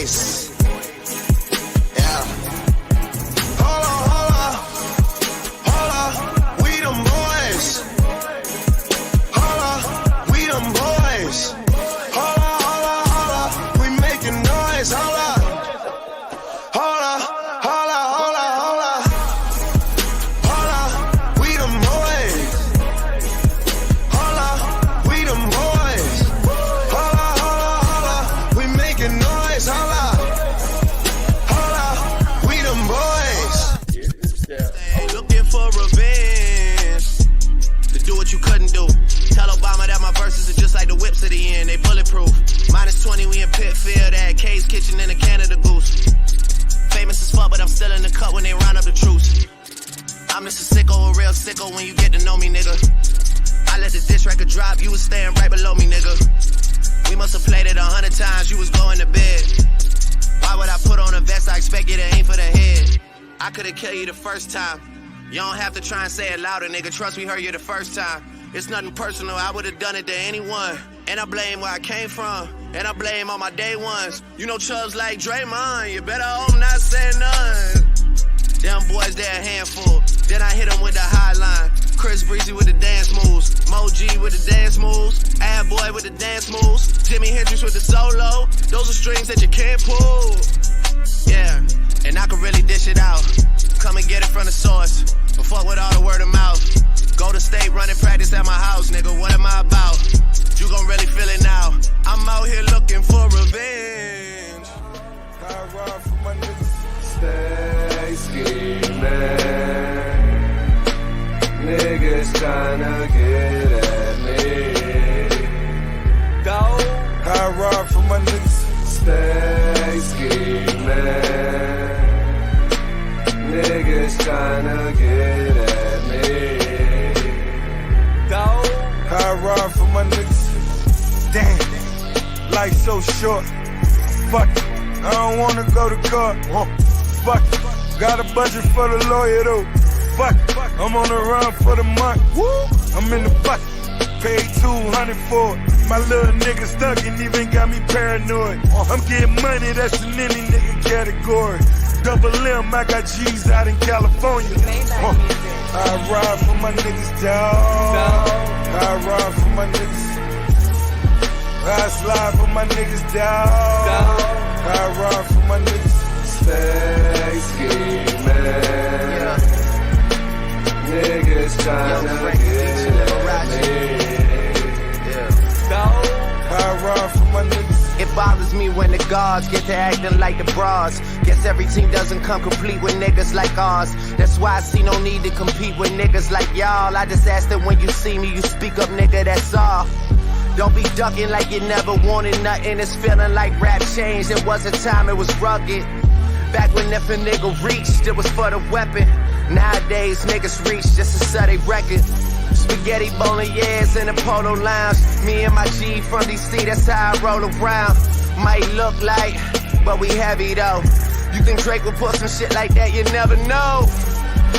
boys. Yeah. Hold on. We them boys. Hold on. We them boys. Hold on. We making noise. Hold on. We them boys. We them boys. We making noise. We them boys. Hey, looking for revenge. To do what you couldn't do. Tell Obama that my verses are just like the whips at the end. They bulletproof. -20, we in Pitfield. At K's Kitchen in a Canada Goose. Famous as fuck, but I'm still in the cut when they round up the troops. I'm just a sicko, a real sicko when you get to know me, nigga. I let the diss record drop, you was staying right below me, nigga. We must have played it 100 times, you was going to bed. Why would I put on a vest? I expect you to aim for the head. I could've killed you the first time. You don't have to try and say it louder, nigga. Trust we heard you the first time. It's nothing personal, I would've done it to anyone. And I blame where I came from. And I blame all my day ones. You know Chubbs like Draymond, you better hope not say none. Them boys, they're a handful. Then I hit them with the high line. Chris Breezy with the dance moves. Mo G with the dance moves. Ad Boy with the dance moves. Jimi Hendrix with the solo. Those are strings that you can't pull. Yeah, and I can really dish it out. Come and get it from the source. But fuck with all the word of mouth. Go to state running practice at my house, nigga. What am I about? You gon' really feel it now. I'm out here looking for revenge. I ride for my niggas. Stay scheming. Niggas tryna get at me. Go. I ride for my niggas. Stay scheming. Niggas tryna get at me. Go. I ride for my niggas. Damn, life so short. Fuck it, I don't wanna go to court. Fuck it, got a budget for the lawyer though. Fuck it, I'm on the run for the month. Woo, I'm in the bucket, paid 200 for it. My little nigga stuck and even got me paranoid. I'm getting money, that's in any nigga category. Double M, I got G's out in California. I ride for my niggas, dawg. I ride for my niggas. I slide for my niggas, dawg. I ride for my niggas. Stay scheming. Niggas tryna get at me. I ride for my niggas. It bothers me when the guards get to acting like the bras. Guess every team doesn't come complete with niggas like ours. That's why I see no need to compete with niggas like y'all. I just ask that when you see me, you speak up, nigga, that's all. Don't be ducking like you never wanted nothing. It's feeling like rap changed. It was a time it was rugged. Back when if a nigga reached, it was for the weapon. Nowadays, niggas reach just to sell they record. Spaghetti bolognese in the polo lounge. Me and my G from DC, that's how I roll around. Might look like, but we heavy though. You think Drake would put some shit like that? You never know.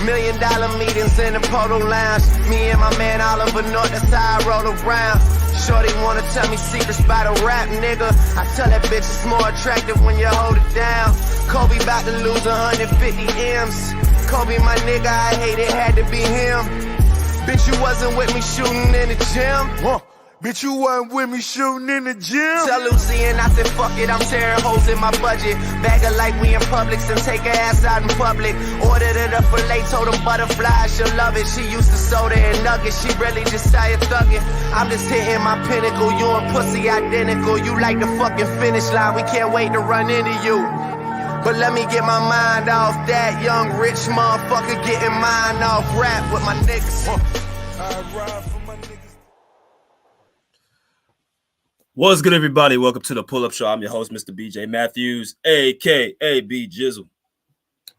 $1 million meetings in the polo lounge. Me and my man Oliver North, that's how I roll around. Shorty wanna tell me secrets about a rap, nigga. I tell that bitch it's more attractive when you hold it down. Kobe about to lose 150 M's. Kobe my nigga, I hate it, had to be him. Bitch, you wasn't with me shooting in the gym. Bitch, you wasn't with me shooting in the gym. Tell Lucy and I said, fuck it, I'm tearing holes in my budget. Bag her like we in Publix and take her ass out in public. Ordered it up filet, told them butterflies, she'll love it. She used to soda and nuggets, she really just tired thugging. I'm just hitting my pinnacle, you and pussy identical. You like the fucking finish line, we can't wait to run into you. But let me get my mind off that young rich motherfucker getting mine off rap with my niggas. I ride for my niggas. What's good, everybody? Welcome to the Pull-Up Show. I'm your host, Mr. BJ Matthews, a.k.a. B Jizzle.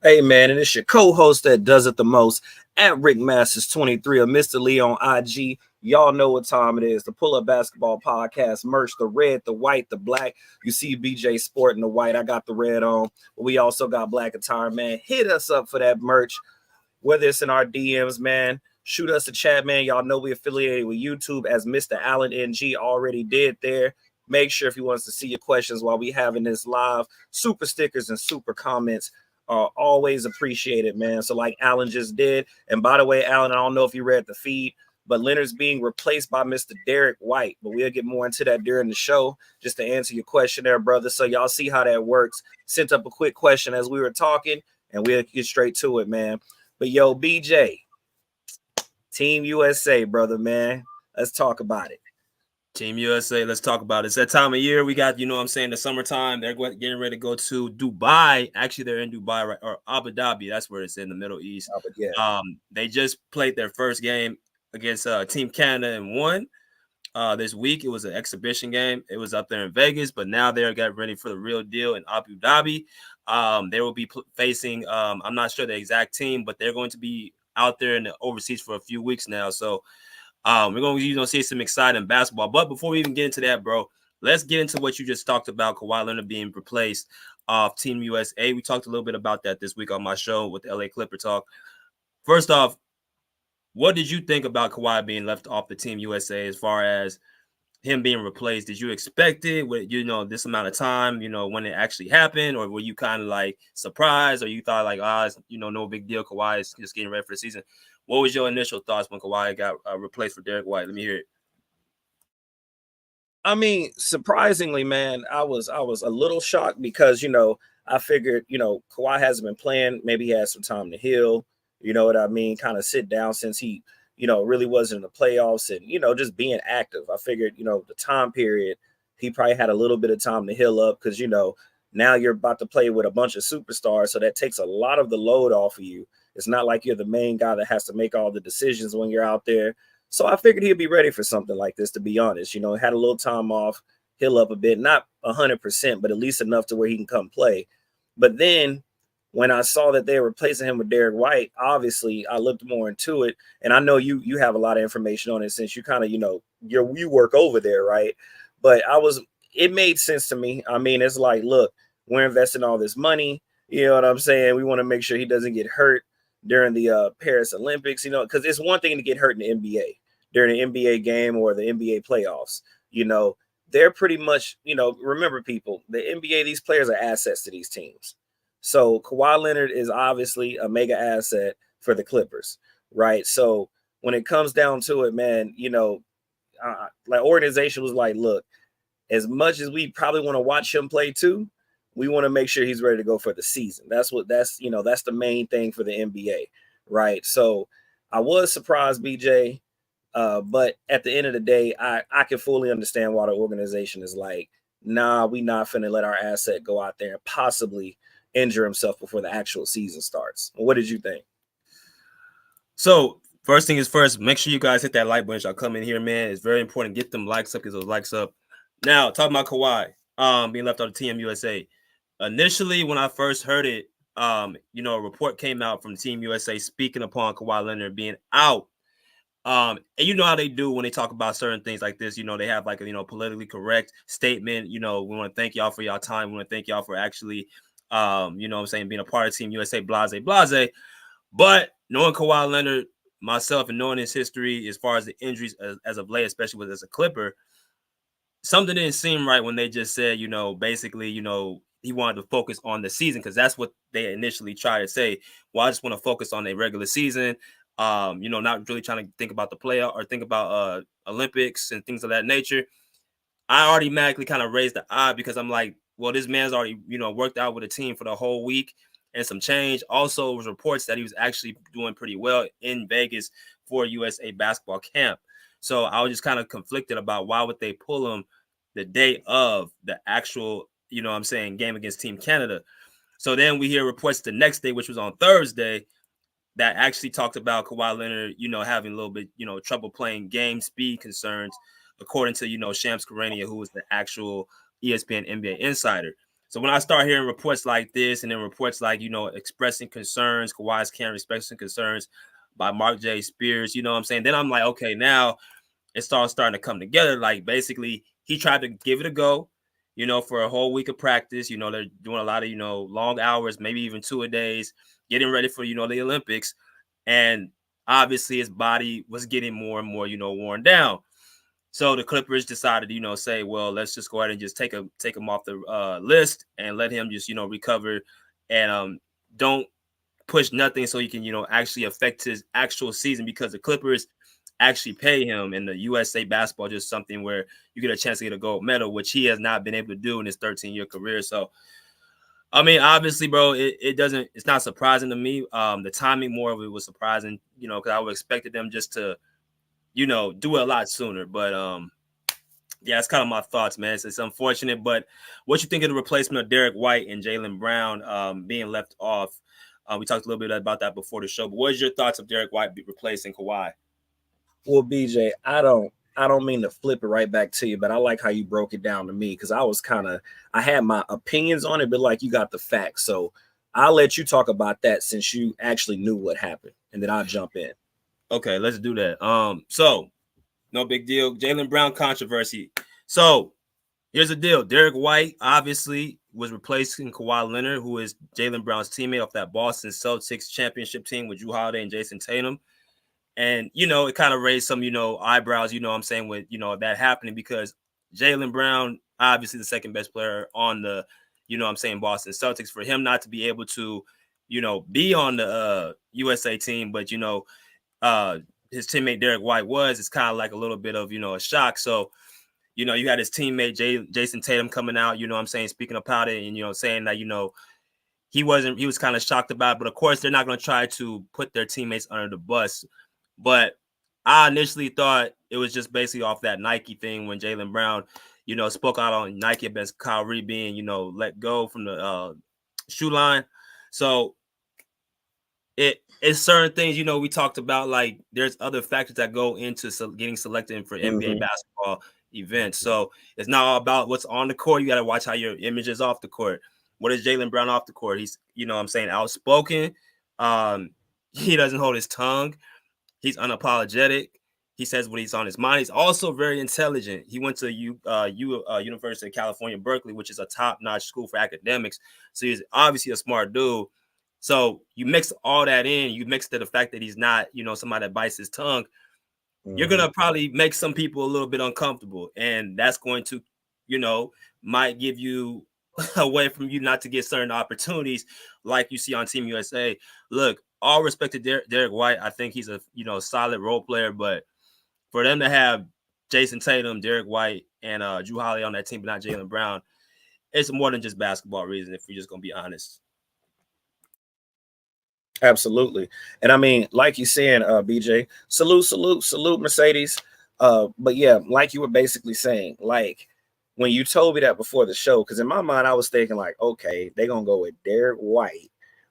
Hey, man, and it's your co-host that does it the most at Rick Masters 23 or Mr. Lee on IG. Y'all know what time it is. The Pull-Up Basketball Podcast merch, the red, the white, the black. You see BJ sporting the white. I got the red on. But we also got black attire, man. Hit us up for that merch, whether it's in our DMs, man. Shoot us a chat, man. Y'all know we affiliated with YouTube, as Mr. Allen NG already did there. Make sure if you want us to see your questions while we having this live, super stickers and super comments are always appreciated, man. So like Alan just did. And by the way, Alan, I don't know if you read the feed, but Leonard's being replaced by Mr. Derek White. But we'll get more into that during the show, just to answer your question there, brother. So y'all see how that works. Sent up a quick question as we were talking, and we'll get straight to it, man. But yo, BJ, Team USA, brother, man. Let's talk about it. Team USA, let's talk about it. It's that time of year. We got, the summertime. They're getting ready to go to Dubai. Actually, they're in Dubai, right? Or Abu Dhabi. That's where it's in the Middle East. Yeah. They just played their first game against Team Canada and won. This week, it was an exhibition game. It was up there in Vegas, but now they're getting ready for the real deal in Abu Dhabi. They will be facing, I'm not sure the exact team, but they're going to be out there in the overseas for a few weeks now. So we're going to see some exciting basketball. But before we even get into that, bro, let's get into what you just talked about, Kawhi Leonard being replaced off Team USA. We talked a little bit about that this week on my show with the LA Clipper Talk. First off, what did you think about Kawhi being left off the Team USA as far as him being replaced? Did you expect it with, this amount of time, when it actually happened? Or were you kind of like surprised, or you thought like, no big deal, Kawhi is just getting ready for the season? What was your initial thoughts when Kawhi got replaced for Derek White? Let me hear it. I mean, surprisingly, man, I was a little shocked because, I figured, Kawhi hasn't been playing. Maybe he has some time to heal. You know what I mean? Kind of sit down since he, really wasn't in the playoffs and, just being active. I figured, the time period, he probably had a little bit of time to heal up because, now you're about to play with a bunch of superstars. So that takes a lot of the load off of you. It's not like you're the main guy that has to make all the decisions when you're out there. So I figured he'd be ready for something like this, to be honest. Had a little time off, heal up a bit, not 100%, but at least enough to where he can come play. But then when I saw that they were replacing him with Derek White, obviously I looked more into it. And I know you have a lot of information on it since you kind of, you work over there, right? But it made sense to me. I mean, it's like, look, we're investing all this money. You know what I'm saying? We want to make sure he doesn't get hurt during the Paris Olympics, because it's one thing to get hurt in the NBA during an NBA game or the NBA playoffs. They're pretty much, remember people, the NBA, these players are assets to these teams. So Kawhi Leonard is obviously a mega asset for the Clippers, right? So when it comes down to it, man, like organization was like, look, as much as we probably want to watch him play too, we want to make sure he's ready to go for the season. That's the main thing for the NBA, right? So I was surprised, BJ, but at the end of the day, I can fully understand why the organization is like, nah, we not finna let our asset go out there and possibly injure himself before the actual season starts. What did you think? So first thing is first, make sure you guys hit that like button. Y'all come in here, man. It's very important. Get them likes up, get those likes up. Now, talking about Kawhi being left on the Team USA. Initially, when I first heard it, a report came out from Team USA speaking upon Kawhi Leonard being out. And you know how they do when they talk about certain things like this. They have like a politically correct statement. We want to thank y'all for y'all time. We want to thank y'all for actually, being a part of Team USA, blase, blase. But knowing Kawhi Leonard, myself, and knowing his history as far as the injuries as of late, especially as a Clipper, something didn't seem right when they just said, basically, he wanted to focus on the season, because that's what they initially tried to say. Well, I just want to focus on a regular season. Not really trying to think about the playoff or think about Olympics and things of that nature. I automatically kind of raised the eye, because I'm like, well, this man's already, worked out with a team for the whole week and some change. Also, it was reports that he was actually doing pretty well in Vegas for USA basketball camp. So I was just kind of conflicted about why would they pull him the day of the actual, game against Team Canada. So then we hear reports the next day, which was on Thursday, that actually talked about Kawhi Leonard, having a little bit, trouble playing game speed concerns, according to, Shams Charania, who was the actual ESPN NBA insider. So when I start hearing reports like this, and then reports like, expressing concerns, Kawhi's camp expressing concerns by Mark J. Spears, then I'm like, okay, now it starting to come together. Like, basically, he tried to give it a go, for a whole week of practice. They're doing a lot of, long hours, maybe even 2 days, getting ready for, the Olympics. And obviously his body was getting more and more, worn down. So the Clippers decided, say, well, let's just go ahead and just take him off the list and let him just, recover and don't push nothing so he can, actually affect his actual season, because the Clippers actually pay him, and the USA basketball just something where you get a chance to get a gold medal, which he has not been able to do in his 13-year career. So, I mean, obviously, bro, it's not surprising to me. The timing more of it was surprising, because I would expected them just to, do it a lot sooner. But yeah, it's kind of my thoughts, man. It's unfortunate, but what you think of the replacement of Derek White and Jaylen Brown being left off? We talked a little bit about that before the show, but what is your thoughts of Derek White replacing Kawhi? Well, BJ, I don't mean to flip it right back to you, but I like how you broke it down to me, because I had my opinions on it, but like you got the facts. So I'll let you talk about that since you actually knew what happened, and then I'll jump in. Okay, let's do that. So no big deal. Jaylen Brown controversy. So here's the deal. Derek White obviously was replacing Kawhi Leonard, who is Jaylen Brown's teammate off that Boston Celtics championship team with Jrue Holiday and Jason Tatum. And, it kind of raised some, eyebrows, what I'm saying, with, that happening, because Jaylen Brown, obviously the second best player on the, Boston Celtics, for him not to be able to, be on the USA team, but, his teammate Derek White it's kind of like a little bit of, a shock. So, you had his teammate Jason Tatum coming out, speaking about it and, saying that, he was kind of shocked about it. But of course, they're not going to try to put their teammates under the bus. But I initially thought it was just basically off that Nike thing when Jaylen Brown, spoke out on Nike against Kyrie being, let go from the shoe line. So it's certain things, we talked about, like there's other factors that go into getting selected for NBA basketball events. So it's not all about what's on the court. You got to watch how your image is off the court. What is Jaylen Brown off the court? He's, outspoken. He doesn't hold his tongue. He's unapologetic. He says what he's on his mind. He's also very intelligent. He went to University of California, Berkeley, which is a top-notch school for academics. So he's obviously a smart dude. So you mix all that in, you mix to the fact that he's not, somebody that bites his tongue. You're going to probably make some people a little bit uncomfortable. And that's going to, might give you a way from you not to get certain opportunities like you see on Team USA. Look, all respect to Derek White. I think he's a, solid role player. But for them to have Jason Tatum, Derek White, and Jrue Holiday on that team, but not Jaylen Brown, it's more than just basketball reason, if we're just going to be honest. Absolutely. And I mean, like you saying, BJ, salute Mercedes. But yeah, like you were basically saying, like when you told me that before the show, because in my mind, I was thinking like, okay, they're going to go with Derek White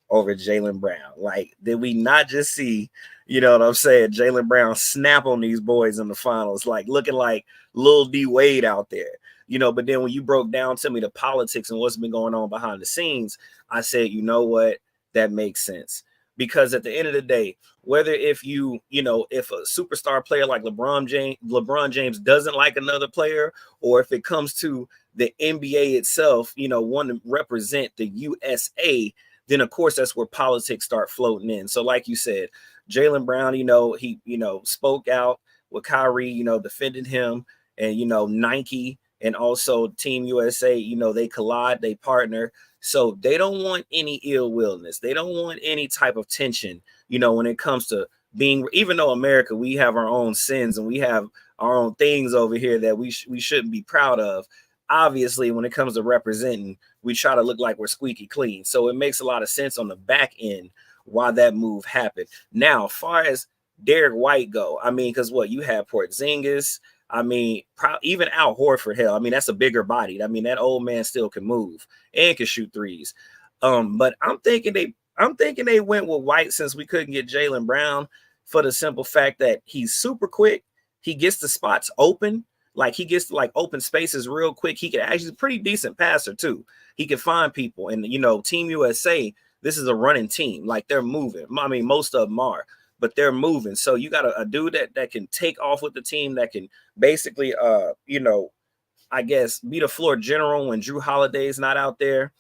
over Jaylen Brown. Like, did we not just see, what I'm saying, Jaylen Brown snap on these boys in the finals, like looking like Lil D Wade out there, but then when you broke down to me the politics and what's been going on behind the scenes, I said, you know what, that makes sense. Because at the end of the day, whether if if a superstar player like LeBron James doesn't like another player, or if it comes to the NBA itself, want to represent the USA, then of course that's where politics start floating in. So like you said, Jaylen Brown, he, spoke out with Kyrie, defended him, and, Nike and also Team USA, they collide, they partner. So they don't want any ill willness. They don't want any type of tension, when it comes to being, even though America, we have our own sins and we have our own things over here that we shouldn't be proud of. Obviously, when it comes to representing, we try to look like we're squeaky clean. So it makes a lot of sense on the back end why that move happened. Now, as far as Derek White go, I mean, because you have Porzingis, I mean, even Al Horford, hell, I mean, that's a bigger body. I mean, that old man still can move and can shoot threes. But I'm thinking they went with White since we couldn't get Jaylen Brown, for the simple fact that he's super quick. He gets the spots open. Like he gets to open spaces real quick. He can actually, a pretty decent passer too. He can find people. And, Team USA, this is a running team. Like they're moving. I mean, most of them are. But they're moving. So you got a dude that can take off with the team, that can basically, I guess, be the floor general when Jrue Holiday is not out there.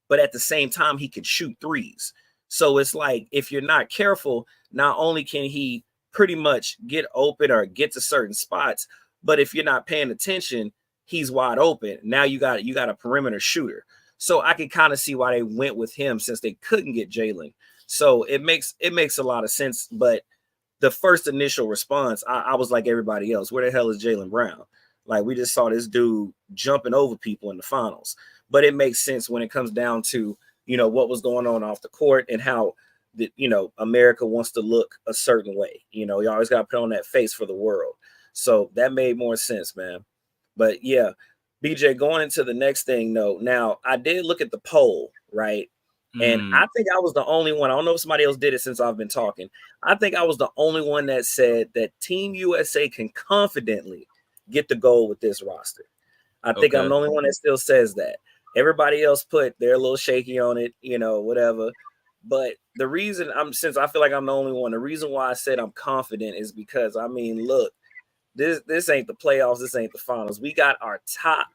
But at the same time, he can shoot threes. So it's like, if you're not careful, not only can he pretty much get open or get to certain spots, But if you're not paying attention, he's wide open. Now you got a perimeter shooter. So I can kind of see why they went with him since they couldn't get Jaylen. So it makes a lot of sense. But the first initial response, I was like everybody else, where the hell is Jaylen Brown? Like, we just saw this dude jumping over people in the finals. But it makes sense when it comes down to, what was going on off the court and how, America wants to look a certain way. You always got to put on that face for the world. So that made more sense, man. But yeah, BJ, going into the next thing, though. Now, I did look at the poll, right? And I think I was the only one. I don't know if somebody else did it since I've been talking. I think I was the only one that said that Team USA can confidently get the goal with this roster. I think I'm the only one that still says that. Everybody else they're a little shaky on it, whatever. But the reason since I feel like I'm the only one, the reason why I said I'm confident is because, look, this ain't the playoffs. This ain't the finals. We got our top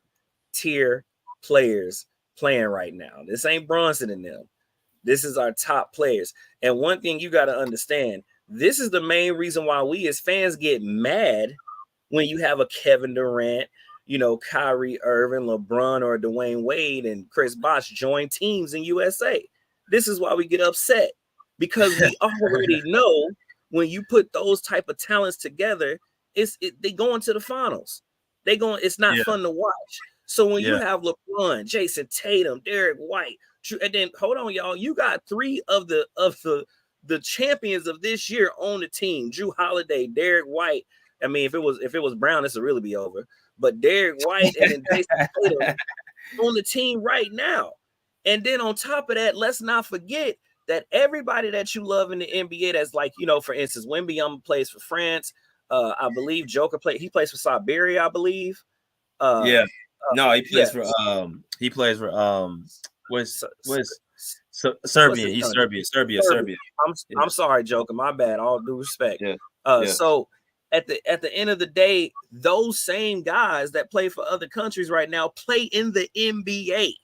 tier players playing right now. This ain't Bronson and them. This is our top players. And one thing you got to understand, this is the main reason why we as fans get mad when you have a Kevin Durant, Kyrie Irving, LeBron, or Dwayne Wade and Chris Bosh join teams in USA. This is why we get upset, because we already know when you put those type of talents together, they go into the finals. It's not fun to watch. So when you have LeBron, Jason Tatum, Derek White, and then hold on, y'all, you got three of the champions of this year on the team: Drew Holiday, Derek White. If it was Brown, this would really be over. But Derek White and then Jason Tatum on the team right now. And then on top of that, let's not forget that everybody that you love in the NBA, that's like, for instance, Wembanyama plays for France. I believe Joker plays for Siberia, I believe. He plays for Serbia. He's Serbia. I'm sorry, Joker. My bad. All due respect. So at the end of the day, those same guys that play for other countries right now play in the NBA.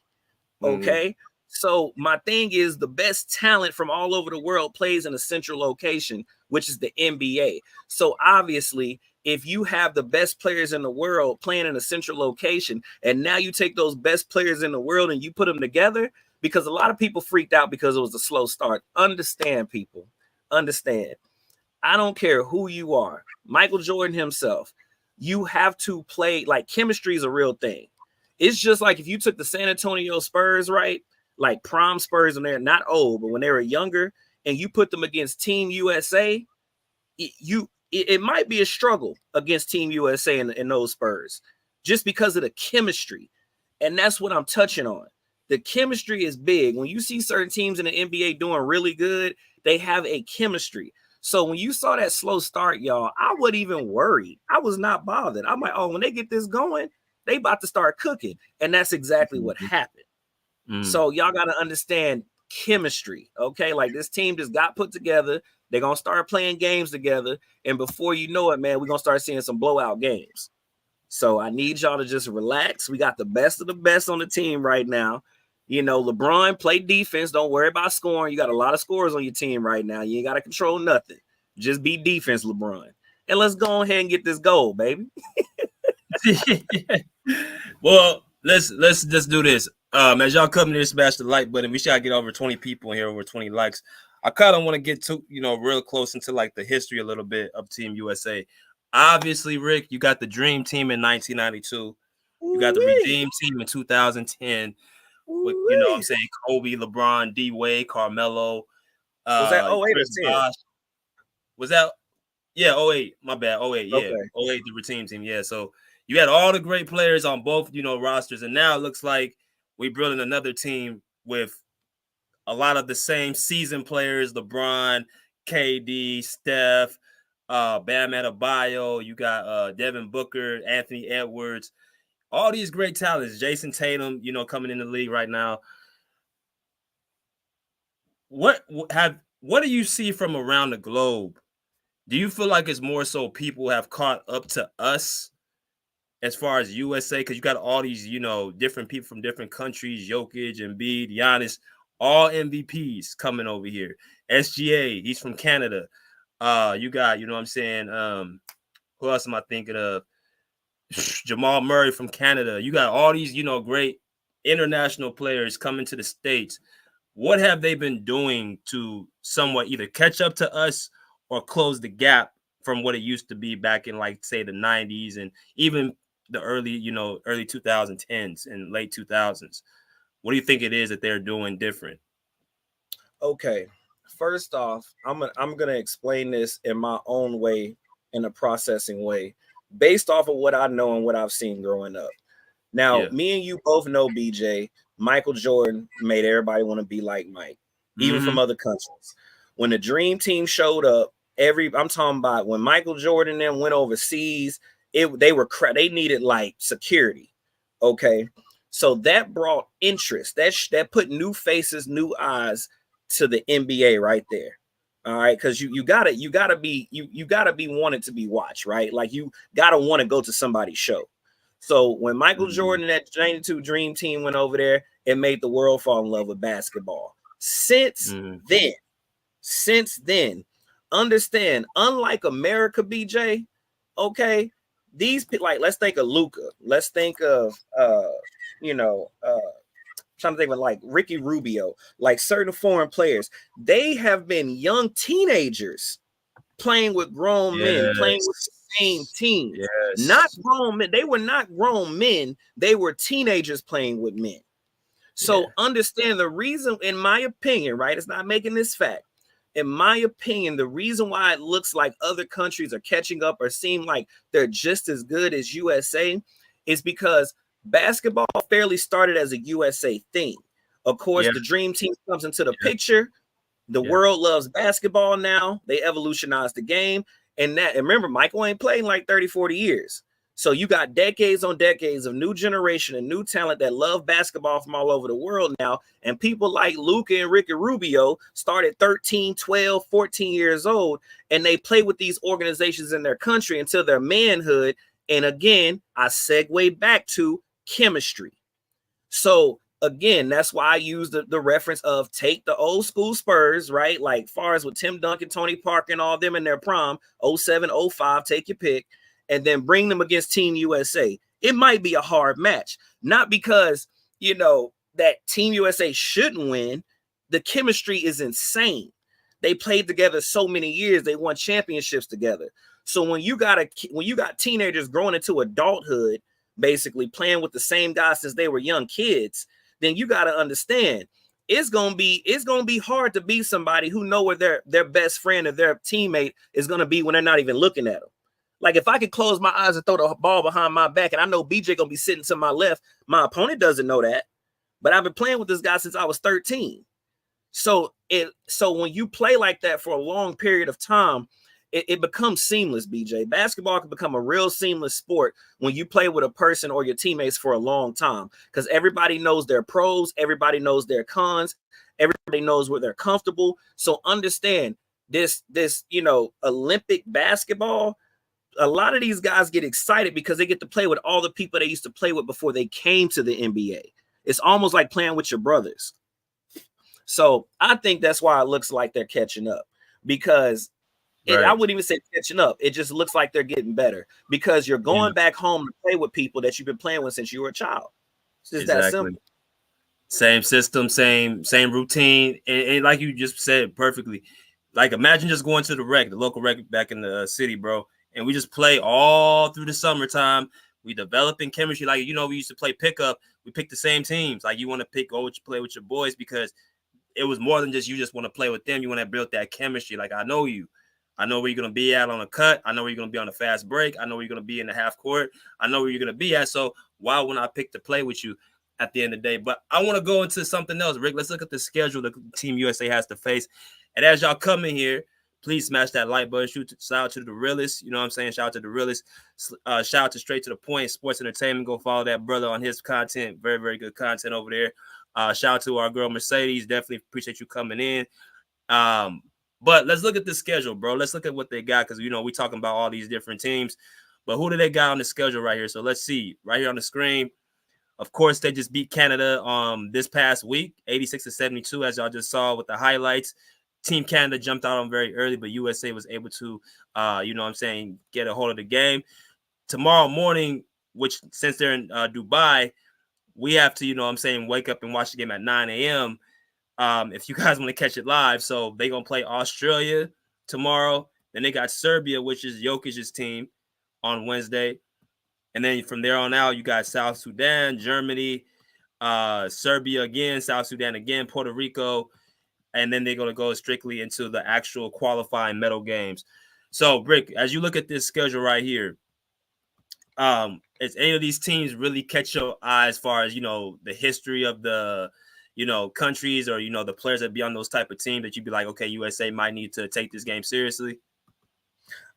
Okay. So my thing is, the best talent from all over the world plays in a central location, which is the NBA. So obviously, if you have the best players in the world playing in a central location, and now you take those best players in the world and you put them together, because a lot of people freaked out because it was a slow start. Understand, people. Understand. I don't care who you are. Michael Jordan himself. You have to play, like, chemistry is a real thing. It's just like if you took the San Antonio Spurs, right? Like prime Spurs when they're not old, but when they were younger, and you put them against Team USA, it might be a struggle against Team USA and those Spurs, just because of the chemistry. And that's what I'm touching on. The chemistry is big. When you see certain teams in the NBA doing really good, they have a chemistry. So when you saw that slow start, y'all, I wasn't even worried. I was not bothered. I'm like, when they get this going, they about to start cooking. And that's exactly what happened. So y'all got to understand chemistry, okay? Like, this team just got put together. They're going to start playing games together. And before you know it, man, we're going to start seeing some blowout games. So I need y'all to just relax. We got the best of the best on the team right now. LeBron, play defense. Don't worry about scoring. You got a lot of scorers on your team right now. You ain't got to control nothing. Just be defense, LeBron. And let's go ahead and get this goal, baby. Well, let's just do this. As y'all come here, smash the like button. We should get over 20 people here, over 20 likes. I kind of want to get to, real close into like the history a little bit of Team USA. Obviously, Rick, you got the Dream Team in 1992. You got the Redeem Team in 2010. With, what I'm saying, Kobe, LeBron, D Wade, Carmelo. Was that 08 or 10? Was that? Yeah, 08. My bad. 08. Yeah, okay. 08, the Redeem Team. Yeah, so you had all the great players on both, rosters, and now it looks like we're building another team with a lot of the same seasoned players: LeBron, KD, Steph, Bam Adebayo. You got Devin Booker, Anthony Edwards. All these great talents, Jason Tatum, coming in the league right now. What do you see from around the globe? Do you feel like it's more so people have caught up to us as far as USA? Because you got all these, different people from different countries, Jokic, Embiid, Giannis, all MVPs coming over here. SGA, he's from Canada. You got, who else am I thinking of? Jamal Murray from Canada. You got all these, great international players coming to the States. What have they been doing to somewhat either catch up to us or close the gap from what it used to be back in, like, say, the 90s and even the early 2010s and late 2000s? What do you think it is that they're doing different? Okay, first off, I'm gonna explain this in my own way, in a processing way, based off of what I know and what I've seen growing up. Now, me and you both know, BJ, Michael Jordan made everybody want to be like Mike, even from other countries. When the Dream Team showed up, I'm talking about when Michael Jordan and them went overseas, they needed like security. Okay, so that brought interest. That put new faces, new eyes to the NBA right there. All right, because you gotta be wanted to be watched, right? Like you gotta want to go to somebody's show. So when Michael Jordan and that 92 Dream Team went over there, it made the world fall in love with basketball. Since then, understand, unlike America, BJ, okay, these like, let's think of Luka. Let's think of trying to think of like Ricky Rubio, like certain foreign players. They have been young teenagers playing with grown men, playing with the same team. Not grown men. They were not grown men. They were teenagers playing with men. So understand the reason, in my opinion, right? It's not making this fact. In my opinion, the reason why it looks like other countries are catching up or seem like they're just as good as USA is because basketball fairly started as a USA thing. Of course, the Dream Team comes into the picture. The world loves basketball now. They evolutionized the game. And remember, Michael ain't playing like 30, 40 years. So you got decades on decades of new generation and new talent that love basketball from all over the world now. And people like Luka and Ricky Rubio started 13, 12, 14 years old, and they play with these organizations in their country until their manhood. And again, I segue back to chemistry. So again, that's why I use the reference of take the old school Spurs, right? Like far as with Tim Duncan, Tony Parker, and all them in their prime, 07, 05, take your pick, and then bring them against Team USA. It might be a hard match, not because, that Team USA shouldn't win. The chemistry is insane. They played together so many years. They won championships together. So when you got teenagers growing into adulthood, basically playing with the same guys since they were young kids, then you got to understand it's gonna be hard to beat somebody who know where their best friend or their teammate is gonna be when they're not even looking at them. Like if I could close my eyes and throw the ball behind my back, and I know BJ gonna be sitting to my left, my opponent doesn't know that, but I've been playing with this guy since I was 13. So when you play like that for a long period of time, it becomes seamless, BJ. Basketball can become a real seamless sport when you play with a person or your teammates for a long time, because everybody knows their pros, everybody knows their cons, everybody knows where they're comfortable. So understand this Olympic basketball, a lot of these guys get excited because they get to play with all the people they used to play with before they came to the NBA. It's almost like playing with your brothers. So I think that's why it looks like they're catching up, because I wouldn't even say catching up. It just looks like they're getting better because you're going back home to play with people that you've been playing with since you were a child. It's just that simple. Same system, same routine. And like you just said perfectly, like imagine just going to the local rec back in the city, bro. And we just play all through the summertime. We developing chemistry. Like, we used to play pickup. We pick the same teams. Like you want to play with your boys because it was more than just you just want to play with them. You want to build that chemistry. Like, I know you. I know where you're going to be at on a cut. I know where you're going to be on a fast break. I know where you're going to be in the half court. I know where you're going to be at. So why wouldn't I pick to play with you at the end of the day? But I want to go into something else, Rick. Let's look at the schedule the Team USA has to face. And as y'all come in here, please smash that like button. Shout out to the realest. You know what I'm saying? Shout out to the realest. Shout out to Straight to the Point Sports Entertainment. Go follow that brother on his content. Very, very good content over there. Shout out to our girl Mercedes. Definitely appreciate you coming in. But let's look at the schedule, bro. Let's look at what they got, because we talking about all these different teams. But who do they got on the schedule right here? So let's see. Right here on the screen. Of course, they just beat Canada this past week, 86-72, as y'all just saw with the highlights. Team Canada jumped out on very early, but USA was able to, get a hold of the game. Tomorrow morning, which since they're in Dubai, we have to, wake up and watch the game at 9 a.m. If you guys want to catch it live. So they're going to play Australia tomorrow. Then they got Serbia, which is Jokic's team, on Wednesday. And then from there on out, you got South Sudan, Germany, Serbia again, South Sudan again, Puerto Rico. And then they're going to go strictly into the actual qualifying medal games. So, Brick, as you look at this schedule right here, is any of these teams really catch your eye as far as, the history of the, countries or, the players that be on those type of teams that you'd be like, okay, USA might need to take this game seriously?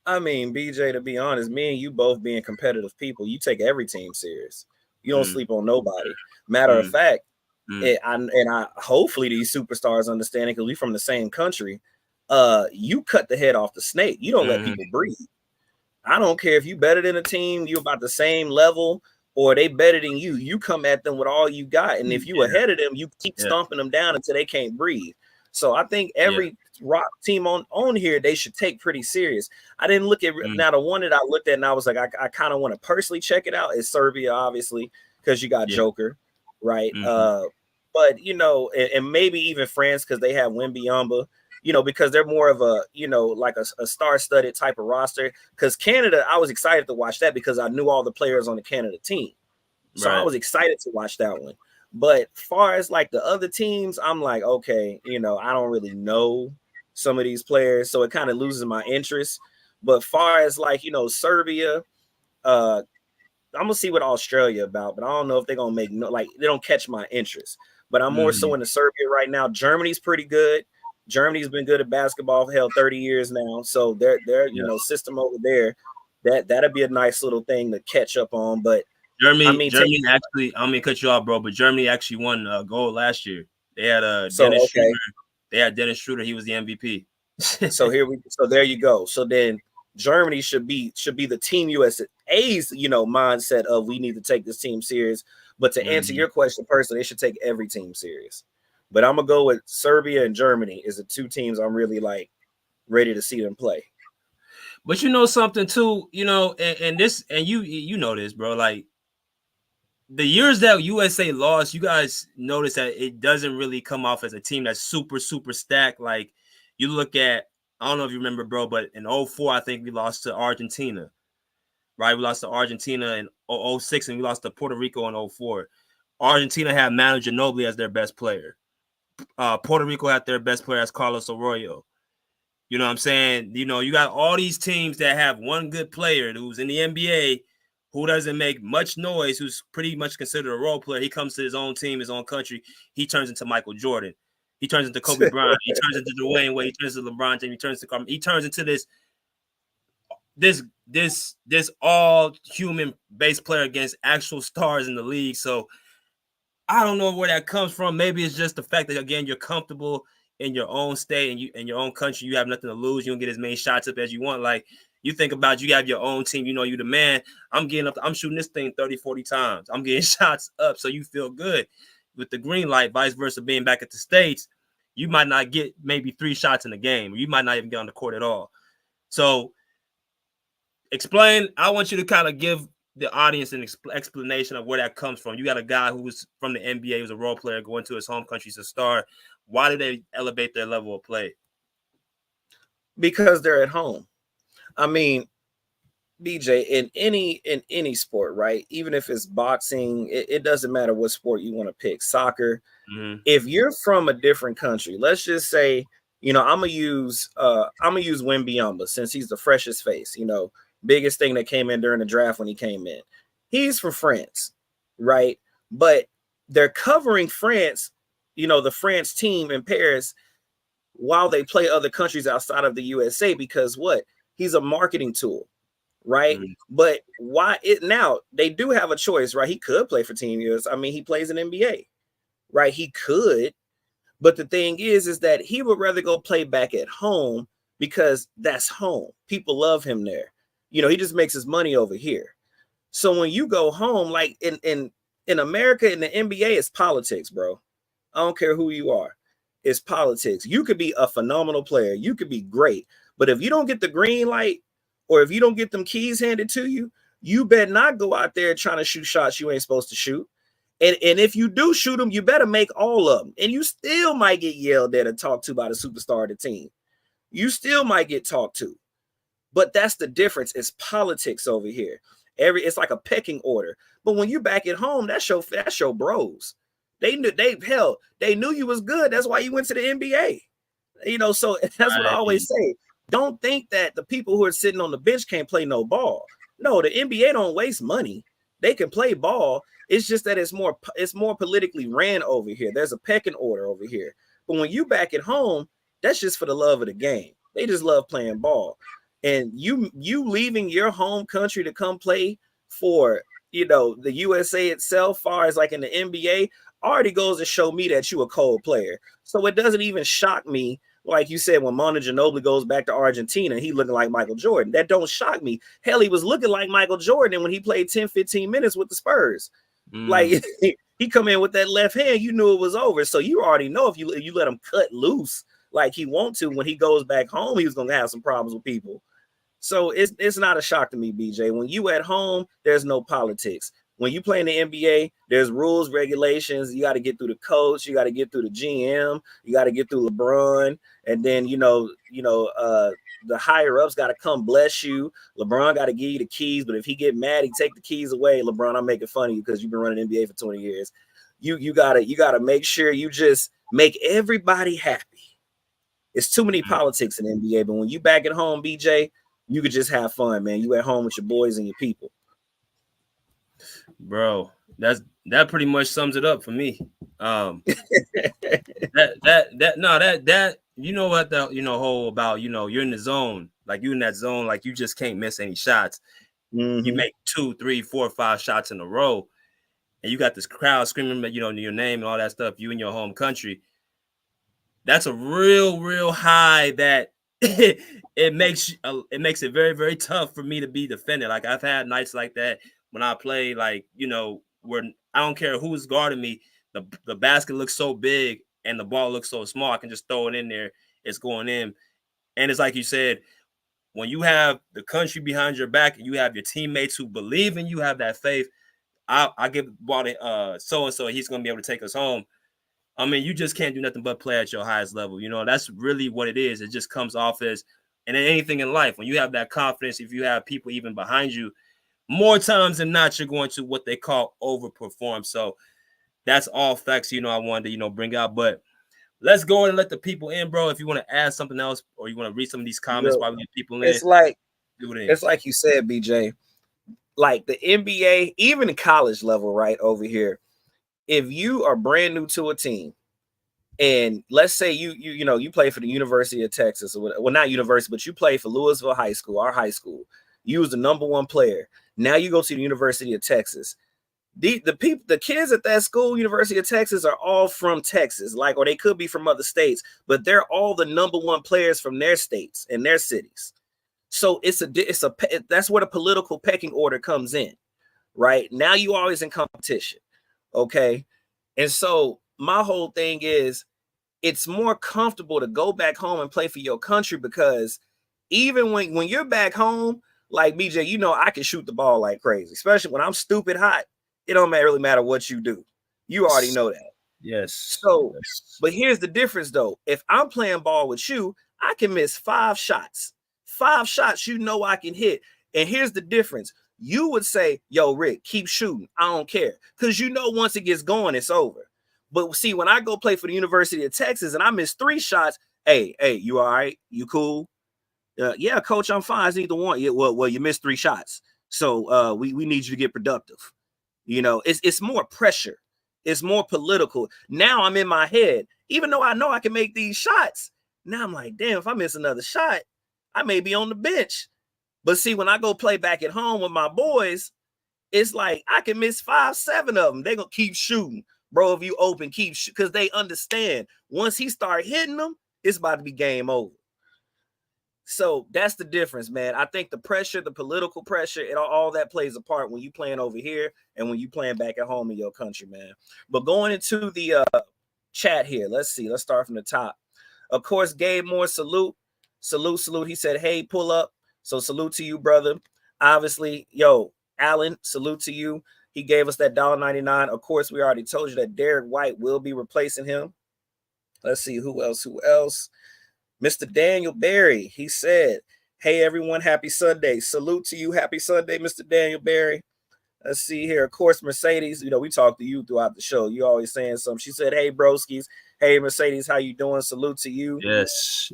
I mean, BJ, to be honest, me and you both being competitive people, you take every team serious. You don't sleep on nobody. Matter of fact, I hopefully these superstars understand it because we from the same country. You cut the head off the snake. You don't let people breathe. I don't care if you better than a team, you about the same level, or they better than you. You come at them with all you got, and if you ahead of them, you keep stomping them down until they can't breathe. So I think every rock team on here, they should take pretty serious. I didn't look at now the one that I looked at and I was like, I kind of want to personally check it out is Serbia, obviously, because you got Joker, right? But and maybe even France because they have Wembyamba, because they're more of a, like a star-studded type of roster. Because Canada, I was excited to watch that because I knew all the players on the Canada team. So I was excited to watch that one. But far as like the other teams, I'm like, okay, I don't really know some of these players. So it kind of loses my interest. But far as like, Serbia, I'm going to see what Australia about. But I don't know if they're going to they don't catch my interest. But I'm more so into Serbia right now. Germany's pretty good. Germany's been good at basketball for 30 years now. So their system over there, that'd be a nice little thing to catch up on. But Germany actually, I'm gonna cut you off, bro. But Germany actually won gold last year. They had Dennis Schroeder. They had Dennis Schroeder. He was the MVP. So there you go. So then Germany should be the Team USA's mindset of we need to take this team serious. But to answer your question personally, they should take every team serious. But I'm gonna go with Serbia and Germany is the two teams I'm really like ready to see them play. But something too, and this, and you know this, bro. Like the years that USA lost, you guys notice that it doesn't really come off as a team that's super, super stacked. Like you look at, I don't know if you remember, bro, but in 2004, I think we lost to Argentina, right? We lost to Argentina in 2006 and we lost to Puerto Rico in 2004. Argentina had Manu Ginobili as their best player. Puerto Rico had their best player as Carlos Arroyo. You know what I'm saying? You got all these teams that have one good player who's in the NBA who doesn't make much noise, who's pretty much considered a role player. He comes to his own team, his own country. He turns into Michael Jordan. He turns into Kobe Bryant. He turns into Dwayne Wade. He turns into LeBron James. He turns to Carmen. He turns into this all human base player against actual stars in the league. So I don't know where that comes from. Maybe it's just the fact that, again, you're comfortable in your own state and you in your own country. You have nothing to lose. You don't get as many shots up as you want. Like you think about, you have your own team. You the man. I'm getting up. I'm shooting this thing 30, 40 times. I'm getting shots up, so you feel good. With the green light, vice versa, being back at the States, you might not get maybe 3 shots in the game. Or you might not even get on the court at all. So explain. I want you to kind of give the audience an explanation of where that comes from. You got a guy who was from the NBA, who's a role player, going to his home country as a star. Why did they elevate their level of play? Because they're at home. I mean, BJ, in any sport, right? Even if it's boxing, it doesn't matter what sport you want to pick. Soccer. If you're from a different country, let's just say, I'm gonna use Wembyamba since he's the freshest face. Biggest thing that came in during the draft when he came in. He's from France, right? But they're covering France, the France team in Paris while they play other countries outside of the USA because what? He's a marketing tool, right? But why now they do have a choice, right? He could play for Team USA. I mean, he plays in NBA, right? He could, but the thing is that he would rather go play back at home because that's home. People love him there. He just makes his money over here. So when you go home, like in America, in the NBA, it's politics, bro. I don't care who you are. It's politics. You could be a phenomenal player. You could be great. But if you don't get the green light or if you don't get them keys handed to you, you better not go out there trying to shoot shots you ain't supposed to shoot. And if you do shoot them, you better make all of them. And you still might get yelled at and talked to by the superstar of the team. You still might get talked to. But that's the difference. It's politics over here. It's like a pecking order. But when you back at home, that's your bros. They knew you was good. That's why you went to the NBA. You know, so that's what I always say. Don't think that the people who are sitting on the bench can't play no ball. No, the NBA don't waste money. They can play ball. It's just that it's more politically ran over here. There's a pecking order over here. But when you back at home, that's just for the love of the game. They just love playing ball. And you leaving your home country to come play for, you know, the USA itself, far as like in the NBA, already goes to show me that you a cold player. So it doesn't even shock me, like you said, when Manu Ginobili goes back to Argentina, he looking like Michael Jordan. That don't shock me. Hell, he was looking like Michael Jordan when he played 10, 15 minutes with the Spurs. Like he come in with that left hand, you knew it was over. So you already know if you let him cut loose like he want to, when he goes back home, he was going to have some problems with people. So it's not a shock to me, BJ. When you at home, there's no politics. When you play in the NBA, there's rules, regulations. You got to get through the coach. You got to get through the GM. You got to get through LeBron. And then, the higher ups got to come bless you. LeBron got to give you the keys. But if he get mad, he take the keys away. LeBron, I'm making fun of you because you've been running NBA for 20 years. You gotta make sure you just make everybody happy. It's too many politics in the NBA. But when you back at home, BJ, you could just have fun, man. You at home with your boys and your people. Bro, that pretty much sums it up for me. You know what the whole about, you're in the zone, like you in that zone, like you just can't miss any shots. You make 2, 3, 4, 5 shots in a row, and you got this crowd screaming, your name and all that stuff. You in your home country. That's a real high that it makes it very, very tough for me to be defended. Like I've had nights like that when I play, like, where I don't care who's guarding me, the basket looks so big and the ball looks so small, I can just throw it in there. It's going in. And it's like you said, when you have the country behind your back and you have your teammates who believe in you, have that faith, I give the ball to so-and-so, he's going to be able to take us home. I mean, you just can't do nothing but play at your highest level. That's really what it is. It just comes off as, and anything in life, when you have that confidence, if you have people even behind you, more times than not, you're going to what they call overperform. So that's all facts, I wanted to, bring out. But let's go and let the people in, bro. If you want to add something else or you want to read some of these comments while we get people in. It's like you said, BJ, like the NBA, even the college level, right over here, if you are brand new to a team, and let's say you play for the University of Texas, or well, not university, but you play for Louisville High School, our high school. You was the number 1 player. Now you go to the University of Texas. The kids at that school, University of Texas, are all from Texas, or they could be from other states, but they're all the number 1 players from their states and their cities. So that's where the political pecking order comes in, right? Now you always in competition, okay? And so my whole thing is, it's more comfortable to go back home and play for your country, because even when you're back home, like BJ, I can shoot the ball like crazy, especially when I'm stupid hot. It don't really matter what you do. You already know that. Yes. So, but here's the difference, though. If I'm playing ball with you, I can miss 5 shots. 5 shots, I can hit. And here's the difference. You would say, yo, Rick, keep shooting. I don't care. Because once it gets going, it's over. But see, when I go play for the University of Texas and I miss 3 shots, hey, you all right? You cool? Yeah, coach, I'm fine. It's either one. Yeah, well, you missed 3 shots. So we need you to get productive. It's more pressure. It's more political. Now I'm in my head, even though I know I can make these shots. Now I'm like, damn, if I miss another shot, I may be on the bench. But see, when I go play back at home with my boys, it's like I can miss 5, 7 of them. They're going to keep shooting. Bro, if you open, because they understand once he start hitting them, it's about to be game over. So that's the difference, man. I think the pressure, the political pressure, all that plays a part when you playing over here and when you playing back at home in your country, man. But going into the chat here, let's see. Let's start from the top. Of course, Gabe Moore, salute. He said, hey, pull up. So salute to you, brother. Obviously, Allen, salute to you. He gave us that $1.99. Of course, we already told you that Derek White will be replacing him. Let's see who else. Mr. Daniel Berry, he said, hey, everyone, happy Sunday. Salute to you. Happy Sunday, Mr. Daniel Berry. Let's see here. Of course, Mercedes, we talked to you throughout the show. You always saying something. She said, hey, broskies. Hey, Mercedes, how you doing? Salute to you. Yes.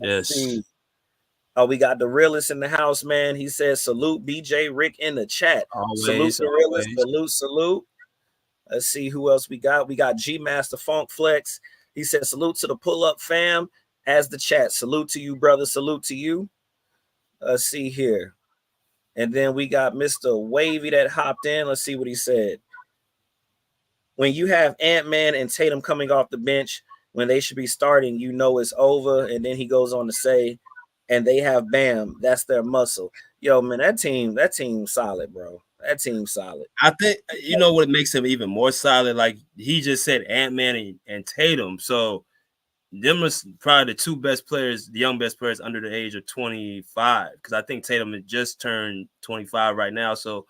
Oh, we got the realist in the house, man. He says, salute BJ Rick in the chat. Always, salute the realist. Salute. Let's see who else we got. We got G Master Funk Flex. He said, salute to the pull-up fam as the chat. Salute to you, brother. Salute to you. Let's see here. And then we got Mr. Wavy that hopped in. Let's see what he said. When you have Ant-Man and Tatum coming off the bench when they should be starting, you know it's over. And then he goes on to say, and they have Bam. That's their muscle. Yo, man, that team solid, bro. That team's solid. I think, you know what makes him even more solid? Like, he just said Ant-Man and Tatum. So, them are probably the two best players, the young best players under the age of 25. Because I think Tatum had just turned 25 right now. So,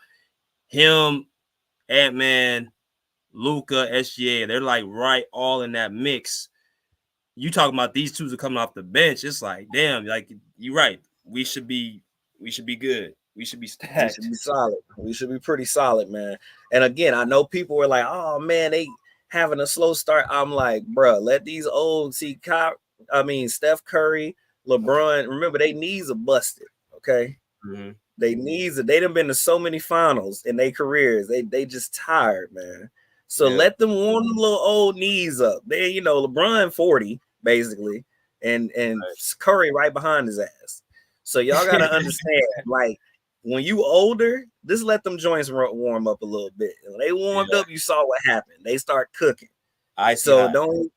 him, Ant-Man, Luka, SGA, they're like right all in that mix. You talking about these two are coming off the bench. It's like, damn, like, you're right. We should be good. We should be stacked. We should be solid. We should be pretty solid, man. And again, I know people were like, oh, man, they having a slow start. I'm like, bro, let these old Steph Curry, LeBron, remember, their knees are busted, okay? Mm-hmm. They done been to so many finals in their careers. They just tired, man. So let them warm them little old knees up. They, LeBron 40, basically, and Curry right behind his ass. So y'all got to understand, like, when you older, just let them joints warm up a little bit. When they warmed up, you saw what happened. They start cooking. Don't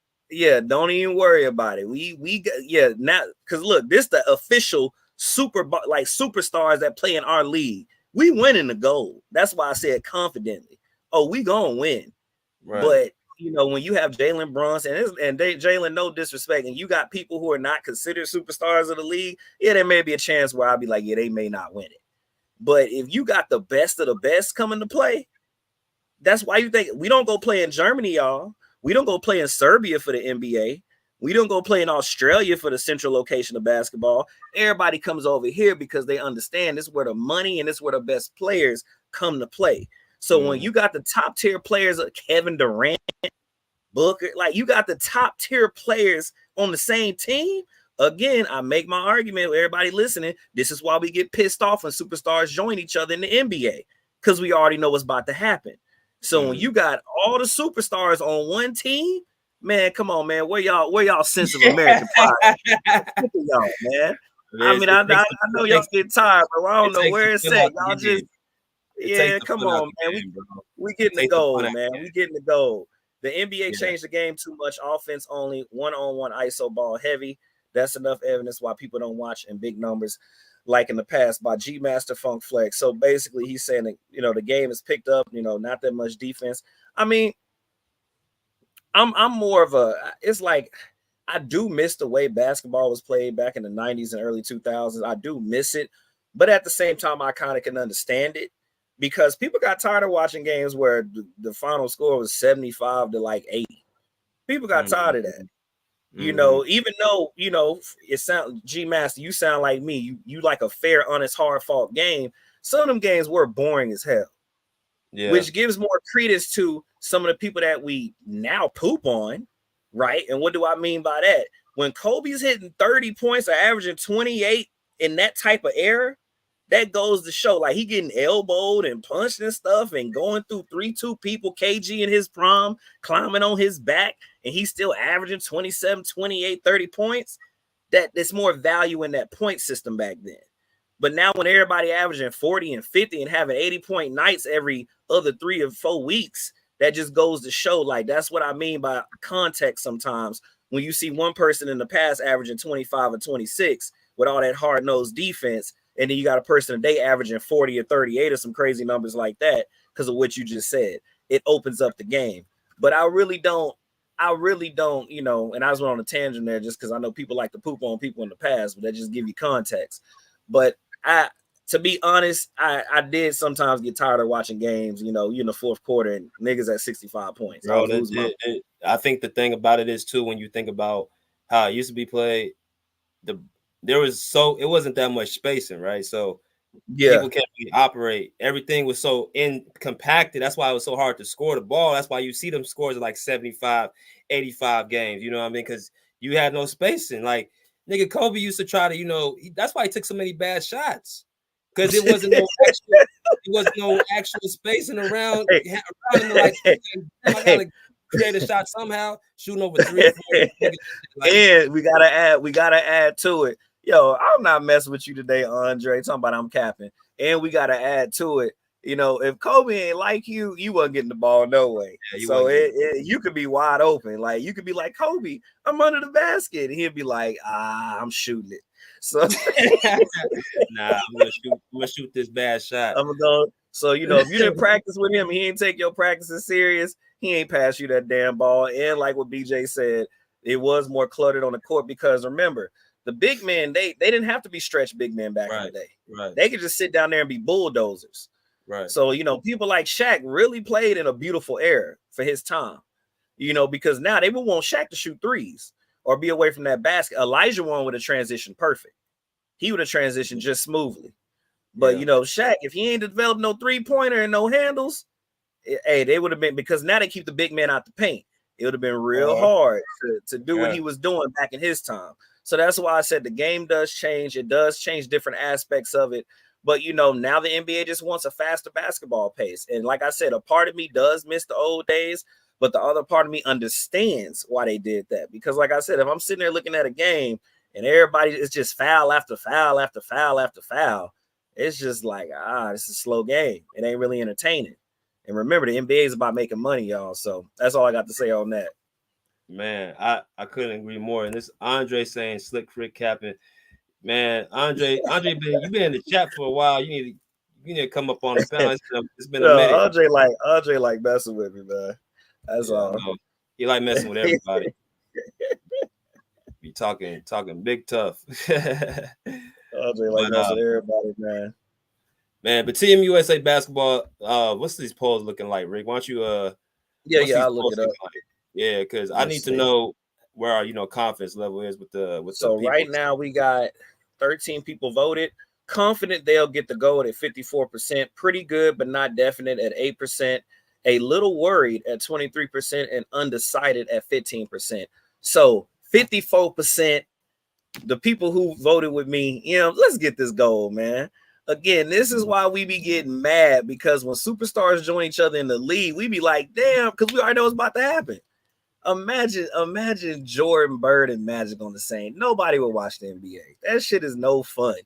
even worry about it. Now, because look, this the official superstars that play in our league. We winning the gold. That's why I said confidently, oh, we gonna win. Right. But when you have Jaylen Brown and Jaylen, no disrespect, and you got people who are not considered superstars of the league, there may be a chance where I'll be like, they may not win it. But if you got the best of the best coming to play, that's why you think we don't go play in Germany, y'all. We don't go play in Serbia for the NBA. We don't go play in Australia for the central location of basketball. Everybody comes over here because they understand this is where the money and this is where the best players come to play. So when you got the top tier players, Kevin Durant, Booker, like you got the top tier players on the same team. Again, I make my argument with everybody listening. This is why we get pissed off when superstars join each other in the NBA, because we already know what's about to happen. So when you got all the superstars on one team, man, come on, man. Where y'all sense of American pride? Y'all, man. I mean, I know y'all get tired, but I don't know where it's at. Y'all just, come on, man. We getting the gold, man. We getting the gold. The NBA changed the game too much. Offense only, one-on-one ISO ball heavy. That's enough evidence why people don't watch in big numbers like in the past by G Master Funk Flex. So basically he's saying that, the game is picked up, not that much defense. I mean, I'm more of it's like, I do miss the way basketball was played back in the 90s and early 2000s. I do miss it. But at the same time, I kind of can understand it because people got tired of watching games where the final score was 75 to like 80. People got tired of that. Even though, it sounds G Master, you sound like me. You like a fair, honest, hard fought game. Some of them games were boring as hell. Yeah. Which gives more credence to some of the people that we now poop on, right? And what do I mean by that? When Kobe's hitting 30 points or averaging 28 in that type of era, that goes to show like he getting elbowed and punched and stuff and going through 3-2 people, KG in his prime, climbing on his back, and he's still averaging 27, 28, 30 points. There's more value in that point system back then. But now when everybody averaging 40 and 50 and having 80-point nights every other 3 or 4 weeks, that just goes to show like that's what I mean by context sometimes. When you see one person in the past averaging 25 or 26 with all that hard-nosed defense, and then you got a person today averaging 40 or 38 or some crazy numbers like that because of what you just said. It opens up the game. But I really don't, and I was on a tangent there just because I know people like to poop on people in the past, but that just give you context. But to be honest, I did sometimes get tired of watching games, you in the fourth quarter and niggas at 65 points. Bro, I think the thing about it is too, when you think about how it used to be played, it wasn't that much spacing, right? So people can't really operate. Everything was so compacted. That's why it was so hard to score the ball. That's why you see them scores of like 75, 85 games. You know what I mean? Because you had no spacing. Like, nigga, Kobe used to try to, that's why he took so many bad shots. Because it wasn't no actual spacing around him. Like, I gotta create a shot somehow, shooting over 3, 4. And we gotta add to it. Yo, I'm not messing with you today, Andre. Talking about I'm capping. And we gotta add to it. If Kobe ain't like you, you wasn't getting the ball no way. Yeah, so you could be wide open. Like, you could be like, Kobe, I'm under the basket. And he'd be like, I'm shooting it. So nah, I'm gonna shoot this bad shot. So if you didn't practice with him, he ain't take your practices serious, he ain't pass you that damn ball. And like what BJ said, it was more cluttered on the court because remember, the big men, they didn't have to be stretched big men back in the day. Right. They could just sit down there and be bulldozers. Right. So, people like Shaq really played in a beautiful era for his time, because now they would want Shaq to shoot threes or be away from that basket. Elijah would have transitioned perfect. He would have transitioned just smoothly. But, Shaq, if he ain't developed no three-pointer and no handles, they would have been, because now they keep the big man out the paint. It would have been real hard to do what he was doing back in his time. So that's why I said the game does change. It does change different aspects of it. But, now the NBA just wants a faster basketball pace. And like I said, a part of me does miss the old days, but the other part of me understands why they did that. Because like I said, if I'm sitting there looking at a game and everybody is just foul after foul after foul after foul, it's just like, this is a slow game. It ain't really entertaining. And remember, the NBA is about making money, y'all. So that's all I got to say on that. Man, I couldn't agree more. And this Andre saying slick Rick capping. Man, Andre, you've been in the chat for a while. You need to come up on the panel. It's been a minute. Andre like messing with me, man. That's all. He like messing with everybody. Be talking big tough. Andre like messing with everybody, man. Man, but Team USA basketball, what's these polls looking like, Rick? Why don't you I'll look it up. Like? Yeah, because I need to know where our confidence level is with the so people. Right now we got 13 people voted. Confident they'll get the gold at 54%. Pretty good, but not definite at 8%. A little worried at 23% and undecided at 15%. So 54%, the people who voted with me, let's get this gold, man. Again, this is why we be getting mad, because when superstars join each other in the league, we be like, damn, because we already know what's about to happen. Imagine Jordan, Bird, and Magic on the same. Nobody would watch the NBA. That shit is no fun.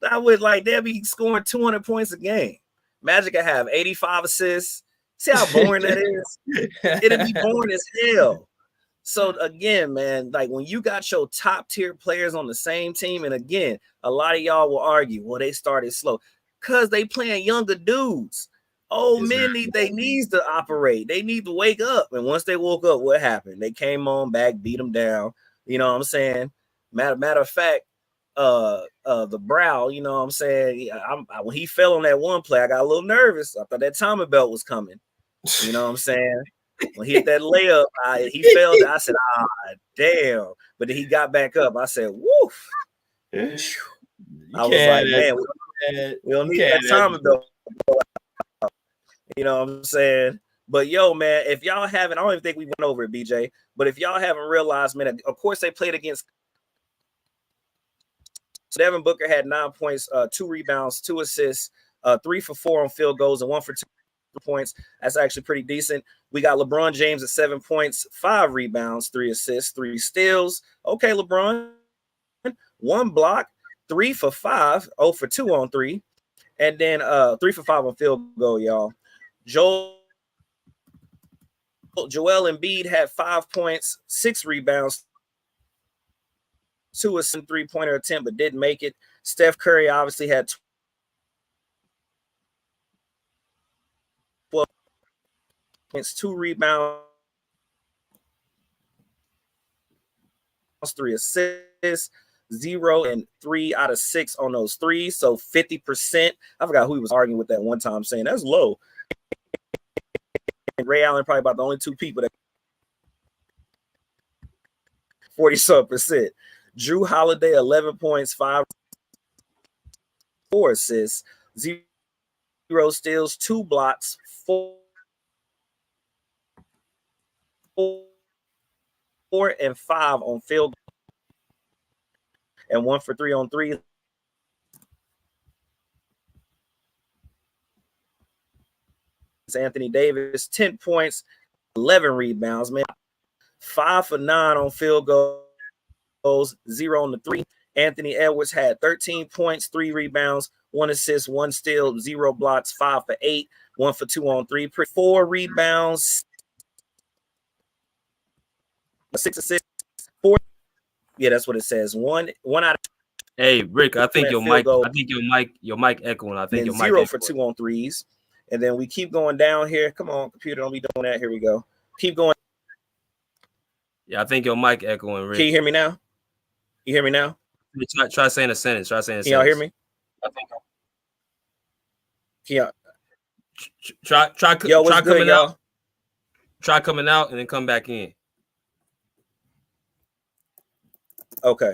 They'll be scoring 200 points a game. Magic will have 85 assists. See how boring that is? It'll be boring as hell. So again, man, like when you got your top tier players on the same team, and again, a lot of y'all will argue, well, they started slow because they playing younger dudes. Old men need to operate. They need to wake up. And once they woke up, what happened? They came on back, beat them down. You know what I'm saying? Matter of fact, the Brow, you know what I'm saying? When he fell on that one play, I got a little nervous. I thought that Tommy belt was coming. You know what I'm saying? When he hit that layup, he fell. I said, damn. But then he got back up. I said, woof. I was like, man, we don't need that Tommy belt. You know what I'm saying? But yo, man, if y'all haven't, I don't even think we went over it, BJ. But if y'all haven't realized, man, of course they played against. So Devin Booker had 9 points, 2 rebounds, 2 assists, 3 for 4 on field goals, and 1 for 2 points. That's actually pretty decent. We got LeBron James at 7 points, 5 rebounds, 3 assists, 3 steals. Okay, LeBron, 1 block, 3 for 5, 0 for 2 on 3, and then 3 for 5 on field goal, y'all. Joel Embiid had 5 points, 6 rebounds, 2 assists, 3-pointer attempt, but didn't make it. Steph Curry obviously had 12 points, 2 rebounds, 3 assists. 0 and 3 out of 6 on those threes. So 50%. I forgot who he was arguing with that one time saying that's low. And Ray Allen probably about the only two people that 40% Drew Holiday, 11 points, 4 assists, 0 steals, 2 blocks, 4 and 5 on field goal, and 1 for 3 on 3. Anthony Davis, 10 points, 11 rebounds, man. 5 for 9 on field goals, 0 on the 3. Anthony Edwards had 13 points, 3 rebounds, 1 assist, 1 steal, 0 blocks, 5 for 8, 1 for 2 on 3, 4 rebounds, 6 assists, 4. Yeah, that's what it says. One out of. Hey, Rick, I think your mic. I think your mic echoing. I think your mic 0 for 2 on 3s. And then we keep going down here. Come on, computer, don't be doing that. Here we go. Keep going. Yeah, I think your mic echoing, Rick. Can you hear me now? You hear me now? Try saying a sentence. Try saying a sentence. Can y'all hear me? I think. Can y'all? Try good, coming y'all? out. Try coming out and then come back in. Okay.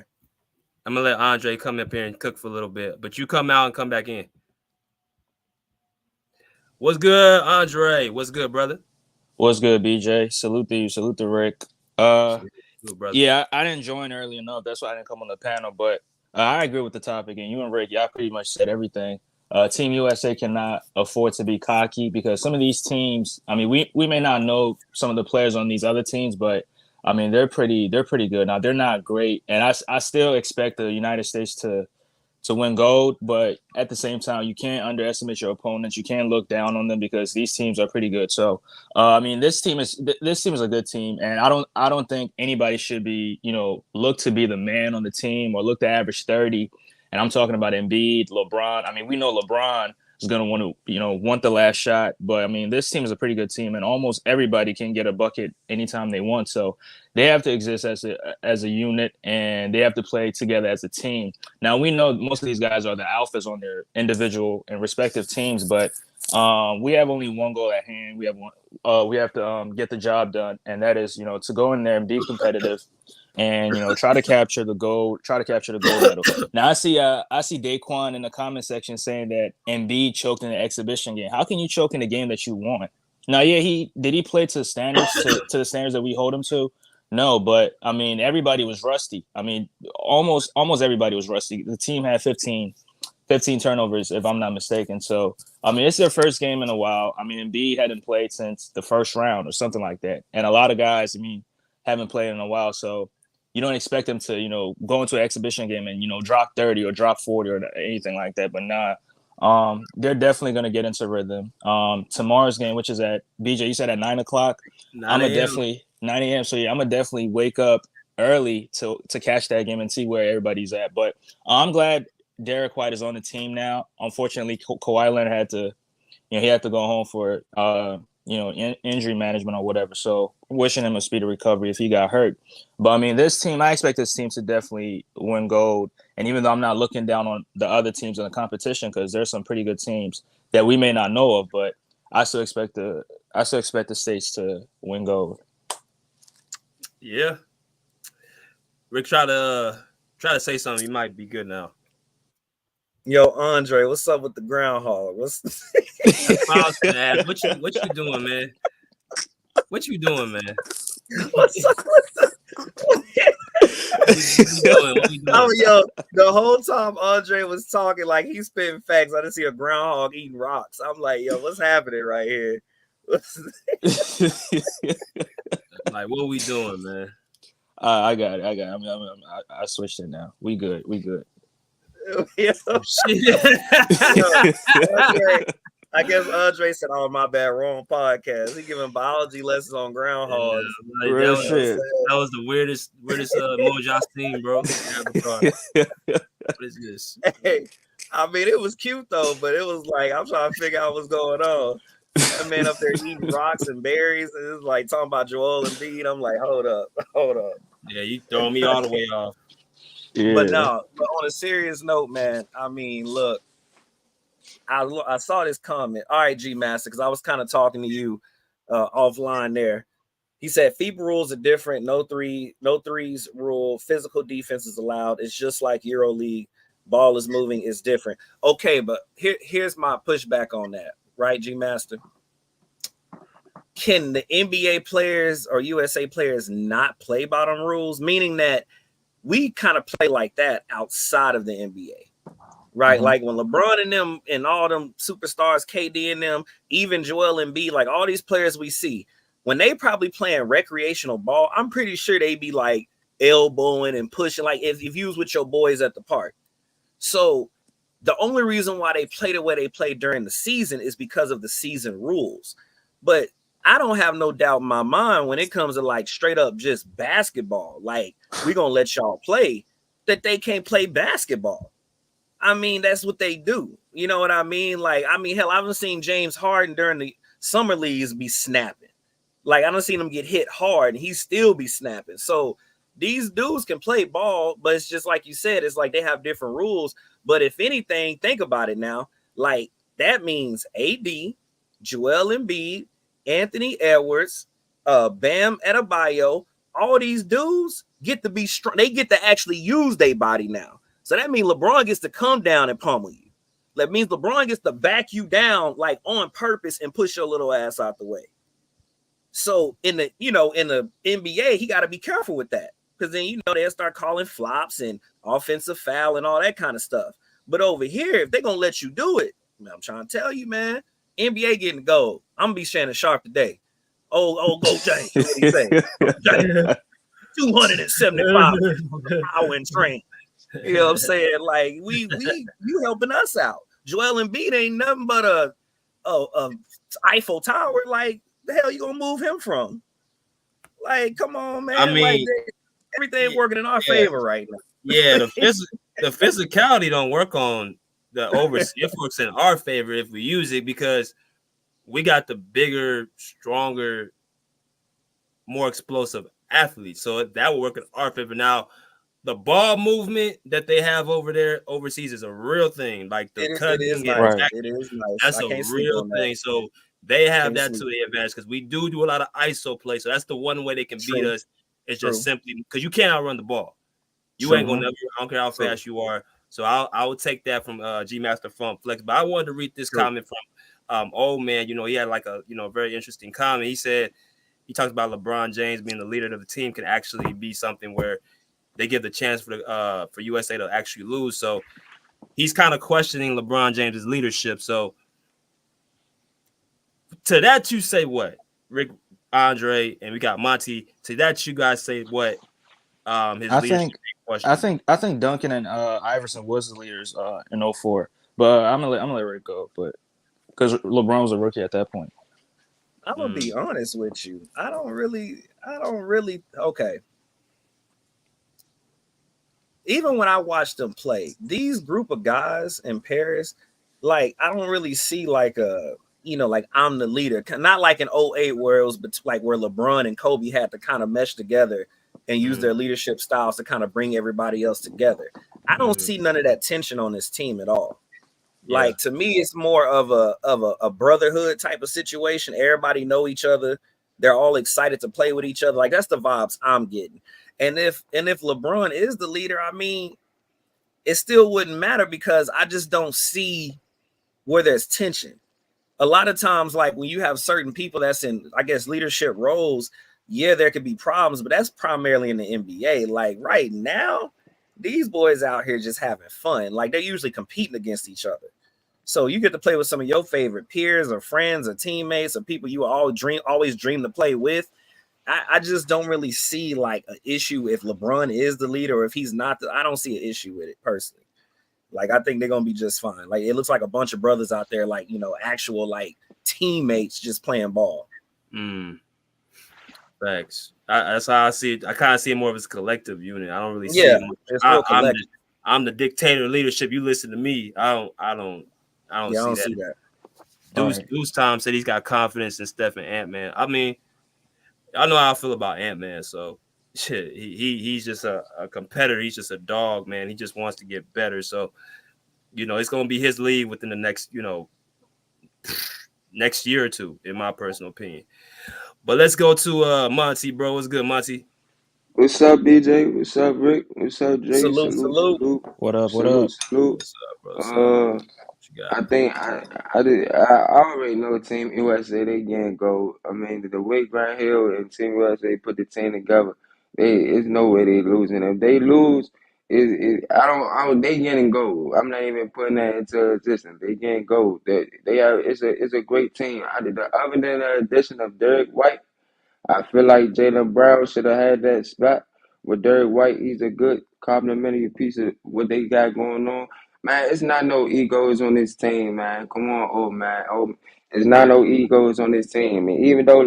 I'm gonna let Andre come up here and cook for a little bit, but you come out and come back in. What's good, Andre? What's good, brother? What's good, BJ? Salute to you. Salute to Rick. Good, Yeah, I didn't join early enough. That's why I didn't come on the panel. But I agree with the topic, and you and Rick, y'all pretty much said everything. Team USA cannot afford to be cocky because some of these teams. I mean, we may not know some of the players on these other teams, but I mean, they're pretty good. Now they're not great, and I still expect the United States to win gold, but at the same time, you can't underestimate your opponents. You can't look down on them because these teams are pretty good. So, I mean, this team is a good team, and I don't think anybody should be, look to be the man on the team or look to average 30. And I'm talking about Embiid, LeBron. I mean, we know LeBron is going to want the last shot, but I mean, this team is a pretty good team, and almost everybody can get a bucket anytime they want. So they have to exist as a unit, and they have to play together as a team. Now, we know most of these guys are the alphas on their individual and respective teams, but we have only one goal at hand. We have to get the job done, and that is, to go in there and be competitive and, try to capture the gold medal. Now, I see Daquan in the comment section saying that Embiid choked in the exhibition game. How can you choke in a game that you won? Now, yeah, did he play to standards, to the standards that we hold him to? No, but I mean, everybody was rusty. I mean, almost everybody was rusty. The team had 15 turnovers, if I'm not mistaken. So, I mean, it's their first game in a while. I mean, Embiid hadn't played since the first round or something like that. And a lot of guys, I mean, haven't played in a while. So you don't expect them to, go into an exhibition game and, drop 30 or drop 40 or anything like that. But nah, they're definitely going to get into rhythm. Tomorrow's game, which is at, BJ, you said at 9 o'clock. 9 a.m. So yeah, I'm gonna definitely wake up early to catch that game and see where everybody's at. But I'm glad Derek White is on the team now. Unfortunately, Kawhi Leonard had to go home for injury management or whatever. So wishing him a speedy recovery if he got hurt. But I mean, I expect this team to definitely win gold. And even though I'm not looking down on the other teams in the competition, because there's some pretty good teams that we may not know of, but I still expect the States to win gold. Yeah. Rick, try to say something. You might be good now. Yo, Andre, what's up with the groundhog? What you doing, man? What you doing, man? What's up with the whole time Andre was talking like he's spitting facts. I didn't see a groundhog eating rocks. I'm like, yo, what's happening right here? Like, what are we doing, man? I got it. I switched it now. We good. Yeah. I guess Andre said, "Oh, my bad, wrong podcast." He giving biology lessons on groundhogs. Yeah, real shit. That was the weirdest emoji I've seen, bro. What is this? Hey, I mean, it was cute though, but it was like I'm trying to figure out what's going on. That man up there eating rocks and berries, and it's like talking about Joel Embiid. I'm like, hold up. Yeah, you throwing me all the way off. But no, but on a serious note, man, I mean, look, I saw this comment. All right, G Master, because I was kind of talking to you offline there. He said FIBA rules are different. No threes rule. Physical defense is allowed. It's just like EuroLeague. Ball is moving. It's different. Okay, but here's my pushback on that. Right, G Master? Can the NBA players or USA players not play by them rules? Meaning that we kind of play like that outside of the NBA. Right, like when LeBron and them and all them superstars, KD and them, even Joel Embiid, like all these players we see, when they probably playing recreational ball, I'm pretty sure they be like elbowing and pushing, like if you was with your boys at the park. So the only reason why they play the way they play during the season is because of the season rules. But I don't have no doubt in my mind when it comes to like straight up just basketball, like we're gonna let y'all play, that they can't play basketball. I mean, that's what they do. You know what I mean? Like, I mean, hell, I haven't seen James Harden during the summer leagues be snapping. Like, I don't seen him get hit hard and he still be snapping. So these dudes can play ball, but it's just like you said, it's like they have different rules. But if anything, think about it now. Like, that means AD, Joel Embiid, Anthony Edwards, Bam Adebayo, all these dudes get to be strong. They get to actually use their body now. So that means LeBron gets to come down and pummel you. That means LeBron gets to back you down like on purpose and push your little ass out the way. So in the NBA, he got to be careful with that because then they'll start calling flops and offensive foul and all that kind of stuff. But over here, if they're gonna let you do it, man, I'm trying to tell you, man, NBA getting gold. I'm gonna be Shannon Sharp today. Oh, go James. What do you say? 275 power and train. You know what I'm saying? Like you helping us out. Joel Embiid ain't nothing but a Eiffel Tower. Like the hell you gonna move him from? Like, come on, man. I mean, like, everything working in our favor right now. Yeah, the physicality don't work on the overseas. It works in our favor if we use it because we got the bigger, stronger, more explosive athletes. So that will work in our favor. Now, the ball movement that they have over there overseas is a real thing. Like the cutting, it is nice. That's a real thing. So they have that to their advantage because we do a lot of ISO play. So that's the one way they can beat us. It's just simply because you can't outrun the ball. You ain't gonna never. I don't care how fast you are. So I would take that from G Master from Flex. But I wanted to read this comment from old man. He had like a very interesting comment. He said he talks about LeBron James being the leader of the team can actually be something where they give the chance for USA to actually lose. So he's kind of questioning LeBron James's leadership. So to that you say what, Rick, Andre, and we got Monty. To that you guys say what? His leadership. I think Duncan and Iverson was the leaders in 2004. But I'm gonna let Rick go. But because LeBron was a rookie at that point. I'm gonna be honest with you. I don't really. Okay. Even when I watch them play, these group of guys in Paris, like I don't really see like like I'm the leader. Not like in 2008 where it was like where LeBron and Kobe had to kind of mesh together and use their leadership styles to kind of bring everybody else together. I don't see none of that tension on this team at all. Yeah. Like to me, it's more of a brotherhood type of situation. Everybody know each other. They're all excited to play with each other. Like that's the vibes I'm getting. And if LeBron is the leader, I mean, it still wouldn't matter because I just don't see where there's tension. A lot of times, like when you have certain people that's in, I guess, leadership roles, yeah, there could be problems, but that's primarily in the NBA. Like right now, these boys out here just having fun. Like they're usually competing against each other. So you get to play with some of your favorite peers or friends or teammates or people you always dream to play with. I just don't really see like an issue if LeBron is the leader or if he's not. I don't see an issue with it personally. Like I think they're gonna be just fine. Like it looks like a bunch of brothers out there, like actual like teammates just playing ball. Thanks. That's how I see it. I kind of see it more of as a collective unit. I don't really see it. I'm the dictator of leadership. You listen to me. I don't see that. Deuce Tom said he's got confidence in Steph and Ant-Man. I mean, I know how I feel about Ant-Man, so shit, he's just a competitor. He's just a dog, man. He just wants to get better. So, it's gonna be his league within the next, next year or two, in my personal opinion. But let's go to Monty, bro. What's good, Monty? What's up, BJ? What's up, Rick? What's up, Jay? Salute, Salute, salute. salute, What up? What salute, up? salute. What's up, bro? What's up? Uh, What you got? I think I already know Team USA they getting gold. I mean the way Grant Hill and Team USA put the team together, it's no way they losing. If they lose, I don't they getting gold. I'm not even putting that into existence. They getting gold. They are it's a great team. Other than the addition of Derek White. I feel like Jaylen Brown should have had that spot with Derek White. He's a good complementary piece of what they got going on. Man, it's not no egos on this team, man. Come on, old man. Oh, it's not no egos on this team. And even though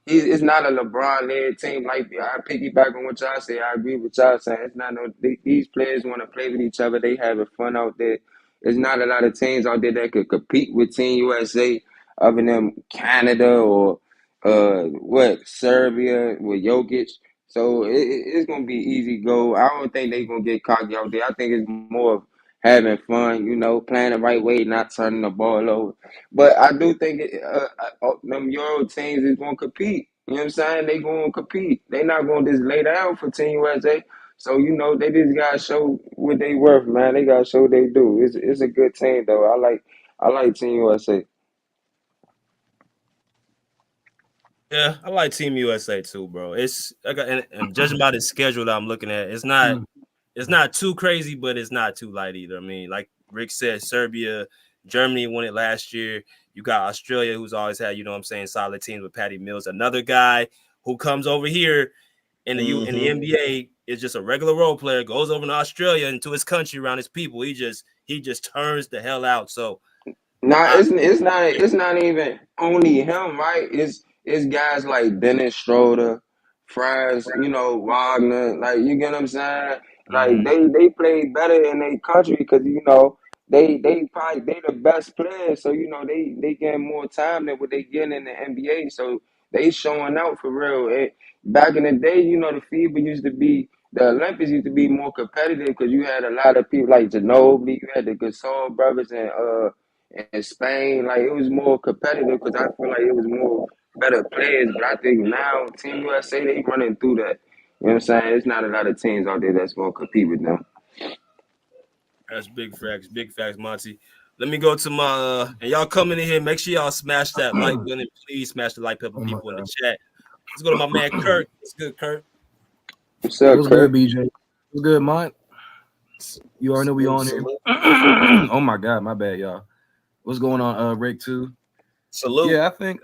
it's not a LeBron-led team. Like I piggyback on what y'all say. I agree with y'all saying. It's not these players want to play with each other. They having fun out there. There's not a lot of teams out there that could compete with Team USA other than Canada or Serbia with Jokic. So it's gonna be easy go. I don't think they're gonna get cocky out there. I think it's more of having fun, playing the right way, not turning the ball over. But I do think them Euro teams is gonna compete. You know what I'm saying? They gonna compete. They not gonna just lay down for Team USA. So they just gotta show what they worth, man. They gotta show what they do. It's a good team though. I like Team USA. Yeah, I like Team USA too, bro. It's and judging by the schedule that I'm looking at, it's not too crazy, but it's not too light either. I mean, like Rick said, Serbia, Germany won it last year. You got Australia, who's always had, solid teams with Patty Mills. Another guy who comes over here in the NBA is just a regular role player, goes over to Australia into his country around his people. He just turns the hell out. So Nah, it's not even only him, right? It's guys like Dennis Schroeder, Franz, Wagner. Like you get what I'm saying? Like they play better in their country because they probably they the best players, so they getting more time than what they getting in the NBA. So they showing out for real. Back in the day, the FIBA used to be. The Olympics used to be more competitive because you had a lot of people like Ginobili, you had the Gasol brothers and in Spain, like it was more competitive because I feel like it was more better players. But I think now Team USA they running through that. You know what I'm saying? There's not a lot of teams out there that's gonna compete with them. that's big facts, Monty. Let me go to my and y'all coming in here. Make sure y'all smash that like button. Please smash the like button, people in the chat. Let's go to my man Kurt. What's good, Kurt? What's up, What's Kurt? good, BJ? What's good, Mont? You already know we on here. Oh my God, my bad, y'all. What's going on, Rick too? Salute. Yeah, I think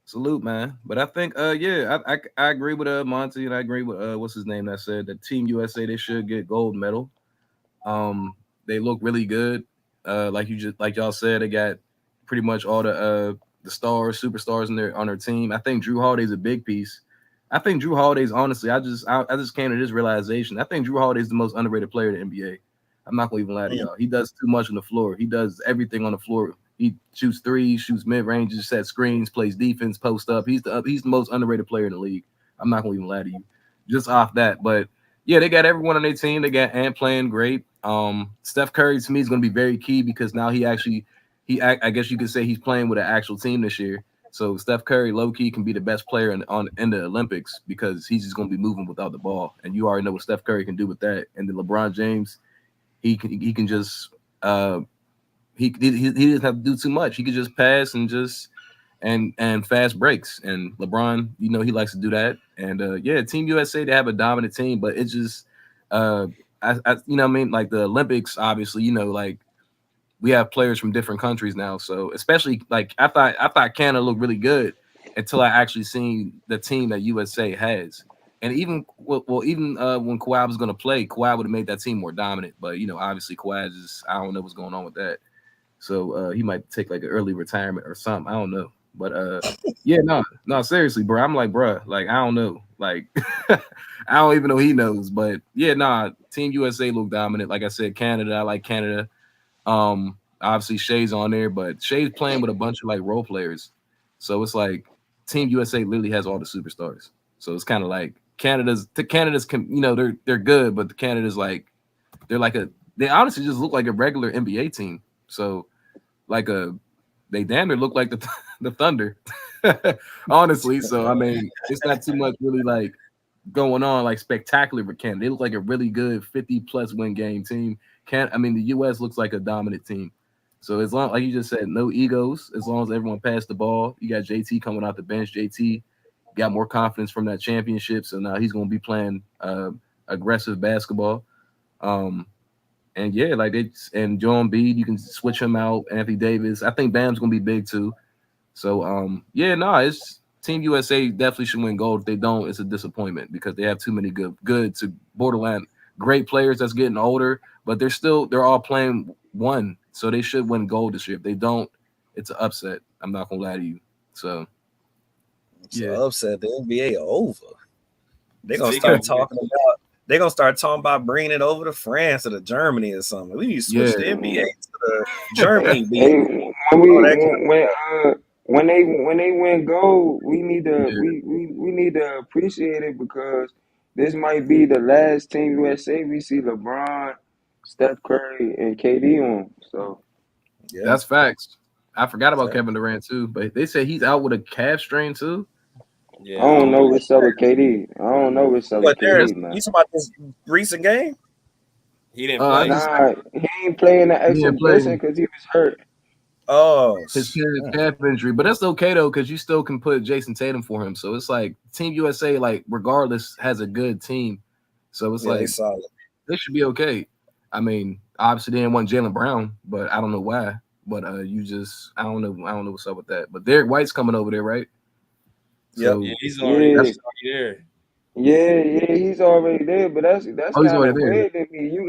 salute, man. But I think yeah, I agree with Monty, and I agree with what's his name that said that Team USA they should get gold medal. They look really good. Like y'all said, they got pretty much all the superstars on their team. I think Drew Holiday's a big piece. I think Drew Holiday's honestly, I just came to this realization. I think Drew Holiday's the most underrated player in the NBA. I'm not gonna even lie to y'all. He does too much on the floor. He does everything on the floor. He shoots threes, shoots mid ranges, sets screens, plays defense, post up. He's the most underrated player in the league. I'm not gonna even lie to you. Just off that, but yeah, they got everyone on their team. They got Ant playing great. Steph Curry to me is gonna be very key because now I guess you could say he's playing with an actual team this year. So Steph Curry, low key, can be the best player in the Olympics because he's just going to be moving without the ball, and you already know what Steph Curry can do with that. And then LeBron James, he can just he doesn't have to do too much. He can just pass and fast breaks. And LeBron, he likes to do that. And yeah, Team USA, they have a dominant team, but it's just I what I mean, like the Olympics, obviously, like. We have players from different countries now, so especially like I thought Canada looked really good until I actually seen the team that USA has, and even when Kawhi was going to play, Kawhi would have made that team more dominant. But obviously Kawhi I don't know what's going on with that, so he might take like an early retirement or something. I don't know, but yeah, no, seriously, bro, I'm like, bro, like I don't know, like I don't even know he knows, but yeah, Team USA look dominant. Like I said, Canada, I like Canada. Obviously Shea's on there, but Shea's playing with a bunch of like role players. So it's like Team USA literally has all the superstars. So it's kind of like Canada's they're good, but the Canada's like they honestly just look like a regular NBA team. So they damn near look like the Thunder, honestly. So I mean, it's not too much really like going on like spectacular for Canada. They look like a really good 50+ win game team. The U.S. looks like a dominant team. So as long, like you just said, no egos. As long as everyone passed the ball, you got JT coming out the bench. JT got more confidence from that championship, so now he's going to be playing aggressive basketball. And yeah, and Joel Embiid, you can switch him out. Anthony Davis, I think Bam's going to be big too. So it's Team USA definitely should win gold. If they don't, it's a disappointment because they have too many good to borderline great players that's getting older, but they're all playing one. So they should win gold this year. If they don't, it's an upset. I'm not gonna lie to you. So upset. The NBA over. They're gonna start talking about. They're gonna start talking about bringing it over to France or to Germany or something. We need to switch the NBA to the Germany. When they win gold, we need to we need to appreciate it because this might be the last Team USA we see LeBron, Steph Curry, and KD on. So that's facts. I forgot about Kevin Durant too, but they say he's out with a calf strain too. Yeah, I don't know what's up with KD. I don't know what's up with KD, man. You talking about this recent game? He didn't play. Nah, he ain't playing the exhibition because he was hurt. Oh, his calf injury, but that's okay though because you still can put Jason Tatum for him. So it's like Team USA, like regardless, has a good team. So it's like solid. They should be okay. I mean, obviously they didn't want Jaylen Brown, but I don't know why. But I don't know what's up with that. But Derek White's coming over there, right? So, he's already there. Yeah, he's already there. But that's kind of weird to me. You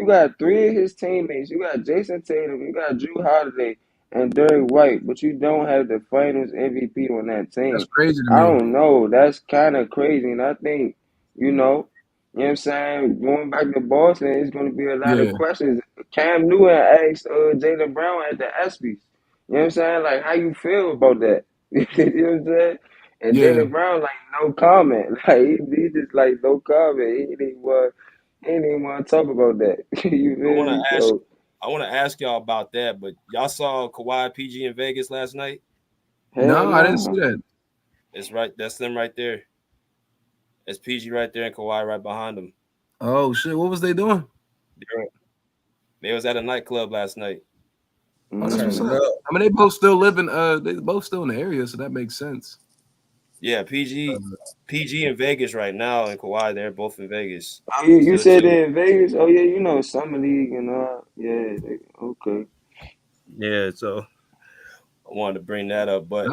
got three of his teammates. You got Jason Tatum. You got Drew Holiday and Derek White, but you don't have the Finals MVP on that team. That's crazy to me. I don't know. That's kind of crazy, and I think you know what I'm saying. Going back to Boston, it's going to be a lot of questions. Cam Newton asked Jaylen Brown at the ESPYs. You know what I'm saying? Like, how you feel about that? You know what I'm saying? And Jaylen Brown, like, no comment. Like, he just, like, no comment. He didn't want to talk about that. You feel me? I want to ask y'all about that, but y'all saw Kawhi PG in Vegas last night? No, I didn't see that. It's right. That's them right there. It's PG right there and Kawhi right behind them. Oh, shit. What was they doing? They was at a nightclub last night. I mean, they both still live in they both still in the area, so that makes sense. Yeah, PG in Vegas right now, and Kawhi, they're both in Vegas. Oh, you said they're in Vegas? Oh, yeah, you know, Summer League and all. Yeah, okay. Yeah, so I wanted to bring that up. But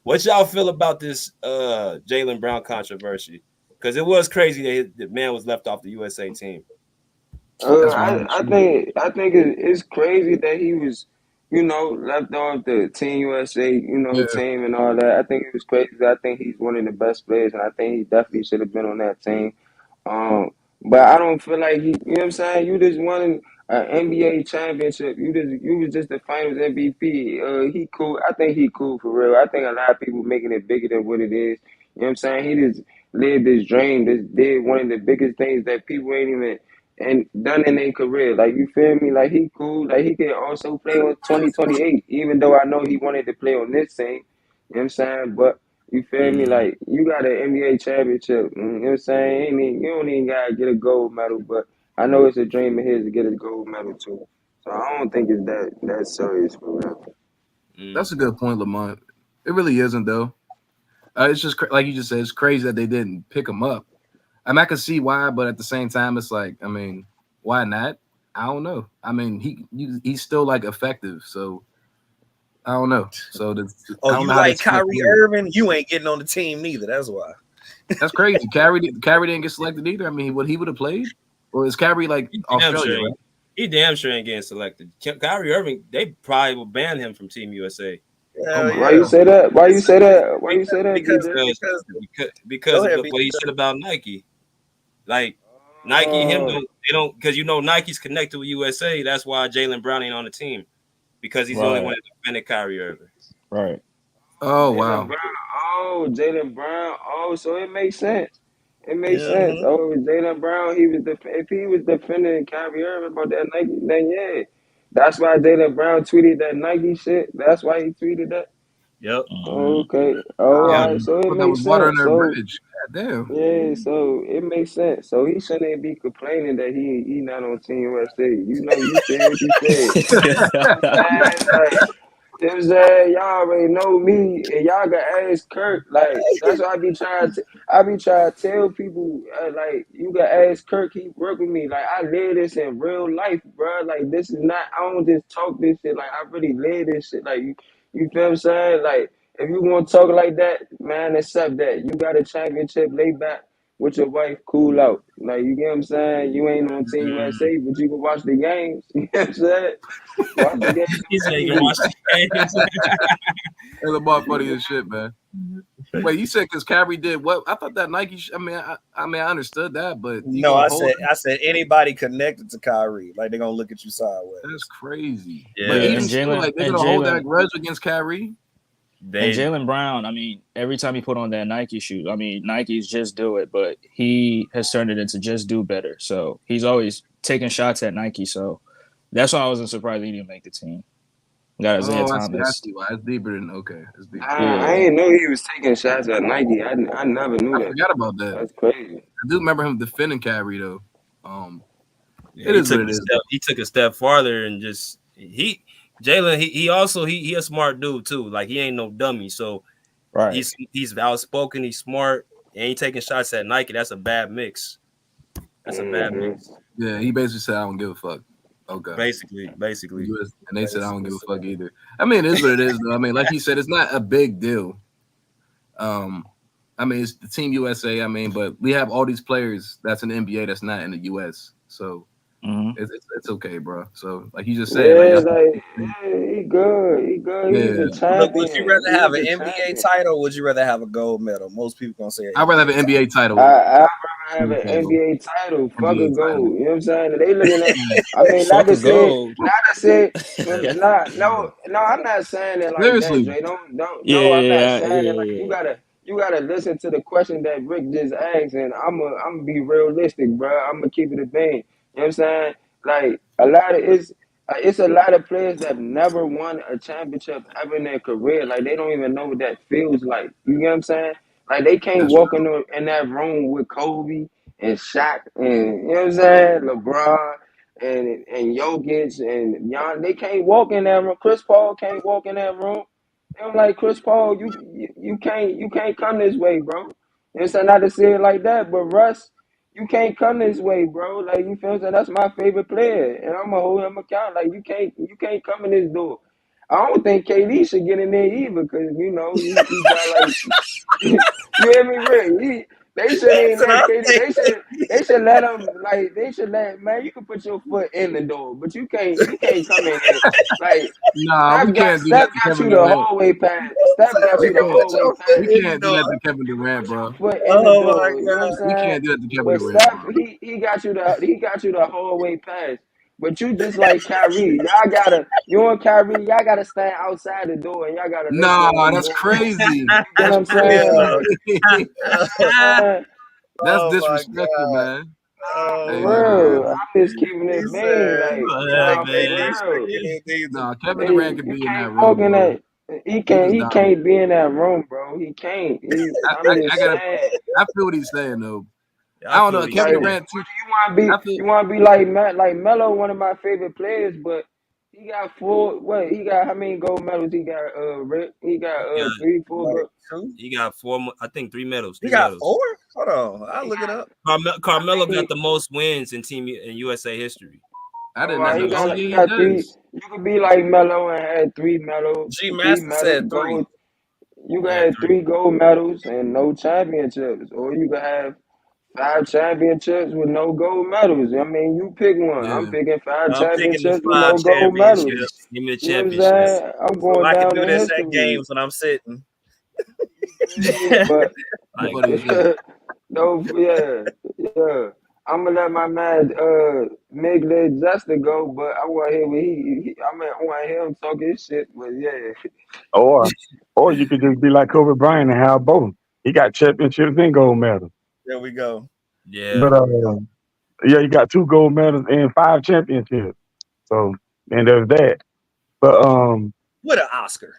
what y'all feel about this Jaylen Brown controversy? Because it was crazy that the man was left off the USA team. I think it's crazy that he was, left off the Team USA, team and all that. I think it was crazy. I think he's one of the best players, and I think he definitely should have been on that team. But I don't feel like he, you know what I'm saying? You just won an NBA championship. You was just the Finals MVP. He cool. I think he cool for real. I think a lot of people making it bigger than what it is. You know what I'm saying? He just lived his dream. Just did one of the biggest things that people ain't even done in their career. Like, you feel me? Like, he cool. Like, he can also play on 2028, even though I know he wanted to play on this team. You know what I'm saying? But you feel me? Like, you got an NBA championship. You know what I'm saying? You don't even got to get a gold medal, but I know it's a dream of his to get a gold medal, too. So I don't think it's that serious for real. That's a good point, Lamont. It really isn't, though. It's just, like you just said, it's crazy that they didn't pick him up. I mean, I can see why, but at the same time, it's like, I mean, why not? I don't know. I mean, he's still, like, effective, so I don't know. So you like Kyrie Irving? You ain't getting on the team neither. That's why. That's crazy. Kyrie didn't get selected either. I mean, he would have played, or is Kyrie like Australia? Right? He damn sure ain't getting selected. Kyrie Irving, they probably will ban him from Team USA. Why you say that? Why you say that? Because of what he said about Nike. Like Nike, they don't because Nike's connected with USA. That's why Jaylen Brown ain't on the team. Because he's the only one that defended Kyrie Irving. Right. Oh, wow. Oh, Jaylen Brown. Oh, so it makes sense. It makes Yeah. sense. Oh, Jaylen Brown, if he was defending Kyrie Irving about that Nike, then yeah. That's why Jaylen Brown tweeted that Nike shit. That's why he tweeted that. Yep. Okay. Oh, all Yeah. right. So it But that makes was water sense. under a So bridge. God damn. yeah, so it makes sense. So he shouldn't be complaining that he not on Team USA. You know, you said what you said. Man, like, you know what I'm saying? Y'all already know me, and y'all can ask Kirk. Like, that's what I be trying to tell people. Like, you can ask Kirk. He work with me. Like, I live this in real life, bro. Like, this is not. I don't just talk this shit. Like, I really live this shit. Like, you feel what I'm saying? Like, if you want to talk like that, man, accept that. You got a championship. Lay back with your wife. Cool out. Like, you get what I'm saying? You ain't on Team USA, but you can watch the games. You know what I'm saying? Watch the games He said on you can TV. watch the games. Hey, Lamar funny as shit, man. Wait, you said because Kyrie did what? I thought that Nike. I mean, I understood that, but you No, gonna I hold said anybody connected to Kyrie, like they're gonna look at you sideways. that's crazy. Yeah. But even and still, Jaylen like they're and gonna hold that Jaylen grudge against Kyrie. and They Jaylen Brown. I mean, every time he put on that Nike shoe, I mean, Nike's just do it, but he has turned it into just do better. So he's always taking shots at Nike. So that's why I wasn't surprised he didn't make the team. Got Isaiah Oh, I Thomas. see why. It's deeper than okay. It's deeper. I Yeah. didn't know he was taking shots at Nike. I never knew I that. forgot about that. That's crazy. I do remember him defending Kyrie though. Yeah, It he is took what it is. he took a step farther and just Jaylen he also he a smart dude too. Like he ain't no dummy. So Right. he's outspoken, he's smart, and he taking shots at Nike. That's a bad mix. That's a bad mix. Yeah, he basically said, "I don't give a fuck." Okay. Basically. And they said, "I don't give a fuck either." I mean, it is what it is, though. I mean, like he said, it's not a big deal. I mean, it's the Team USA. I mean, but we have all these players that's in the NBA that's not in the US, so it's okay, bro. So, like you just said, Yeah, like, like he good. He good. He's yeah. a champion. Look, would you rather have an He's a NBA champion. title or would you rather have a gold medal? Most people gonna say I'd rather have an NBA title. I'd rather have an NBA title. Fuck a NBA gold. title. You know what I'm saying? They looking at. I mean, Fuck a gold. no. I'm not saying it like Seriously. that, Jay. Don't. No, I'm not Yeah. saying it like you gotta listen to the question that Rick just asked, and I'm gonna be realistic, bro. I'm gonna keep it a thing. You know what I'm saying? Like a lot of it's a lot of players that never won a championship ever in their career. Like they don't even know what that feels like. You get what I'm saying? Like they can't That's walk in that room with Kobe and Shaq and you know what I'm saying, LeBron and Jokic and Jan. They can't walk in that room. Chris Paul can't walk in that room. I'm like, Chris Paul, you can't come this way, bro. You know what I'm saying? Not to say it like that, but Russ, you can't come this way, bro. Like you feel what I'm saying? That's my favorite player, and I'm gonna hold him account. Like you can't come in this door. I don't think KD should get in there either, because you know he got like you hear me, Rick? They should ain't let KD. They should let him like they should let man. You can put your foot in the door, but you can't come in here like. Nah, we can't do that Steph to got Kevin you the Durant. hallway pass. Steph got We you the can put hallway your pass. We foot in the can't do that door. to Kevin Durant, bro. Foot in the Oh my door. You know what I'm god. We saying? can't do that to Kevin But Durant, Steph, bro. he got you the hallway pass. But you just like Kyrie. You and Kyrie, y'all gotta stand outside the door and y'all gotta listen Nah, to what's that's going on. crazy. You get what That's I'm saying? Like, crazy. That's Oh my disrespectful, god. man. Oh Hey, for my nah. real. god. I'm just keeping He it being. said, Like, Yeah, nah, I for can't man. real. disrespect it either. Nah, Kevin Hey, Durant could you be in that can't walk room, in bro. that. He was can't dominant. be in that room, bro. He can't. I'm just saying. I feel what he's saying though. I I don't feel know. what he's Kevin Like, saying. Durant too. I feel you want to be like Melo, one of my favorite players, but he got he got how many gold medals? He got Rick. He got He got, 3, 4 like gold. two. he got I think 3 medals. He 3 got medals. 4? Hold on. I'll look it up. Carmelo got the most wins in USA history. I didn't He know. Oh got yeah, he 3. does. You could be like Melo and had 3 G Master said 3. gold. You could Yeah, have 3. 3 gold medals and no championships, or you could have 5 championships with no gold medals. I mean, you pick one. I'm Yeah. picking 5 I'm picking the championships with 5 no gold medals. championships. Give me the You know what I'm championships. saying? I'm So going I can down do in this at history. games when I'm sitting. But Like, Funny as shit. no, yeah. I'm gonna let my man Mig let Justin go, but I want to hear what I want to hear him talk his shit. But yeah, Or Or you could just be like Kobe Bryant and have both. He got championships and gold medals. There we go. Yeah. But yeah, he got 2 gold medals and 5 championships. So and there's that. But What an Oscar.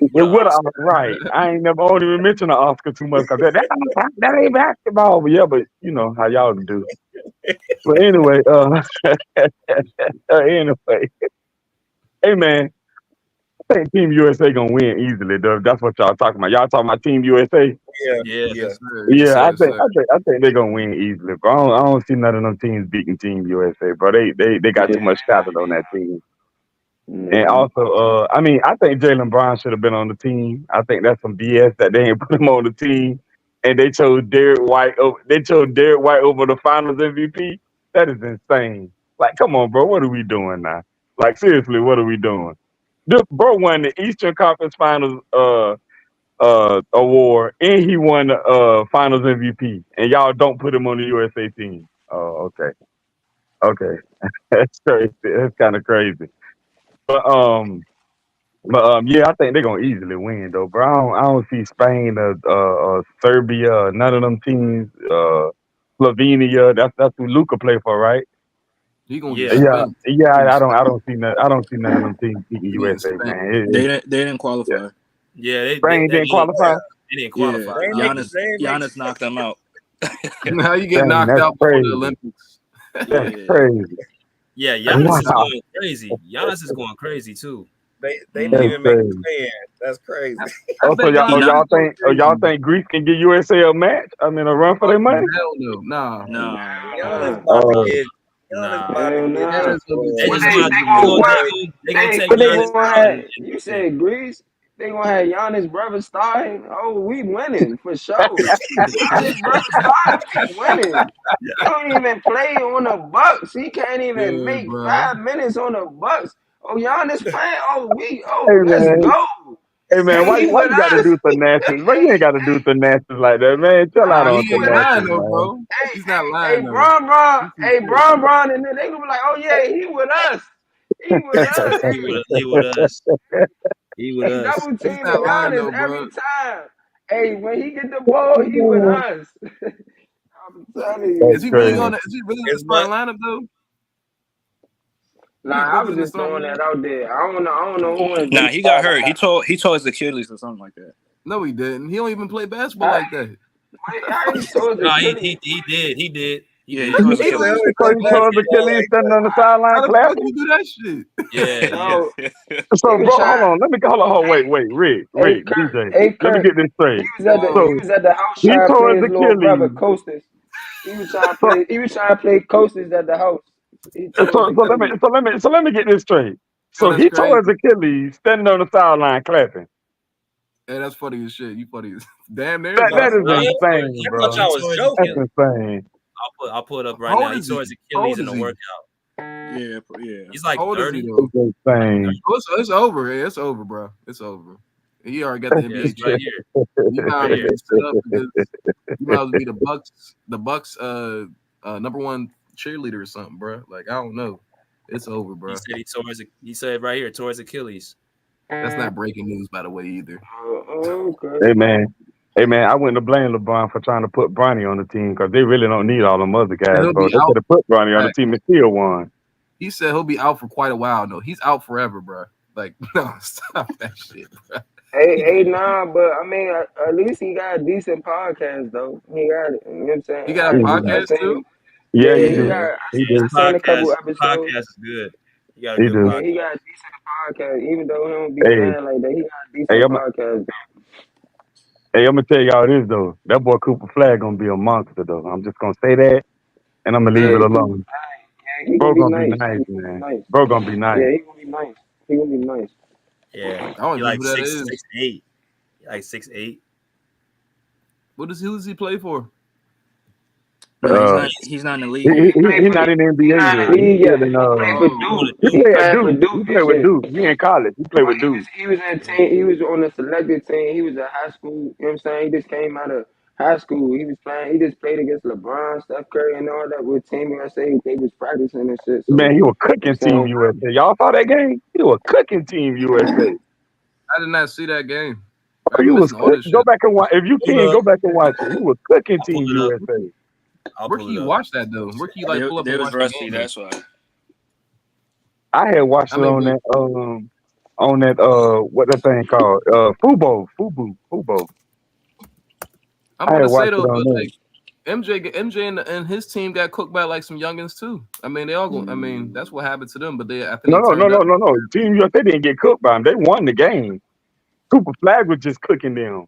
it would right. I ain't never only even mention the Oscar too much because that ain't basketball. But yeah, but you know how y'all do. But anyway, anyway, hey man, I think Team USA gonna win easily. Though that's what y'all talking about. Y'all talking about Team USA? Yeah. Yes, sir. Yeah, Yes, sir, I yes, think sir. I think they're gonna win easily. But I don't see none of them teams beating Team USA, bro. They got too much talent on that team. And also, I mean, I think Jaylen Brown should have been on the team. I think that's some BS that they ain't put him on the team, and they chose Derek White. They chose Derek White over the Finals MVP. That is insane. Like, come on, bro. What are we doing now? Like, seriously, what are we doing? This bro won the Eastern Conference Finals award, and he won the Finals MVP, and y'all don't put him on the USA team. Oh, okay, that's crazy. That's kind of crazy. But yeah, I think they're gonna easily win though, bro. I don't see Spain or Serbia, none of them teams. Slovenia, that's who Luka play for, right? He gonna Yeah. get spanked. Yeah. I don't see none of them teams beating He getting USA, spanked. man. They didn't qualify. Yeah. They Spain didn't qualify. They didn't qualify. Yeah, Nah. Giannis knocked them out. How you get Dang, knocked that's out before crazy. the Olympics? That's crazy. Yeah, Giannis is Wow. going crazy. Giannis is going crazy too. They That's didn't even make the crazy. fan. That's crazy. Oh, so y'all think Greece can give USA a match? I mean, a run for their money? Hell no. Nah. No. Giannis about to get. Nah. Giannis about to get. Giannis gonna be They just twisted. gonna take But they Giannis gonna out have, and you said Greece, they gonna have Giannis' brother starting. Oh, we winning for sure. Giannis' brother starting, we winning. He don't even play on the Bucks. He can't even Yeah, make bro. 5 minutes on the Bucks. Oh, Giannis playing. Hey Let's man, go. why He with you got to us. do the nasty? Why you ain't got to do the nasty like that, man? Chill out Nah, on he the ain't nasty, lying though, man. bro. He's not Hey, lying though. Bron, and then they gonna be like, oh yeah, he with us. He with us. he with us. He with He us. double He's teaming not lying Giannis though, bro. every time. Hey, when he get the ball, he with us. I'm telling you. Is he really in the It's starting lineup though? Nah, He's I really was in the just starting throwing lineup? that out there. I don't know who in Nah, he got hurt. He tore his Achilles or something like that. No, he didn't. He don't even play basketball like that. How he tore his No, Achilles? he did. He did. Yeah, he did. tore his He Achilles. literally So play he tore his basketball Achilles like standing that. on the sideline How the fuck clapping. you do that shit? Yeah. No, So, he was bro, trying. hold on. Let me wait, Rick, DJ. Hey Let me Kurt, get this straight. he was at the house He trying to tore play his his little brother Achilles. Costas. He was trying So, to play Costas at the house. He tore his Achilles. let me get this straight. Yo, So that's he tore his crazy. Achilles standing on the sideline clapping. Hey, that's funny as shit. You funny as damn near. That Bro. is Nah, insane, I bro. thought y'all was He tore his joking. That's insane. I'll put it up right How now. old He is tore he? his How Achilles old in is the he? workout. Yeah. He's like How old is 30. he though? It's insane. Oh, it's over. Hey, it's over, bro. It's over. He already got the Yeah, NBA it's right chip. here. You might Right as here. well be set up because you might as well be the Bucks number one cheerleader or something, bro. Like I don't know. It's over, bro. He said right here, tore his Achilles. That's not breaking news, by the way, either. Okay. Hey man, I wouldn't have blamed LeBron for trying to put Bronny on the team because they really don't need all them other guys, He'll bro. be They out. could have put Bronny on the Right. team and still won. He said he'll be out for quite a while. No, he's out forever, bro. Like, no, stop that shit, bro. Nah, but I mean, at least he got a decent podcast though. He got it. You know what I'm saying? He got a podcast too. Yeah, he he do. got. He His do. I seen a couple podcast episodes. is good. He got a He good do. Yeah, podcast. he got a decent podcast. Even though he don't be Hey, playing like that, he got a hey, decent I'm podcast. gonna tell y'all this though. That boy Cooper Flag gonna be a monster though. I'm just gonna say that, and I'm gonna leave Yeah, it alone. he Bro gonna be gonna be nice. nice, He gonna be man. nice. Bro gonna be nice. Yeah, he gonna be nice. He gonna be nice. Yeah. I don't He know like who that is. 6'8". Like 6'8". Who does he play for? No, he's not in the league. He not in the NBA yet. He's still in He played for Duke. he He play at played for Duke. Duke He and play with shit. Duke. He in college. He play with Duke. He was in team. He was on the selected team. He was in high school. You know what I'm saying? He just came out of high school. He was playing. He just played against LeBron, Steph Curry, and all that with Team USA. They was practicing and shit. So Man, he was you know cooking what I'm Team USA. Y'all saw that game? He was cooking Team USA. I did not see that game. I You was listen to all this go shit. back and watch. If you can, go back and watch it. He was cooking I'll pull Team it up. USA. I'll Where pull can it you up. watch that though? Where can you like pull up They and was watch the rusty. game? That's why. I had watched I it mean, on that what that thing called Fubo. I'm I about had to say watched it though, on but there. like MJ and his team got cooked by like some youngins too. I mean, they all go. I mean, that's what happened to them. But I think they turned up. No. Team USA didn't get cooked by them. They won the game. Cooper Flag was just cooking them.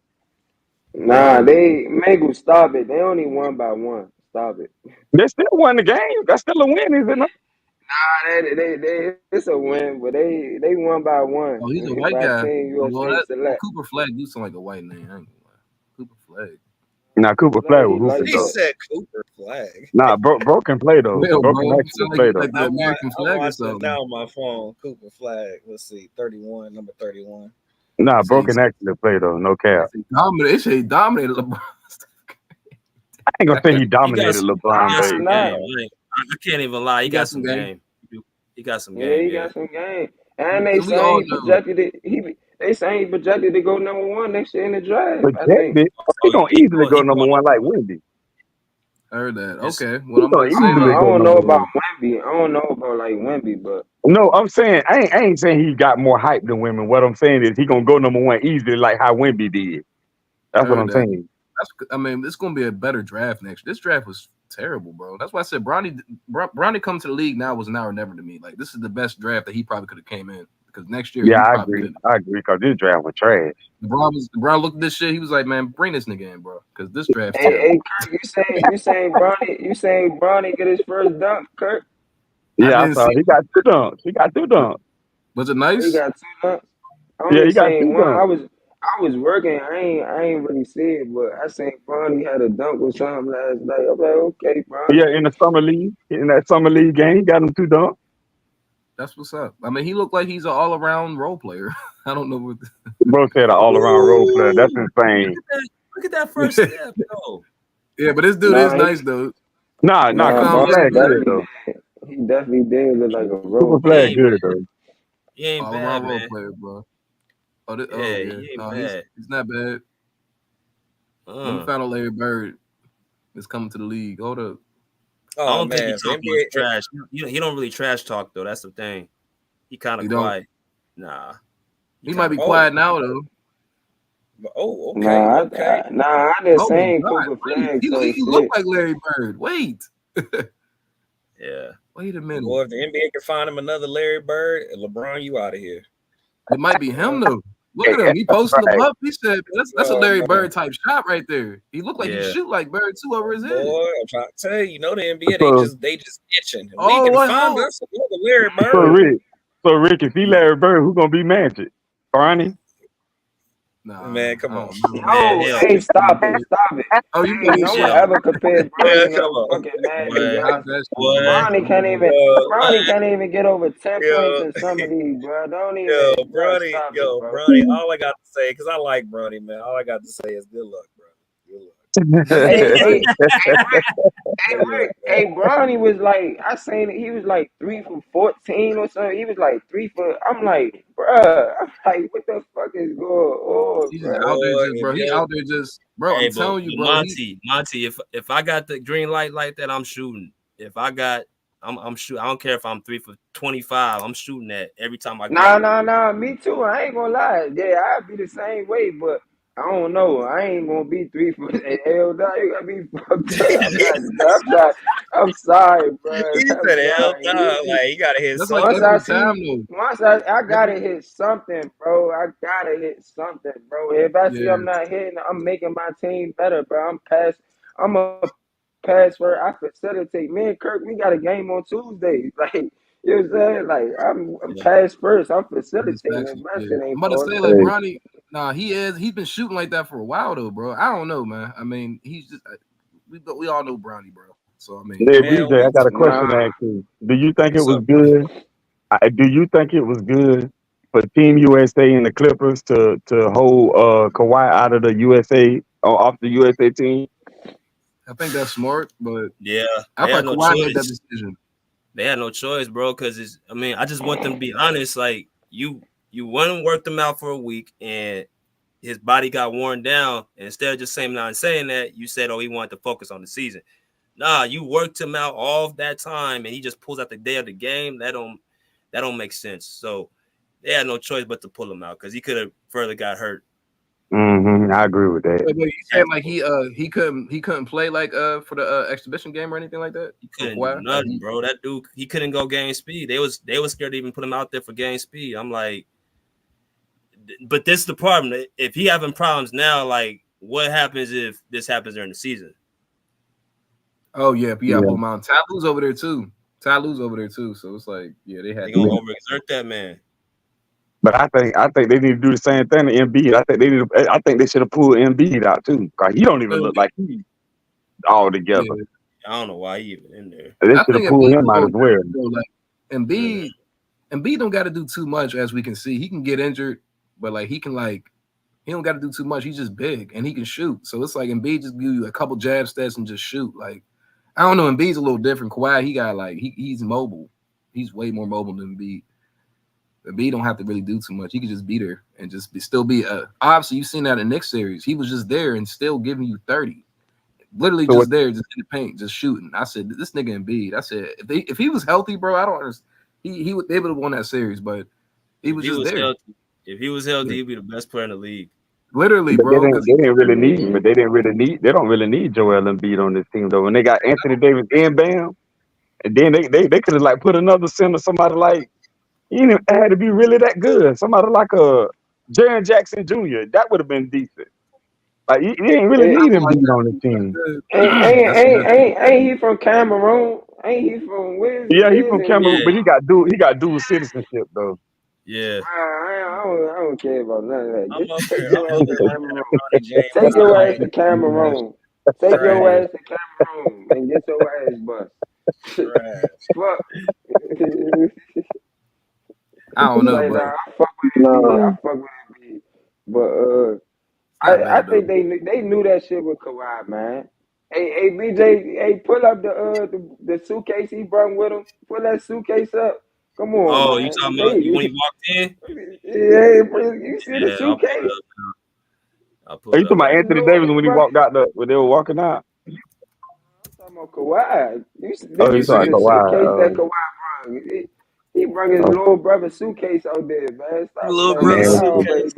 Nah, they Mangle, stop it. They only won by one. Stop it. They still won the game. That's still a win, isn't it? Nah, it's a win, but they won by one. Oh, he's a white By guy. Team Well, USA that select. Cooper Flag do sound like a white name. I ain't gonna lie. Cooper Flag. Nah, Cooper Flag was hooping Like He though. said Cooper Flag. Nah, bro can play though. Well, Bro bro, can it actually sound play like though. like the American I'm flag or watching it something. now on my phone. Cooper Flag. Let's see, 31, number 31. Nah, bro See, can actually play though. No cap. They dominated LeBron. I ain't gonna say he He got dominated some, LeBron, he got some but Nah, game. I can't even lie. He got some game. He got some yeah, game. he Yeah. got some game. And they And we all saying he know. projected it. They saying he projected to go number one next year in the draft. I think. projected, he So gonna he easily go he number going one like Wendy. I heard that. Yes. Okay. What I'm He about gonna to say easily I though. go don't know number about one. Wemby. I don't know about like Wemby, but No, I'm saying I ain't saying he got more hype than women. What I'm saying is he gonna go number one easily like how Wemby did. I That's what heard I'm that. saying. I mean, it's gonna be a better draft next year. This draft was terrible, bro. That's why I said Bronny come to the league now was now or never to me. Like this is the best draft that he probably could have came in because next year Yeah, he I probably agree. couldn't. I agree because this draft was trash. LeBron looked at this shit. He was like, "Man, bring this nigga in, bro, because this draft's hey, terrible." Kirk, you saying Bronny get his first dunk, Kirk? I Yeah, I didn't saw see. he got two dunks. He got two dunks. Was it He nice? got two dunks. I Yeah, only he got seen two one. dunks. I was working. I ain't really see it, but I seen Bronny had a dunk or something last night. I'm like, okay, Bronny. Yeah, in the summer league, in that summer league game, he got him two dunks. That's what's up. I mean, he looked like he's an all-around role player. I don't know what. Bro said an all around role player. That's insane. Look at that first step, yo. Yeah, but this dude Nah, is nice though. Nah, Cooper Bronny Flag good though. he definitely did look like a Cooper role He Flag ain't player. good though. He ain't All-around bad, role man. player, bro. Oh, Yeah, yeah. he ain't No, bad. he's not bad. Let me find out Larry Bird is coming to the league. Hold up. I Oh don't think he man, talk much trash. He don't really trash talk though. That's the thing. He kind He of don't? quiet. Nah. He might be Oh. quiet now though. Oh, okay, Nah, okay. I just Oh my saying God! Cooper Wait, Flag he so look slick. like Larry Bird. Wait, Yeah. wait a minute. Boy, if the NBA can find him another Larry Bird, LeBron, you out of here. It might be him though. Look at him. He posted him up. He said, "That's a Oh, Larry man. Bird type shot right there." He looked like he Yeah. shoot like Bird too over his head. Boy, I'm trying to tell you, you know the NBA, they just itching. If Oh, we can what? find us another Larry Bird. So Rick, if he Larry Bird, who gonna be Magic? Barney? Nah, Man, come I on. don't know. Man, No, hell. hey, stop it. Oh, you Hey, know no this one shit. ever compared Yeah, Bronny come to on. fucking Magic, What? yo. Stop that shit, What? bro. Bronny can't even get over 10 points Yo. in summer league, bro. Don't Yo, even, bro. Bronny, Stop it, bro. Bronny, all I got to say, because I like Bronny, man. All I got to say is good luck, bro. Good luck. Hey, Bronny was like, I seen it, he was like 3 for 14 or something. He was like 3 for, I'm like, bruh, I'm like, what the fuck is going on, He's just bro? out there, Boy, just bro. if He yo- out there, just bro. Hey, I'm telling you, bro. Monty, if I got the green light like that, I'm shooting. If I got, I'm shooting. I don't care if I'm 3 for 25. I'm shooting that every time I get it. Nah, me too. I ain't gonna lie. Yeah, I'd be the same way, but I don't know. I ain't gonna be 3 for hell no, you gotta be fucked up. I'm sorry, bro. He I'm said, hell sorry. no. Like, he got to hit That's like something. every time though. I gotta hit something, bro. I gotta hit something, bro. If I see Yeah. I'm not hitting, I'm making my team better, bro. I'm a pass for I facilitate. Me and Kirk, we got a game on Tuesday. Like, you know what I'm saying? Like, I'm pass first. I'm facilitating. If my shit I'm ain't about to say falling. like Bronny. Nah, he's been shooting like that for a while though, bro. I don't know, man. I mean, he's just we all know Bronny, bro. So I mean, Hey, Man, BJ, I got a question to Nah. ask you. Do you think it What's was up? good? Do you think it was good for Team USA and the Clippers to hold Kawhi out of the USA or off the USA team? I think that's smart, but Yeah, I they had thought no Kawhi made that choice. decision. They had no choice, bro. Because I just want them to be honest. Like you want to work them out for a week, and his body got worn down. And instead of just saying that, you said, oh, he wanted to focus on the season. Nah, you worked him out all of that time, and he just pulls out the day of the game. That don't make sense. So they had no choice but to pull him out because he could have further got hurt. I agree with that. But you saying like he couldn't play like for the exhibition game or anything like that? He couldn't do nothing, bro. That dude, he couldn't go game speed. They was scared to even put him out there for game speed. I'm like, but this is the problem. If he having problems now, like what happens if this happens during the season? Oh yeah, but yeah, pull him out. Ty Lue's over there too. So it's like, yeah, they gonna overexert that man. But I think they need to do the same thing to Embiid. I think they should have pulled Embiid out too, because he don't even look like he's all together. Yeah. I don't know why he even in there. They should have pulled him out as well. Like Embiid don't got to do too much, as we can see. He can get injured, but like he don't got to do too much. He's just big and he can shoot. So it's like Embiid just give you a couple jab stats and just shoot. Like I don't know, Embiid's a little different. Kawhi, he got like he's mobile. He's way more mobile than Embiid. Embiid don't have to really do too much. He could just be there and still be obviously you've seen that in the Knicks series. He was just there and still giving you 30. Literally just there, just in the paint, just shooting. I said, this nigga Embiid. I said, if he was healthy, bro, I don't understand. They would have won that series, but he was just there. Healthy. If he was healthy, he'd be the best player in the league. Literally, but bro. They don't really need Joel Embiid on this team though. When they got Anthony Davis and Bam, and then they could have like put another center, somebody like he didn't have to be really that good. Somebody like Jaren Jackson Jr. That would have been decent. Like he didn't really need Embiid on the team. Ain't he from Cameroon? Ain't he from where? Yeah, he from Cameroon, but he got dual citizenship though. Yeah. I don't care about none of that. Take your ass to Cameroon. Take your ass to Cameroon and get your ass bust. Fuck. I don't know, like, but I fuck with Embiid. But I think they knew that shit with Kawhi, man. Hey, BJ, hey, pull up the suitcase he brought with him. Pull that suitcase up. Come on. Oh, man. you talking about when he walked in? Yeah, you see the suitcase? Are you talking about Anthony Davis when he walked out when they were walking out? I'm talking about Kawhi. You see the suitcase that Kawhi brought. He brought his little brother suitcase out there, man. Stop little brother suitcase.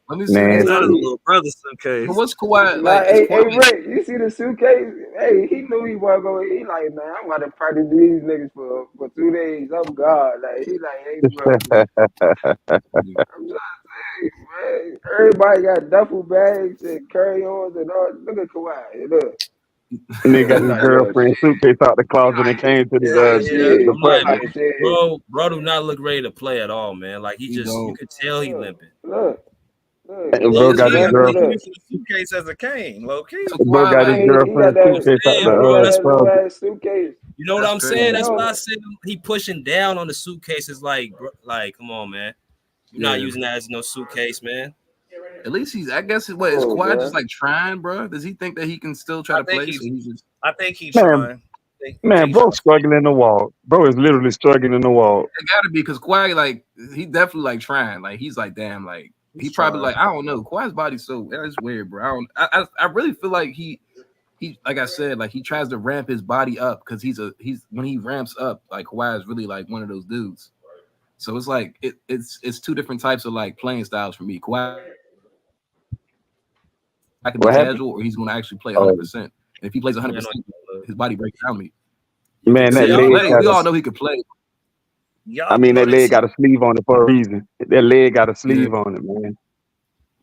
Let me see. Is that a little brother suitcase? But what's Kawhi like? Hey, Rick, you see the suitcase? Hey, he knew he wasn't going. He like, man, I'm about to practice these niggas for 2 days. Oh God, like he like, hey, bro. I'm trying to say, man, everybody got duffel bags and carry-ons and all. Look at Kawhi. Look. And they got his girlfriend suitcase out the closet and came to the practice. Bro do not look ready to play at all, man. Like he just, you could tell he limping. Look. Bro got his girlfriend suitcase as a cane, low key. Bro got his girlfriend suitcase out the suitcase. You know what I'm saying? That's why I said he pushing down on the suitcase. Is like, come on, man. You're not using that as no suitcase, man. At least I guess is Kawhi just like trying, bro? Does he think that he can still try to play? I think he's trying. Man, bro struggling in the wall. Bro is literally struggling in the wall. It gotta be because Kawhi, like, he definitely like trying. Like, he's like, damn, like he probably like, I don't know. Kawhi's body's so it's weird, bro. I really feel like he like I said, like he tries to ramp his body up because he's when he ramps up, like Kawhi is really like one of those dudes. So it's like it's two different types of like playing styles for me. Kawhi I can be casual, or he's going to actually play 100%. And if he plays 100%, his body breaks down me. Man, that leg we all know he could play. I mean, that leg got a sleeve on it for a reason. That leg got a sleeve on it, man.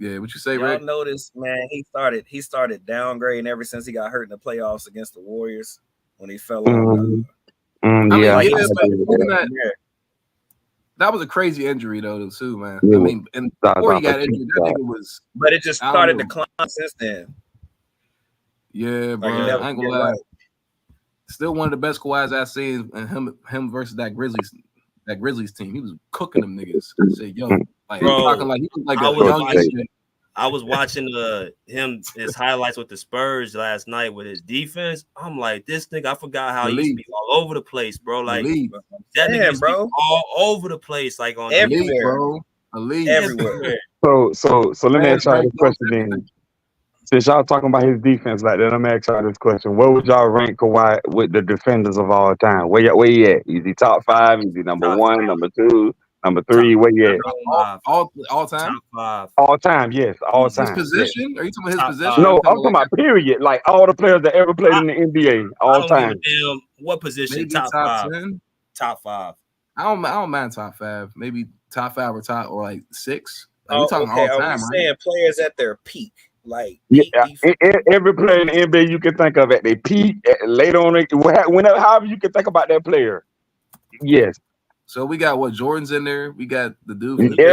Yeah, what you say, Y'all Rick? notice, man, he started downgrading ever since he got hurt in the playoffs against the Warriors when he fell on. That was a crazy injury, though, too, man. Yeah. I mean, and before he got injured, that nigga was. But it just started to climb since then. Yeah, bro. I ain't gonna lie. Still one of the best Kawhis I've seen, and him versus that Grizzlies team. He was cooking them niggas. I said, yo, like, bro, talking like he was like a young. I was watching his highlights with the Spurs last night with his defense. I'm like, this nigga, I forgot how he used to be all over the place, bro. Like that nigga used to be all over the place, like on everywhere, bro. Elite. everywhere. So let me Man, ask y'all this ranked question then. Since y'all talking about his defense like that, let me ask y'all this question. Where would y'all rank Kawhi with the defenders of all time? Where he at? Is he top 5? Is he number Top 1, number 2, number 3? Where he at? all time. Top 5. All time, yes. All His time. position? Are you talking about his Top position? five. No, Or I'm you talking about period. Like all the players that ever played in the NBA, I all don't give a time. damn what position. maybe Top top 5. 10? Top 5. I don't mind top 5. Maybe top 5 or like 6. Like, Oh, we talking okay. all Are we time, saying right? players at their peak? Like Yeah, peak defense? every player in the NBA you can think of at their peak, later on, whenever, however you can think about that player. Yes, So we got what Jordan's in there. We got the dude from the Pistons.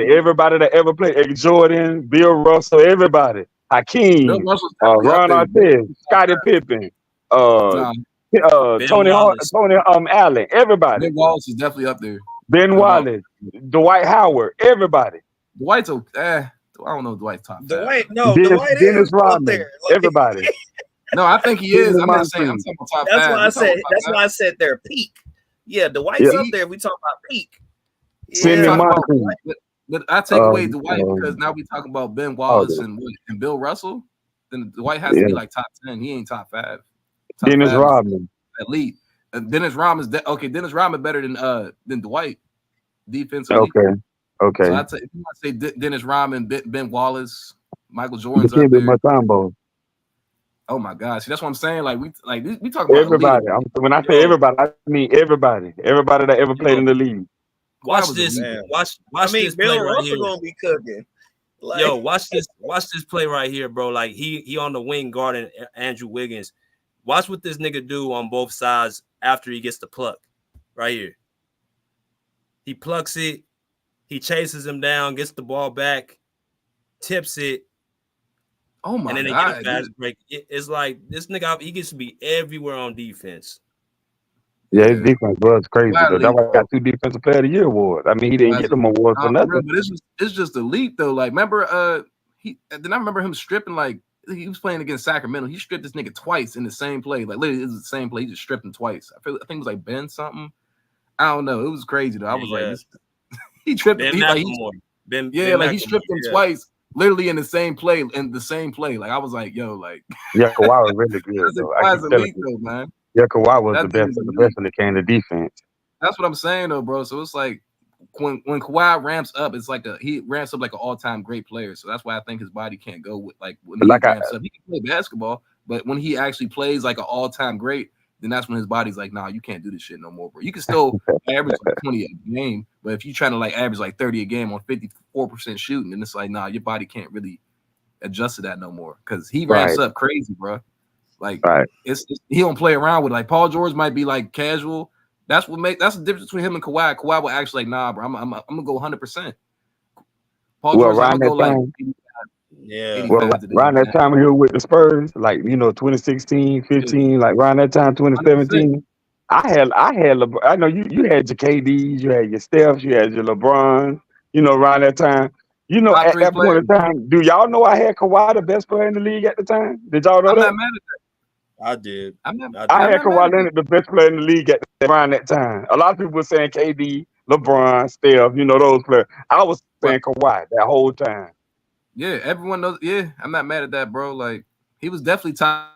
everybody that ever played, Jordan, Bill Russell, everybody, Bill Hakeem, Russell's definitely up Ron there. Artest, Scottie Pippen, Nah, Ben Tony Wallace. Allen, everybody, Ben Wallace is definitely up there. Ben Wallace, Dwight Howard, everybody, Dwight's I don't know if Dwight's top 5. Dwight Dennis is up Rodman, there. Like, everybody. No, I think he is. Dennis I'm not saying I'm Moncrief. talking about top 5. that's why I We talking said. about top That's five. why I said their peak. Yeah, Dwight's Yeah. up there. We talking about peak. Sidney Talking about Moncrief. Dwight, but I take away Dwight because now we talking about Ben Wallace and Bill Russell. Then Dwight has to be like top 10. He ain't top 5. Top Dennis 5 is Rodman. elite. Dennis Rodman's Dennis Rodman better than Dwight defensively. Okay. So if you want to say Dennis Rodman, Ben Wallace, Michael You Jordan's can't up be there. Mutombo. Oh my gosh, that's what I'm saying. Like we talking about Everybody. elite. When I say everybody, I mean everybody. Everybody that ever played in the league. Watch was this. elite. Watch Bill this play right Russell here. gonna be cooking. Like, Yo, watch this play right here, bro. Like he on the wing guarding Andrew Wiggins. Watch what this nigga do on both sides after he gets the pluck. Right here. He plucks it, he chases him down, gets the ball back, tips it, Oh my and then they god, get a fast break. It's like this nigga, he gets to be everywhere on defense. Yeah, his defense was crazy. Why Though. That's elite, why he got 2 Defensive Player of the Year awards. I mean, he didn't get them awards for Nah, for real, nothing. but it's just elite though. Like remember I remember him stripping, like he was playing against Sacramento. He stripped this nigga twice in the same play. Like literally, it was the same play. He just stripped him twice. I think it was like Ben something. I don't know. It was crazy though. I was like, he tripped him. Ben He stripped him twice, literally in the same play. Like I was like, yo, like Yeah, Kawhi was really good though. I keep telling elite you. though, man. Yeah, Kawhi was That the dude best is of the elite. best when it came to defense. That's what I'm saying though, bro. So it's like when Kawhi ramps up, it's like he ramps up like an all-time great player. So that's why I think his body can't go with like when he ramps up. He can play basketball, but when he actually plays like an all-time great, then that's when his body's like, nah, you can't do this shit no more, bro. You can still average like 20 a game, but if you're trying to like average like 30 a game on 54% shooting, then it's like, nah, your body can't really adjust to that no more because he ramps up crazy, bro. Like it's he don't play around with, like Paul George might be like casual. That's the difference between him and Kawhi. Kawhi will actually like, nah, bro, I'm gonna go 100%. Paul George, I'm gonna go like 85 around that time he was with the Spurs, like 2016, 15, like around that time, 2017. 100%. I had I know you had your KDs, you had your Stephs, you had your LeBrons, around that time. At that point in time, do y'all know I had Kawhi the best player in the league at the time? Did y'all know that? I'm not mad at that. I did. I had Kawhi Leonard the best player in the league around that time. A lot of people were saying KD, LeBron, Steph, those players. I was saying Kawhi that whole time. Yeah, everyone knows. Yeah, I'm not mad at that, bro. Like he was definitely top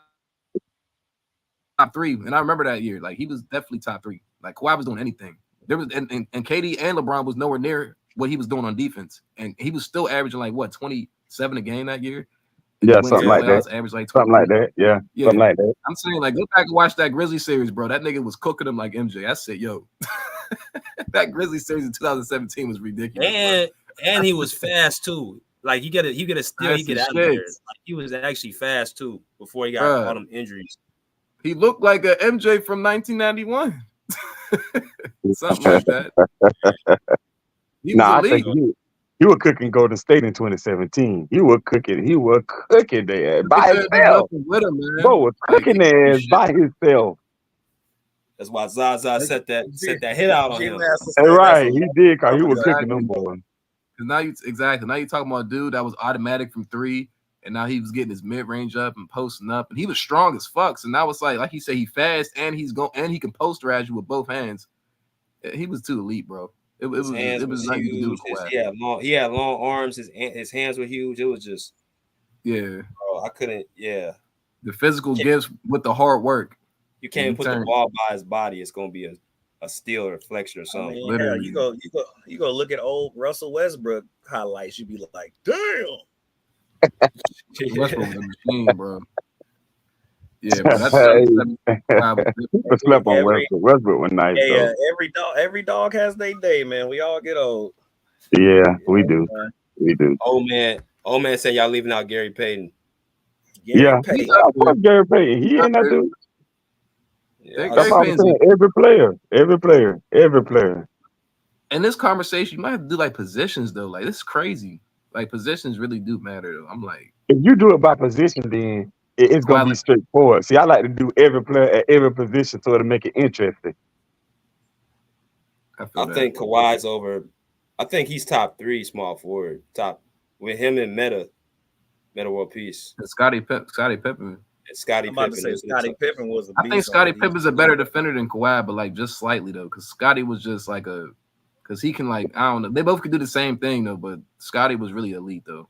3, and I remember that year. Like he was definitely top 3. Like Kawhi was doing anything. There was and KD and LeBron was nowhere near what he was doing on defense, and he was still averaging like 27 a game that year. Yeah, something like that. Average like something like that. Yeah, something like that. I'm saying, like, go back and watch that Grizzly series, bro. That nigga was cooking them like MJ. I said, yo, that Grizzly series in 2017 was ridiculous. And he was fast too. Like he get a steal, he get out of there. Like, he was actually fast too before he got all them injuries. He looked like a MJ from 1991. Something like that. He was elite. I think he was cooking Golden State in 2017. He was cooking there by himself. With him, man. Bro was cooking there by himself. That's why Zaza set that hit out on him. Right, he did, because he was cooking them boys. Now you're talking about a dude that was automatic from 3, and now he was getting his mid range up and posting up, and he was strong as fuck. So now it's like he said, he fast and he can posterize you with both hands. He was too elite, bro. It was nothing to do with Kawhi. He had long arms. His hands were huge. It was just bro, I couldn't. Yeah, the physical gifts with the hard work. You can't put the ball by his body. It's gonna be a steal or a reflection or something. I mean, hell, you go look at old Russell Westbrook highlights. You be like, damn. Westbrook was a machine, bro. Yeah, but that's slept on Westbrook. Westbrook was nice. Yeah, every dog has their day, man. We all get old. Yeah, we do. We do. Old man said y'all leaving out Gary Payton. Of course, Gary Payton. He ain't that dude. Yeah, that's what I'm saying. Every player. In this conversation, you might have to do like positions though. Like this is crazy. Like positions really do matter though. I'm like, if you do it by position, then it's gonna be straightforward. See, I like to do every player at every position so to make it interesting. I think Kawhi's over. I think he's top 3 small forward. Top with him and Meta World Peace. And Scottie Pippen. And Scottie Pippen. Scottie Pippen was a beast. I think Scottie Pippen's a better defender than Kawhi, but like just slightly though, because Scottie was just like because he can like I don't know. They both could do the same thing though, but Scottie was really elite though.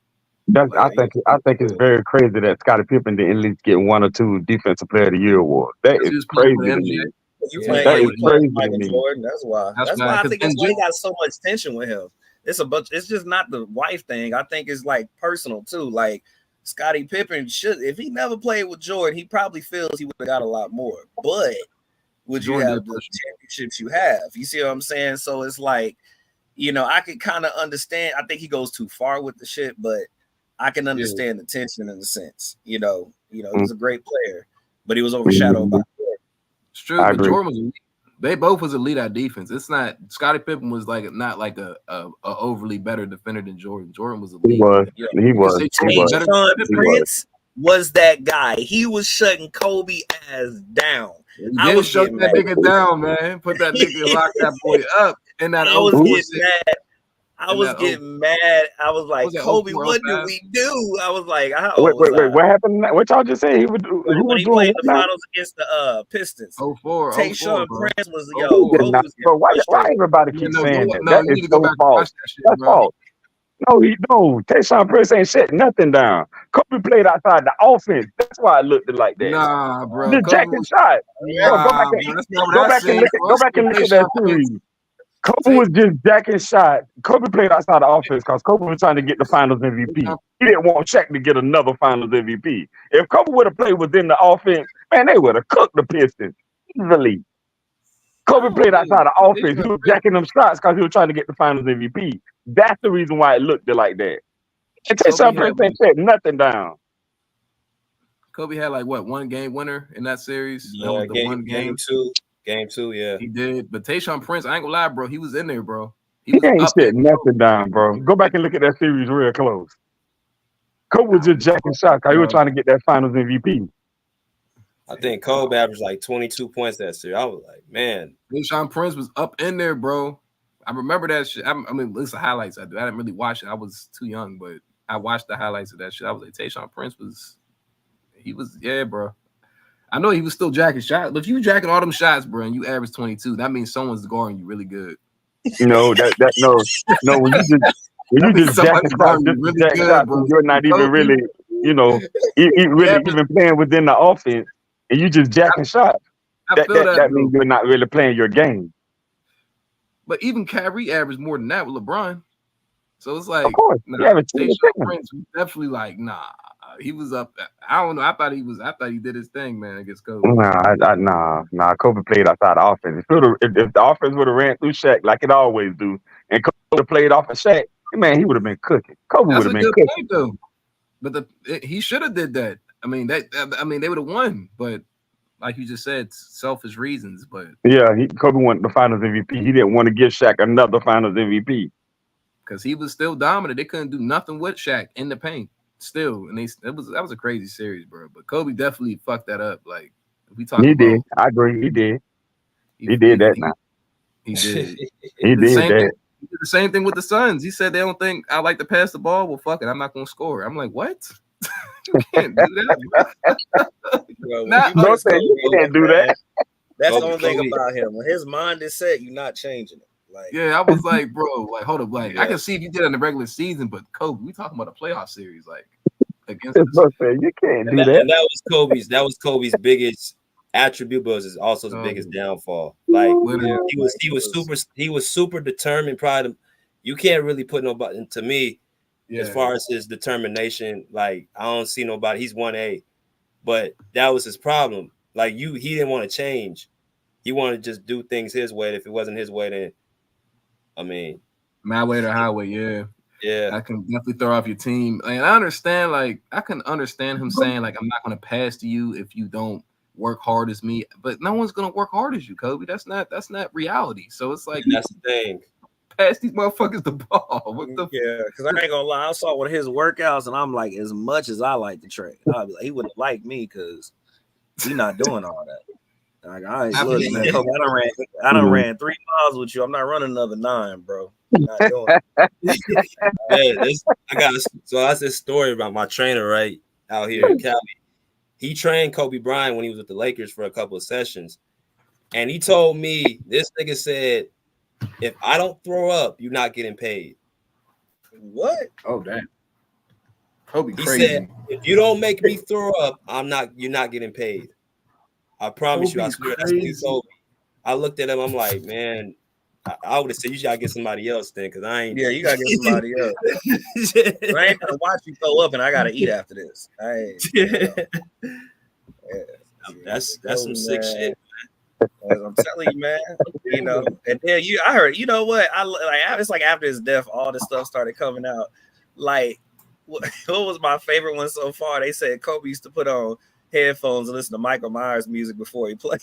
I think it's very crazy that Scottie Pippen didn't at least get 1 or 2 Defensive Player of the Year awards. That is crazy to me. That is crazy to me. Jordan. That's why I think that's why he got so much tension with him. It's just not the wife thing. I think it's like personal too. Like Scottie Pippen if he never played with Jordan, he probably feels he would have got a lot more. But would you have the championships you have? You see what I'm saying? So it's like, I could kind of understand. I think he goes too far with the shit, but I can understand the tension in a sense. He was a great player, but he was overshadowed by Jordan. It's true, but Jordan was elite. They both was elite at defense. It's not Scottie Pippen was not like a overly better defender than Jordan. Jordan was elite. He was. Prince was that guy. He was shutting Kobe ass down. I was shutting that nigga down, man. Put that nigga, lock that boy up. And that I was getting mad. I was getting mad. I was like, Kobe, what did we do? I was like, wait, what happened? What y'all just said? He was when he played the finals against the Pistons. 04. Tayshaun Prince was bro. Why everybody keep saying that? That is so false. That's false. No, Tayshaun Prince ain't shut nothing down. Kobe played outside the offense. That's why it looked like that. Nah, bro. The jacket shot. Go back and look at that series. Kobe was just jacking shot. Kobe played outside the offense because Kobe was trying to get the Finals MVP. He didn't want Shaq to get another Finals MVP. If Kobe would have played within the offense, man, they would have cooked the Pistons easily. Kobe played outside the offense. He was jacking them shots because he was trying to get the Finals MVP. That's the reason why it looked like that. And Tayshaun Prince ain't shut nothing down. Kobe had like what, 1 game winner in that series? Yeah, game two. Game 2, yeah. He did. But Tayshaun Prince, I ain't gonna lie, bro. He was in there, bro. He ain't shut nothing down, bro. Go back and look at that series real close. Kobe was just jacking shots because he was trying to get that Finals MVP. I think Kobe averaged like 22 points that series. I was like, man. Tayshaun Prince was up in there, bro. I remember that shit. I mean, it's the highlights I do. I didn't really watch it. I was too young, but I watched the highlights of that shit. I was like, Tayshaun Prince was, yeah, bro. I know he was still jacking shots, but if you jacking all them shots, bro, and you average 22, that means someone's guarding you really good. No, no. When you just jacking shots, you're not even really, even playing within the offense, and you just jacking shots. That means you're not really playing your game. But even Kyrie averaged more than that with LeBron, so it's like, of course, Tayshaun Prince was definitely like, nah. He was up. I don't know. I thought he did his thing, man, against Kobe. Nah. Kobe played outside the offense. If the offense would have ran through Shaq like it always do, and Kobe would have played off of Shaq, man, he would have been cooking. Kobe would have been cooking. Point, though. But he should have did that. I mean, they would have won. But like you just said, selfish reasons. But yeah, Kobe wanted the Finals MVP. He didn't want to give Shaq another Finals MVP because he was still dominant. They couldn't do nothing with Shaq in the paint. Still, and that was a crazy series, bro. But Kobe definitely fucked that up. Like we talked. He did. I agree. He did. He did that. Now he did. He did that. He did the same thing with the Suns. He said they don't think I like to pass the ball. Well, fuck it, I'm not gonna score. I'm like, what? You can't do that. You can't do that. That's the only thing about him. When his mind is set, you're not changing it. Like, yeah, I was like, bro, like, hold up, like, I can see if you did it in the regular season, but Kobe, we talking about a playoff series, like, against us. You can't do that. And that was Kobe's biggest attribute, but it was also his biggest downfall. Like he was super determined. Probably, you can't really put nobody. To me, as far as his determination, like I don't see nobody. He's 1A, but that was his problem. Like he didn't want to change. He wanted to just do things his way. If it wasn't his way, then I mean, my way or highway, yeah. Yeah, I can definitely throw off your team. And I understand, like, I can understand him saying, like, I'm not going to pass to you if you don't work hard as me. But no one's going to work hard as you, Kobe. That's not reality. So it's like, that's the thing. Pass these motherfuckers the ball. What the because I ain't gonna lie, I saw one of his workouts, and I'm like, as much as I like to train, I'd be like, he wouldn't like me because he's not doing all that. Like, look, man, Kobe, I done ran 3 miles with you. I'm not running another 9, bro. Not doing it. So that's this story about my trainer right out here in Cali. He trained Kobe Bryant when he was with the Lakers for a couple of sessions, and he told me this nigga said, if I don't throw up, you're not getting paid. What? Oh, damn. Kobe He crazy. said, if you don't make me throw up, you're not getting paid. I promise you, I swear that's what he told me. I looked at him, I'm like, man, I would have said you gotta get somebody else then, because I ain't. Yeah, you gotta get somebody else. I ain't gonna watch you throw up, and I gotta eat after this. That's some sick shit. I'm telling you, man. You know, and then I heard, you know what? It's like after his death, all this stuff started coming out. Like, what was my favorite one so far? They said Kobe used to put on headphones and listen to Michael Myers music before he played.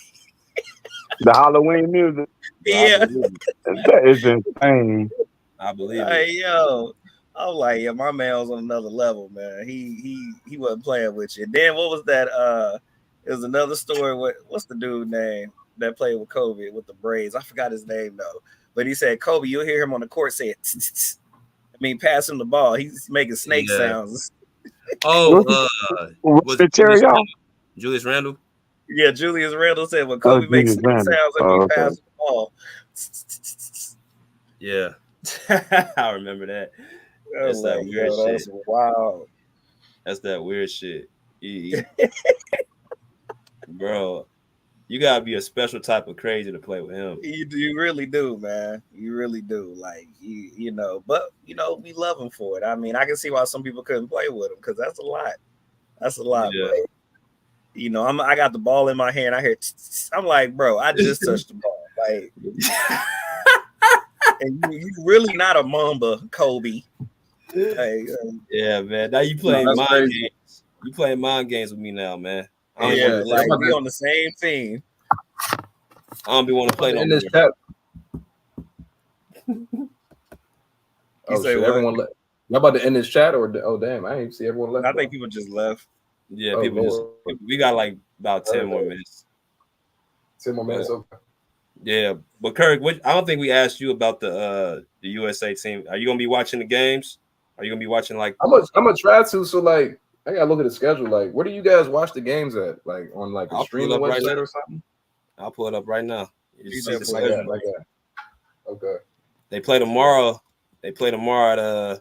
The Halloween music. Yeah, that is insane. I believe it. Yo, I'm like, yeah, my man was on another level, man. He wasn't playing with you. And then what was that? It was another story. What's the dude name that played with Kobe with the braids? I forgot his name though. But he said Kobe, you'll hear him on the court say, pass him the ball. He's making snake sounds. Oh, was it Terry? Julius Randle? Yeah, Julius Randle said when Kobe makes snake sounds and he passes the ball. Yeah. I remember that. That's that weird shit. That's wild. That's that weird shit. Bro, you gotta be a special type of crazy to play with him. You really do, man. You really do. Like you know, but you know, we love him for it. I mean, I can see why some people couldn't play with him because that's a lot. That's a lot, bro. You know, I got the ball in my hand. I hear, I'm like, bro, I just touched the ball. Like, and you really not a Mamba, Kobe. Like, yeah, man. Now you playing mind games. You playing mind games with me now, man. Yeah, like we on the same team. I don't be want to play no more. Oh, shit, everyone left. Y'all about to end this chat or damn, I ain't see everyone left. I think people just left. Yeah, we got like about 10 more minutes. 10 more minutes, okay. Yeah, but Kirk, I don't think we asked you about the USA team. Are you gonna be watching the games? Are you gonna be watching like? I'm gonna try to. So like, I gotta look at the schedule. Like, where do you guys watch the games at? Like on like a streaming website or something? I'll pull it up right now. Okay. They play tomorrow. At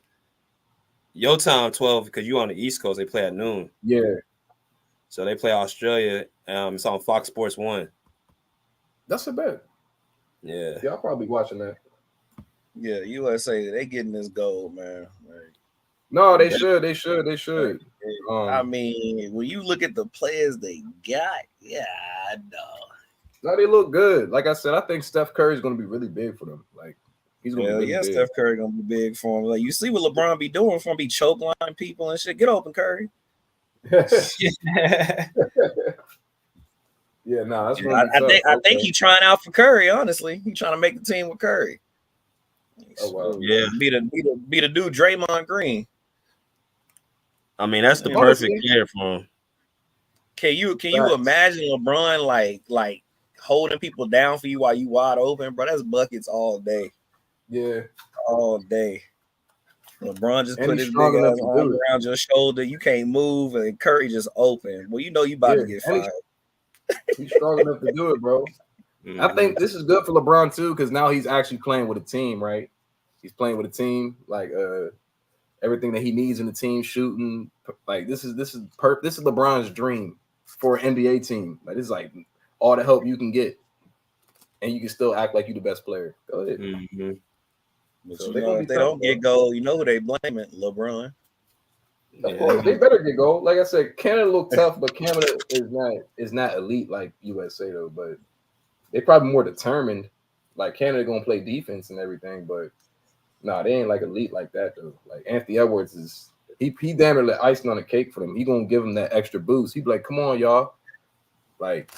your time 12 because you on the East Coast. They play at noon. Yeah. So they play Australia. It's on Fox Sports 1. That's a bet. Yeah. Y'all probably watching that. Yeah, USA, they getting this gold, man. Like, no, they should. I mean, when you look at the players they got, no, they look good. Like I said, I think Steph Curry is going to be really big for them. Like, he's going to be really big. Steph Curry going to be big for him. Like, you see what LeBron be doing for him, be choke line people and shit. Get open, Curry. Yeah, no, that's I think he's trying out for Curry. Honestly, he's trying to make the team with Curry. Oh wow, yeah, be the dude Draymond Green. I mean, that's the perfect year for him. Can you imagine LeBron like holding people down for you while you wide open, bro? That's buckets all day. Yeah, all day. LeBron just put his big ass arm around your shoulder. You can't move, and Curry just open. Well, you know you about to get fired. He's strong enough to do it, bro. Mm-hmm. I think this is good for LeBron too, because now he's actually playing with a team, right? He's playing with a team, like everything that he needs in the team, shooting. Like this is LeBron's dream for an NBA team. Like this is like all the help you can get, and you can still act like you're the best player. Go ahead. Mm-hmm. But So if they don't get gold, you know who they blame it? LeBron. Of course, they better get gold. Like I said, Canada look tough, but Canada is not elite like USA though. But they probably more determined. Like Canada gonna play defense and everything, but nah, they ain't like elite like that though. Like Anthony Edwards is he damn near like icing on the cake for them. He gonna give them that extra boost. He be like, come on, y'all. Like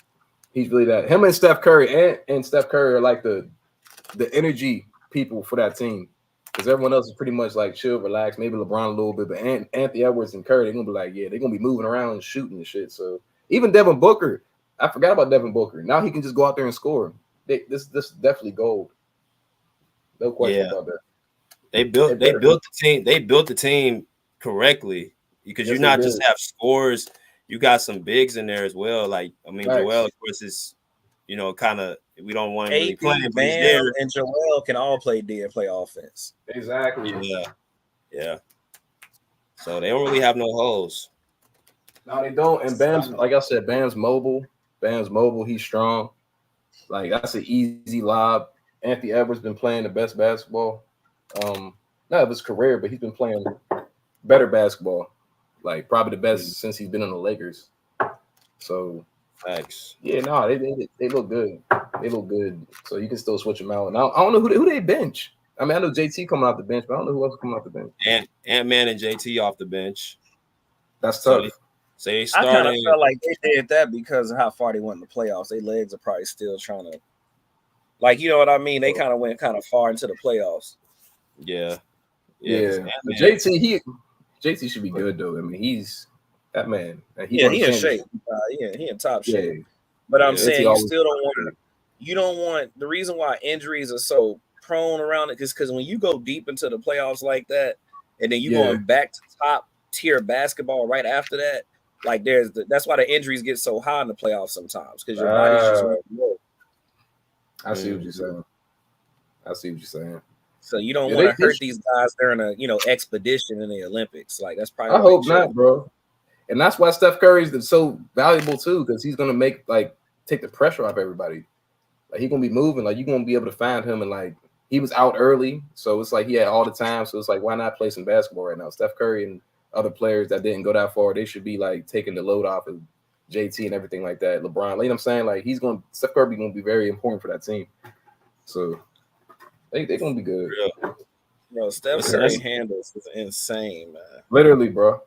he's really that. Him and Steph Curry and Steph Curry are like the energy people for that team. Because everyone else is pretty much like chill, relax, maybe LeBron a little bit, but Anthony Edwards and Curry, they're gonna be like, yeah, they're gonna be moving around and shooting and shit. So even Devin Booker, I forgot about Devin Booker. Now he can just go out there and score. This is definitely gold. No question about that. They built the team. They built the team correctly because you not just have scores. You got some bigs in there as well. Like I mean, Joel, of course, is kind of we don't want him really playing, but he's there. And Joel can all play D and play offense. Exactly. Yeah. So they don't really have no holes. No, they don't. And Bam's, like I said, Bam's mobile. He's strong. Like that's an easy lob. Anthony Edwards been playing the best basketball. Not of his career, but he's been playing better basketball. Like probably the best since he's been in the Lakers. So thanks. Yeah, no, they look good. They look good. So you can still switch them out. And I don't know who they bench. I mean, I know JT coming off the bench, but I don't know who else coming off the bench. And Ant-Man and JT off the bench. That's tough. So they started. I kind of felt like they did that because of how far they went in the playoffs. Their legs are probably still trying to, like, you know what I mean? They kind of went kind of far into the playoffs. Yeah. But JT should be good though. I mean, he's that man. He in shape. He in top shape. But I'm saying you still don't want. You don't want the reason why injuries are so prone around it is because when you go deep into the playoffs like that, and then you going back to top tier basketball right after that, like that's why the injuries get so high in the playoffs sometimes because your body's just low. I see what you're saying. So you don't want to hurt these guys during a expedition in the Olympics. Like that's probably. I hope not, bro. And that's why Steph Curry is so valuable too, because he's gonna take the pressure off everybody. Like he's gonna be moving. Like you're gonna be able to find him, and like he was out early, so it's like he had all the time. So it's like why not play some basketball right now? Steph Curry and other players that didn't go that far, they should be like taking the load off of JT and everything like that. LeBron, you know what I'm saying? Like Steph Curry gonna be very important for that team. So they're gonna be good. Bro, Steph Curry handles is insane, man. Literally, bro.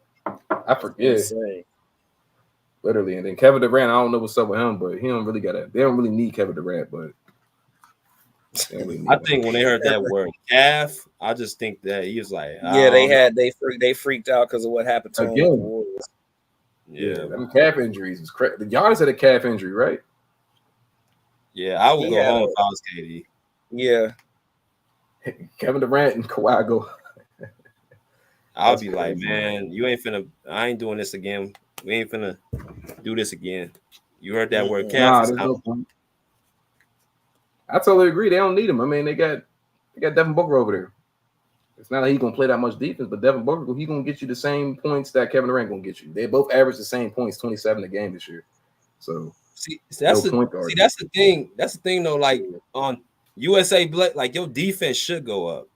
I forget. Insane. Literally, and then Kevin Durant, I don't know what's up with him, but he don't really they don't really need Kevin Durant, but I think when they heard that word calf, I just think that he was like, they freaked out because of what happened to him. Yeah, I mean, calf injuries is crazy. The Giannis had a calf injury, right? Yeah, I would go home if I was KD. Yeah, Kevin Durant and Kawhi go. I'll be like, man, I ain't doing this again. We ain't finna do this again. You heard that word calf. I totally agree. They don't need him. I mean, they got Devin Booker over there. It's not like he's gonna play that much defense, but Devin Booker, he's gonna get you the same points that Kevin Durant gonna get you. They both average the same points, 27 a game this year. So that's the thing. That's the thing though. Like on USA, like your defense should go up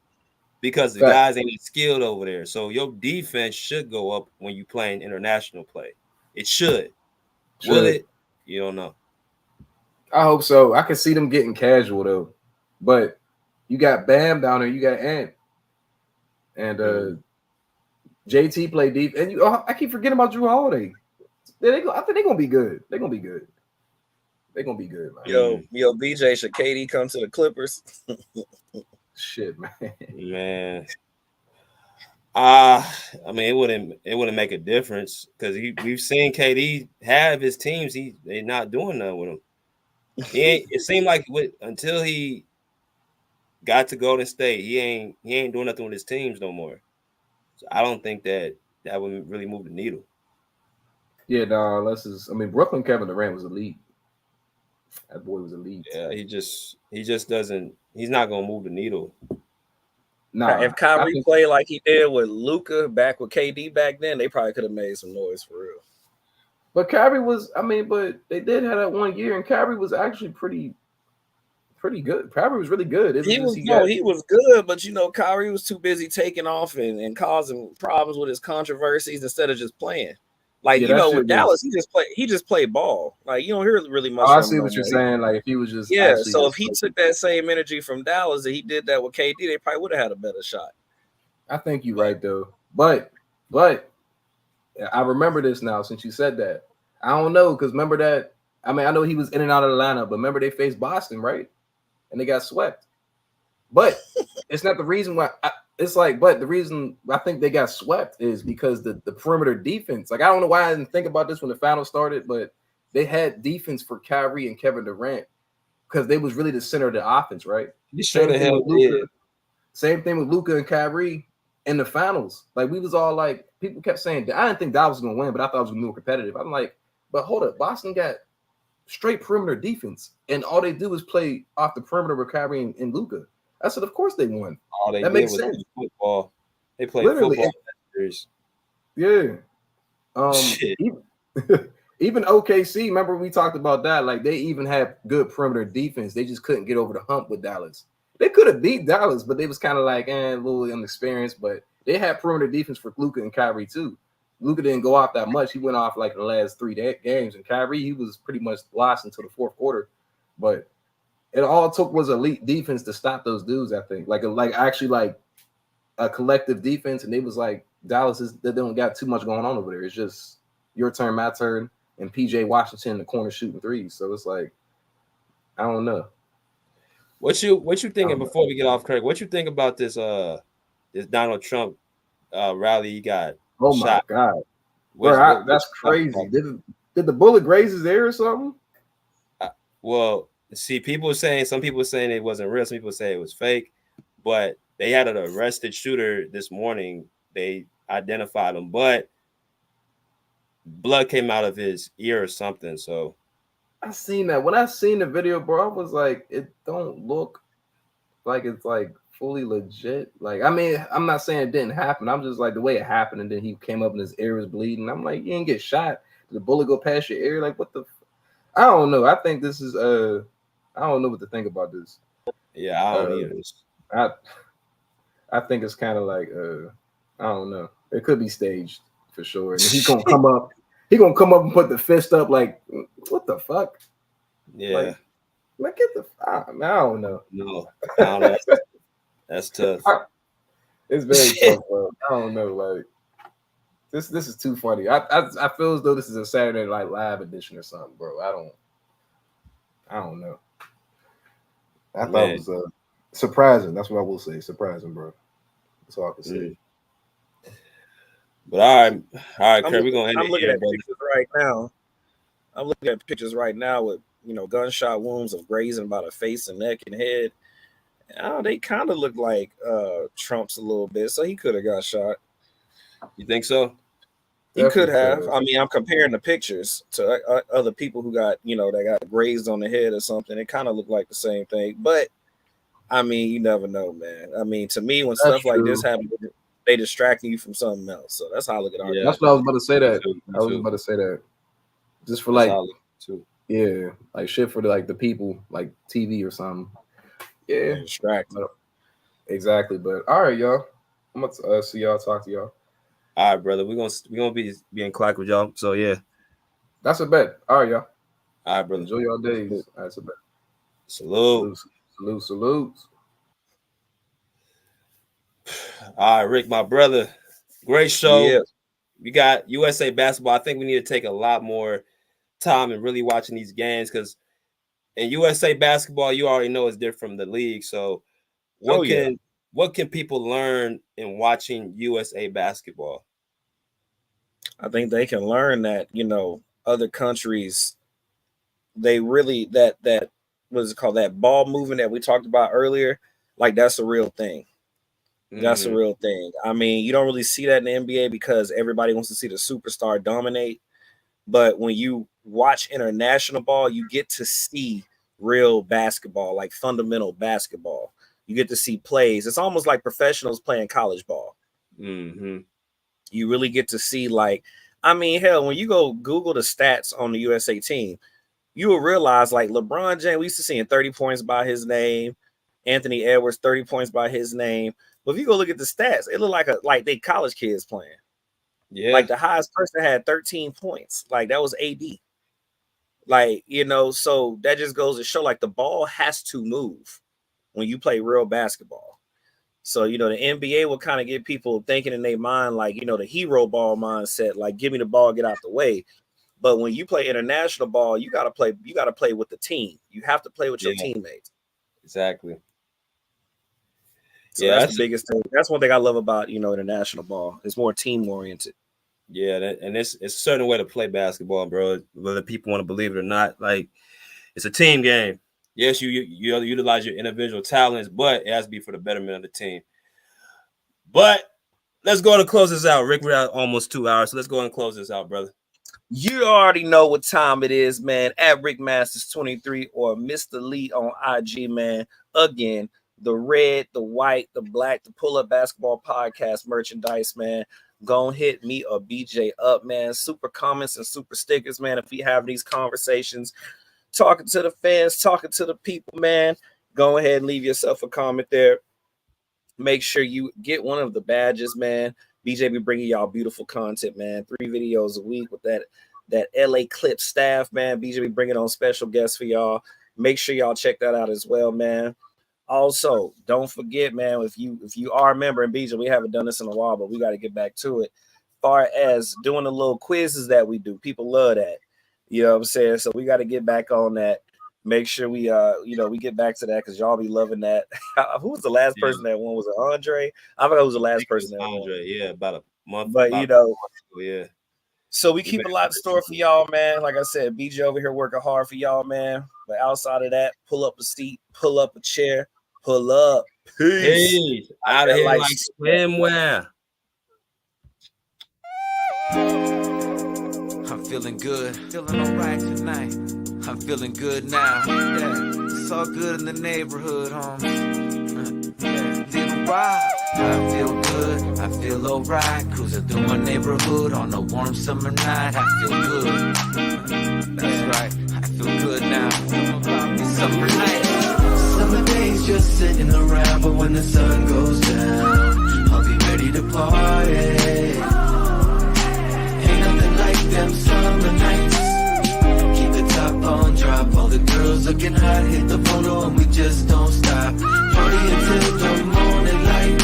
because the guys ain't skilled over there. So your defense should go up when you playing international play. It should. Will it? You don't know. I hope so. I can see them getting casual though, but you got Bam down there, you got Ant, and JT play deep, and I keep forgetting about Drew Holiday. I think they're gonna be good. They're gonna be good. They're gonna be good. Man. Yo, BJ, should KD come to the Clippers? Shit, man. I mean, it wouldn't make a difference because we've seen KD have his teams. They're not doing nothing with him. It seemed like until he got to Golden State, he ain't doing nothing with his teams no more. So I don't think that would really move the needle. Yeah, no, Brooklyn Kevin Durant was elite. That boy was elite. Yeah, he just doesn't. He's not gonna move the needle. Nah, if Kyrie played like he did with Luka back with KD back then, they probably could have made some noise for real. But Kyrie was, but they did have that 1 year, and Kyrie was actually pretty good. Kyrie was really good. He was good, but Kyrie was too busy taking off and causing problems with his controversies instead of just playing. Like with Dallas, he just played ball. Like you don't hear really much. I see what you're saying. Like if he was just So if he took that same energy from Dallas and he did that with KD, they probably would have had a better shot. I think you're right though, but I remember this now since you said that. I don't know because remember that. I know he was in and out of the lineup, but remember they faced Boston, right? And they got swept. But it's not the reason why. But the reason I think they got swept is because the perimeter defense. Like I don't know why I didn't think about this when the finals started, but they had defense for Kyrie and Kevin Durant because they was really the center of the offense, right? You sure the hell did. Same thing with Luka and Kyrie in the finals. Like we was all like, people kept saying, I didn't think Dallas was gonna win, but I thought it was gonna be more competitive. I'm like, but hold up, Boston got straight perimeter defense, and all they do is play off the perimeter with Kyrie and Luka. I said, of course they won. All they that did makes was sense. Football. They played Literally, football in that series. Yeah. Even OKC, remember we talked about that. Like they even had good perimeter defense. They just couldn't get over the hump with Dallas. They could have beat Dallas, but they was kind of like a little inexperienced. But they had perimeter defense for Luka and Kyrie too. Luka didn't go off that much. He went off like the last 3 games, and Kyrie he was pretty much lost until the fourth quarter. But it all took was elite defense to stop those dudes. I think like a collective defense, and they was like they don't got too much going on over there. It's just your turn, my turn, and PJ Washington in the corner shooting threes. So it's like I don't know. What you thinking before we get off, Craig? What you think about this Donald Trump rally he got? Oh my God, that's crazy. Did the bullet graze his ear or something? Well, see, some people saying it wasn't real. Some people say it was fake, but they had an arrested shooter this morning. They identified him, but blood came out of his ear or something. So I seen that. When I seen the video, bro, I was like, it don't look like it's like fully legit. Like, I'm not saying it didn't happen. I'm just like the way it happened, and then he came up and his ear was bleeding. I'm like, you didn't get shot. Did the bullet go past your ear? Like, what the? I don't know. I think this is I don't know what to think about this. Yeah, I don't either. I think it's kind of like I don't know. It could be staged for sure. And he's gonna come up. He's gonna come up and put the fist up. Like, what the fuck? Yeah. Like get the. I don't know. No, I don't know. That's tough. It's very tough, bro. I don't know. Like this is too funny. I feel as though this is a Saturday Night Live edition or something, bro. I don't know. I thought it was surprising. That's what I will say. Surprising, bro. That's all I can say. But all right, Kurt, we're gonna end I'm looking at pictures right now. I'm looking at pictures right now with gunshot wounds of grazing by the face and neck and head. They kind of look like Trump's a little bit, so he could have got shot. You think so? He could have. I mean, I'm comparing the pictures to other people who got, that got grazed on the head or something. It kind of looked like the same thing, but I mean, you never know, man. I mean, to me, when stuff like this happens, they distracting you from something else. So that's how I look at it. That's what I was about to say. I was about to say that, just for like, yeah, like shit for the people, like TV or something. Yeah, distracting. Exactly. But all right, y'all. I'm gonna see y'all. Talk to y'all. All right, brother. We're gonna be in clack with y'all. So yeah, that's a bet. All right, y'all. All right, brother. Enjoy your days. That's a bet. Salute. Salute. All right, Rick, my brother. Great show. Yeah. We got USA basketball. I think we need to take a lot more time and really watching these games because in USA basketball, you already know it's different from the league. So what can people learn in watching USA basketball? I think they can learn that, other countries, they really that what is it called, that ball movement that we talked about earlier, like that's a real thing. That's a real thing. I mean, you don't really see that in the NBA because everybody wants to see the superstar dominate. But when you watch international ball, you get to see real basketball, like fundamental basketball. You get to see plays. It's almost like professionals playing college ball. Mm-hmm. You really get to see, like, I mean, hell, when you go Google the stats on the USA team, you will realize, like, LeBron James, we used to seeing 30 points by his name. Anthony Edwards, 30 points by his name. But if you go look at the stats, it looked like they college kids playing. Yeah. Like the highest person had 13 points. Like that was AD. Like, you know, so that just goes to show like the ball has to move when you play real basketball. So, you know, the NBA will kind of get people thinking in their mind, like, you know, the hero ball mindset, like give me the ball, get out the way. But when you play international ball, you gotta play with the team. You have to play with your teammates. Exactly. So that's the biggest thing. That's one thing I love about, you know, international ball. It's more team oriented. Yeah, and it's a certain way to play basketball, bro. Whether people want to believe it or not, like it's a team game. Yes, you utilize your individual talents, but it has to be for the betterment of the team. But let's go and close this out. Rick, we're at almost 2 hours, so let's go and close this out, brother. You already know what time it is, man. At Rick Masters 23 or Mr. Lee on IG, man. Again, the red, the white, the black, the Pull Up Basketball Podcast merchandise, man. Go hit me or BJ up, man. Super comments and super stickers, man. If we have these conversations, talking to the fans, talking to the people, man, go ahead and leave yourself a comment there. Make sure you get one of the badges, man. BJ be bringing y'all beautiful content, man. 3 videos a week with that LA Clip staff, man. BJ be bringing on special guests for y'all. Make sure y'all check that out as well, man. Also, don't forget, man, if you are a member in BJ, we haven't done this in a while, but we got to get back to it. As far as doing the little quizzes that we do, people love that. You know what I'm saying? So we got to get back on that. Make sure we we get back to that because y'all be loving that. Who was the last person that won? Was it Andre? I forgot who was the last person that won. Andre, yeah, about a month. But yeah. So we keep a lot in store for y'all, man. Like I said, BJ over here working hard for y'all, man. But outside of that, pull up a seat, pull up a chair, pull up. Peace. Out of here like swimwear. I'm feeling good, feeling all right tonight. I'm feeling good now. Yeah, it's all good in the neighborhood, homie. Yeah, feeling right. I feel good, I feel alright. Cruising through my neighborhood on a warm summer night. I feel good. That's right, I feel good now. Summer night. Summer days just sitting around, but when the sun goes down, I'll be ready to party. Ain't nothing like them summer nights. Keep the top on drop, all the girls looking hot, hit the photo and we just don't stop. Party until the morning light.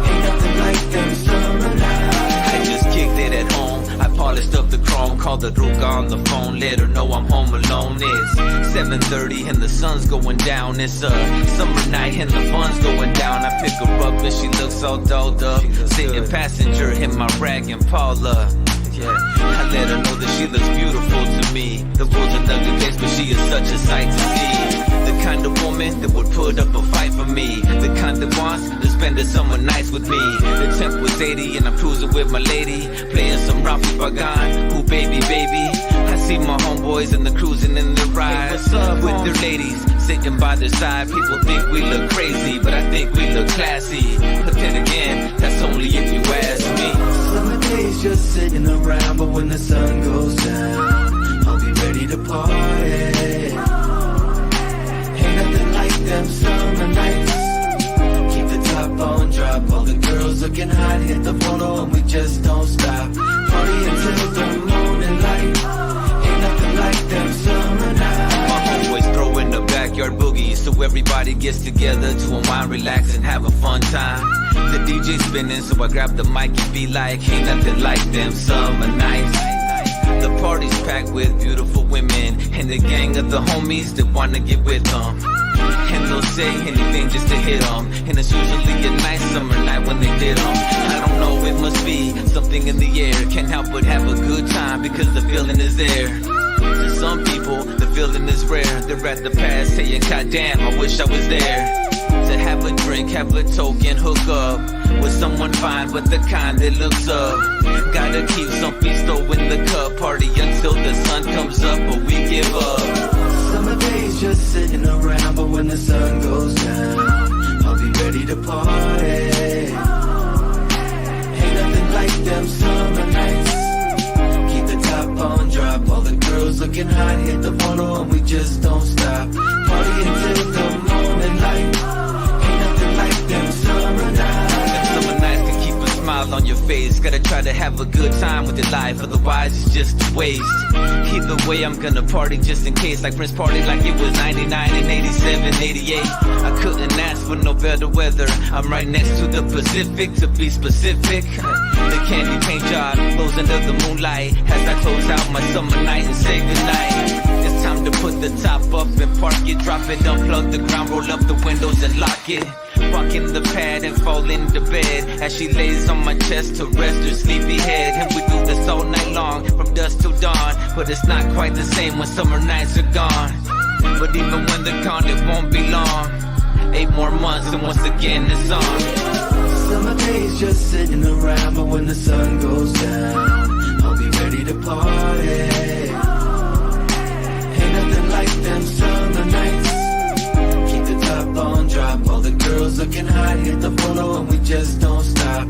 Ain't nothing like them summer nights. I just kicked it at home. I polished up the chrome, called the Ruka on the phone, let her know I'm home alone. It's 7:30 and the sun's going down. It's a summer night and the fun's going down. I pick her up and she looks all dolled up. Sitting passenger in my rag and Paula. Yeah, I let her know that she looks beautiful to me. The world's an ugly place, but she is such a sight to see. The kind of woman that would put up a fight for me. The kind that wants to spend the summer nights with me. The temp was 80 and I'm cruising with my lady, playing some Rafi Bagan. Ooh, baby, baby. I see my homeboys and the cruising in the ride with their ladies sitting by their side. People think we look crazy, but I think we look classy. But then again, that's only if you ask me. Summer days just sitting around, but when the sun goes down, I'll be ready to party. Ain't nothing like them summer nights. Keep the top on drop, all the girls looking hot, hit the photo and we just don't stop. Party until the morning light. Ain't nothing like them summer nights. My homeboys throwing the backyard boogie, so everybody gets together to unwind, relax, and have a fun time. The DJ spinning, so I grab the mic and be like, ain't nothing like them summer nights. The party's packed with beautiful women and the gang of the homies that wanna get with them. And they'll say anything just to hit them. And it's usually a nice summer night when they did them. I don't know, it must be something in the air. Can't help but have a good time because the feeling is there. To some people, the feeling is rare. They're at the past saying, God damn, I wish I was there. to have a drink, have a token, hook up with someone fine, but the kind that looks up. Gotta keep some pisto in the cup, party until the sun comes up, but we give up. Summer days just sitting around, but when the sun goes down, I'll be ready to party. Ain't nothing like them summer nights. Keep the top on drop, all the girls looking hot, hit the photo and we just don't stop. Party until the morning light. Ain't nothing like them summer nights. Them summer nights can keep a smile on your face. Gotta try to have a good time with your life, otherwise it's just a waste. Either way, I'm gonna party just in case. Like Prince partied like it was 99 and 87, 88. I couldn't ask for no better weather. I'm right next to the Pacific, to be specific. The candy paint job glows under the moonlight as I close out my summer night and say goodnight. It's time to put the top up and park it, drop it, unplug the ground, roll up the windows and lock it. Rocking the pad and fall into bed as she lays on my chest to rest her sleepy head. And we do this all night long, from dusk till dawn. But it's not quite the same when summer nights are gone. But even when they're gone, it won't be long. 8 more months and once again it's on. Summer days just sitting around, but when the sun goes down, I'll be ready to party. Ain't nothing like them summer nights. Keep the top on drop, all the girls looking hot, hit the photo and we just don't stop.